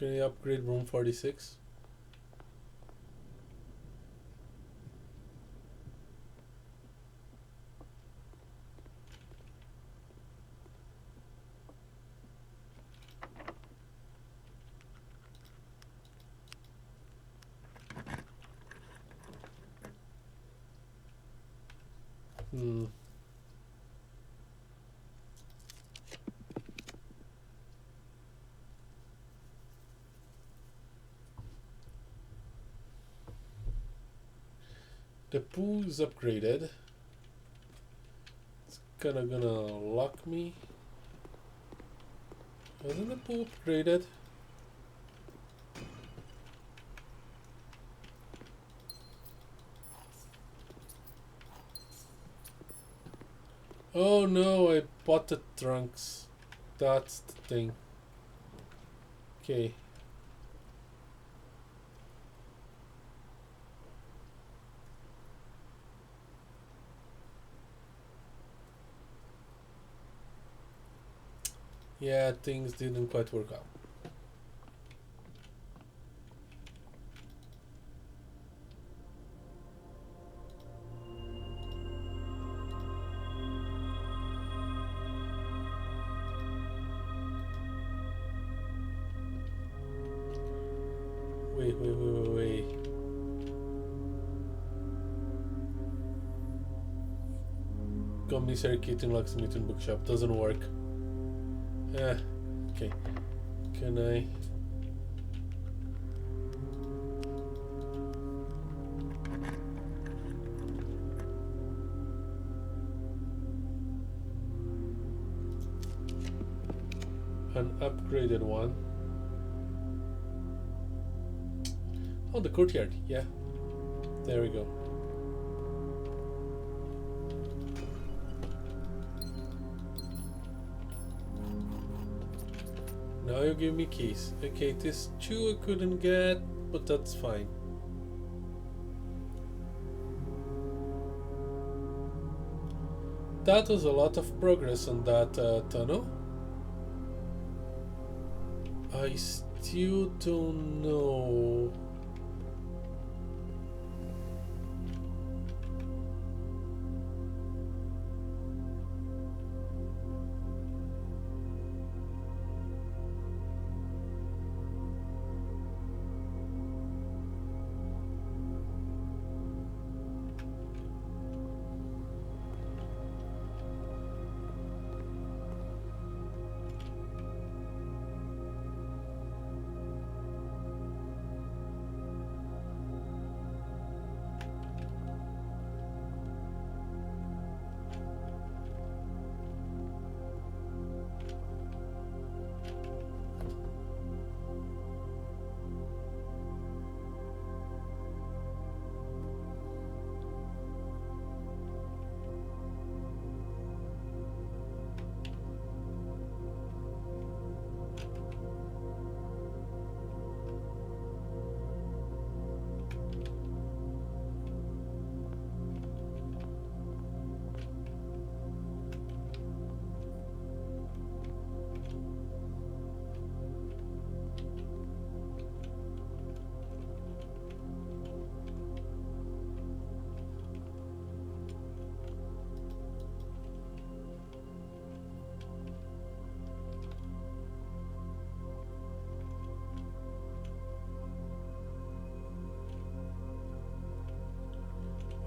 Can you upgrade room 46? Hmm. The pool is upgraded. It's kinda gonna lock me. Wasn't the pool upgraded? Oh no, I bought the trunks. That's the thing. Okay. Yeah, things didn't quite work out. Wait. Commissary Kitten Locksmith and Bookshop doesn't work. Okay. Can I? An upgraded one. Oh, the courtyard. Yeah. There we go. Now you give me keys. Okay, this 2 I couldn't get, but that's fine. That was a lot of progress on that tunnel. I still don't know.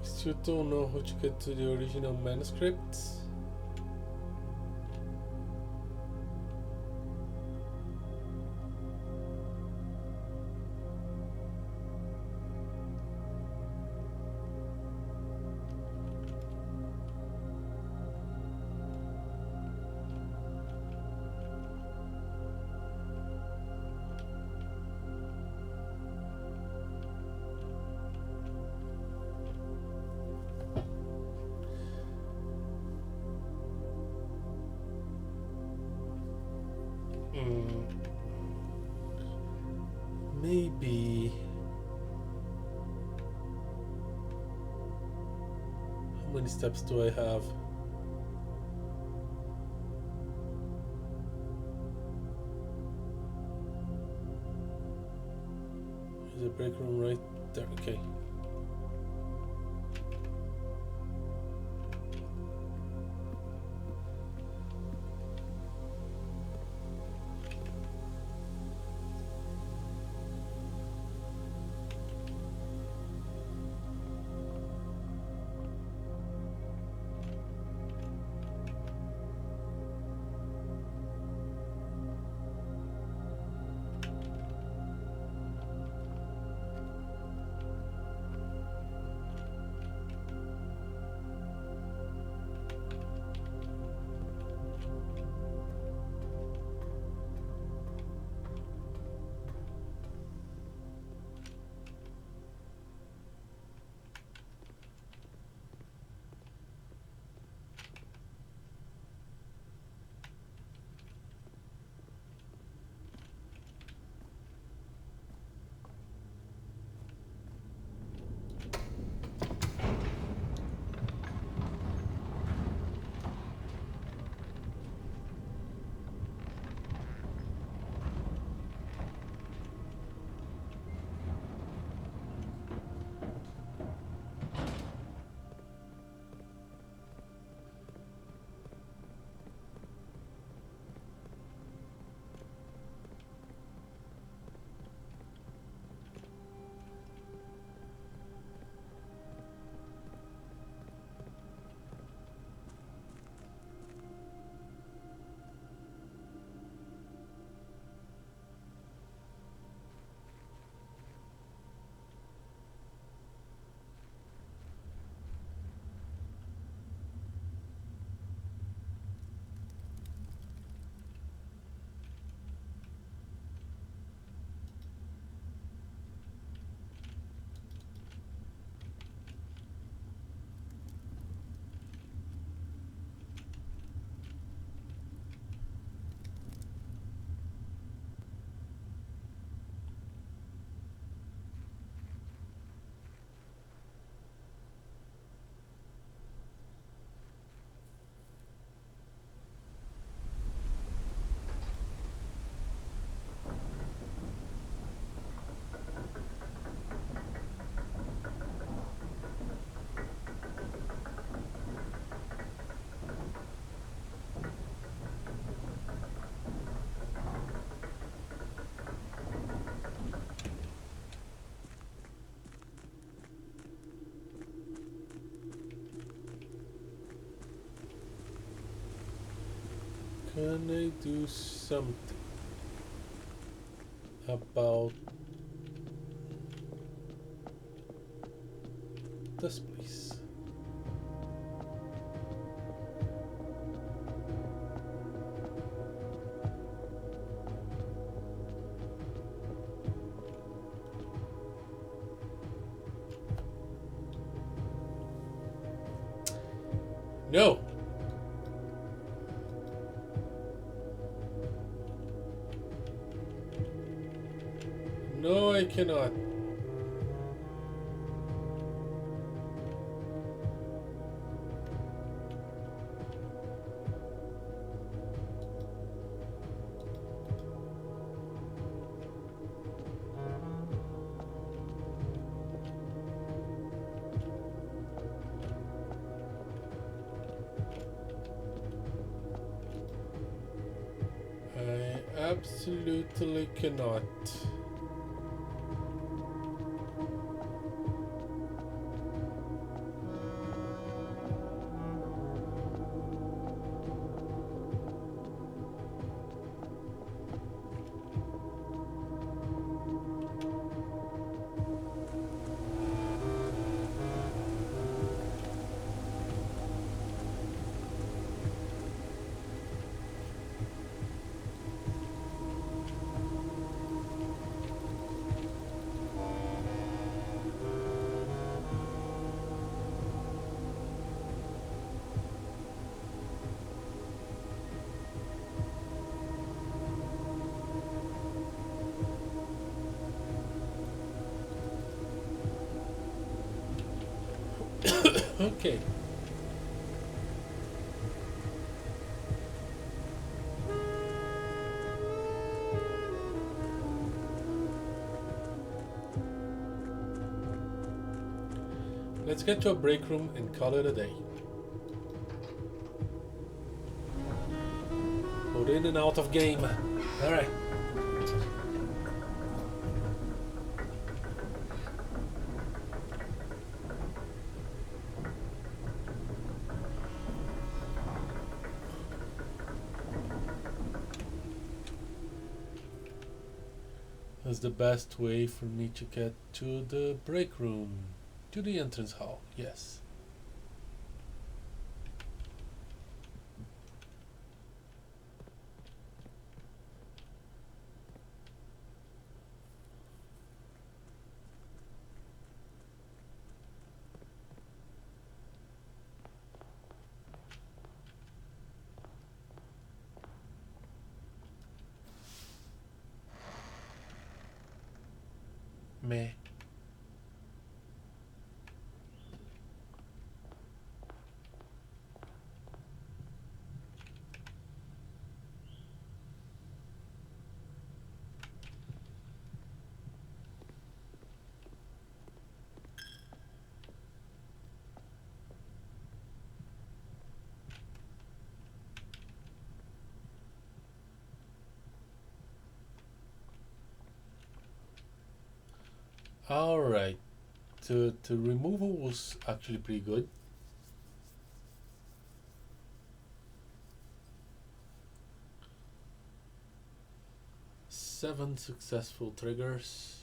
Still don't know how to get to the original manuscripts. Maybe. How many steps do I have? There's a break room right there. Okay. Can I do something about this place? No. No, I cannot. I absolutely cannot. Okay. Let's get to a break room and call it a day. Put in and out of game. Alright. That's the best way for me to get to the break room. To the entrance hall, yes. Meh. Alright. The removal was actually pretty good. Seven successful triggers.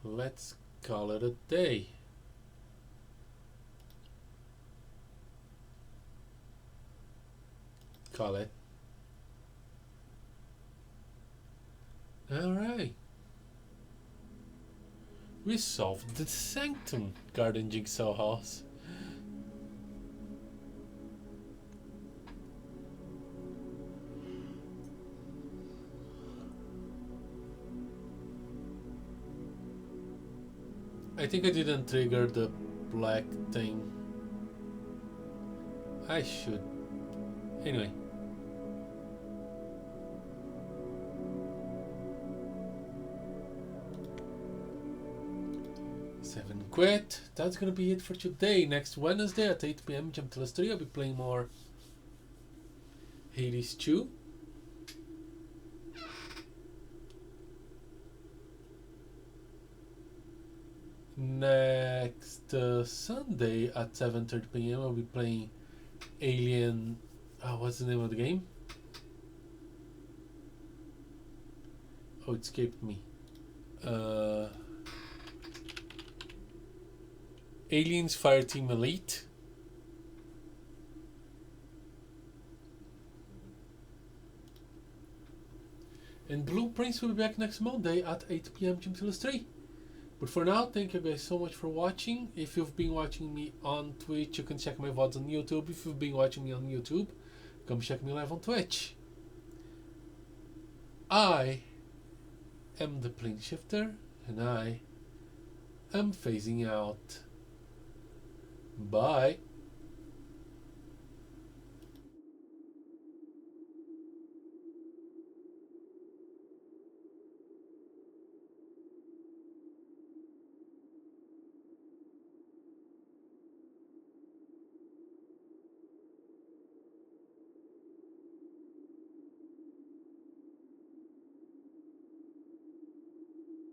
Let's call it a day. Call it. Alright. We solved the Sanctioned garden jigsaw house. I think I didn't trigger the black thing. I should. Anyway. £7. That's gonna be it for today. Next Wednesday at 8 PM, jump to the studio. I'll be playing more Hades 2. Sunday at 7:30 p.m. I'll be playing Alien. What's the name of the game? Oh, it escaped me. Aliens Fireteam Elite. And Blueprints will be back next Monday at 8 p.m. Jim till 3. But for now, thank you guys so much for watching. If you've been watching me on Twitch, you can check my VODs on YouTube. If you've been watching me on YouTube, come check me live on Twitch. I am the Plane Shifter, and I am phasing out. Bye.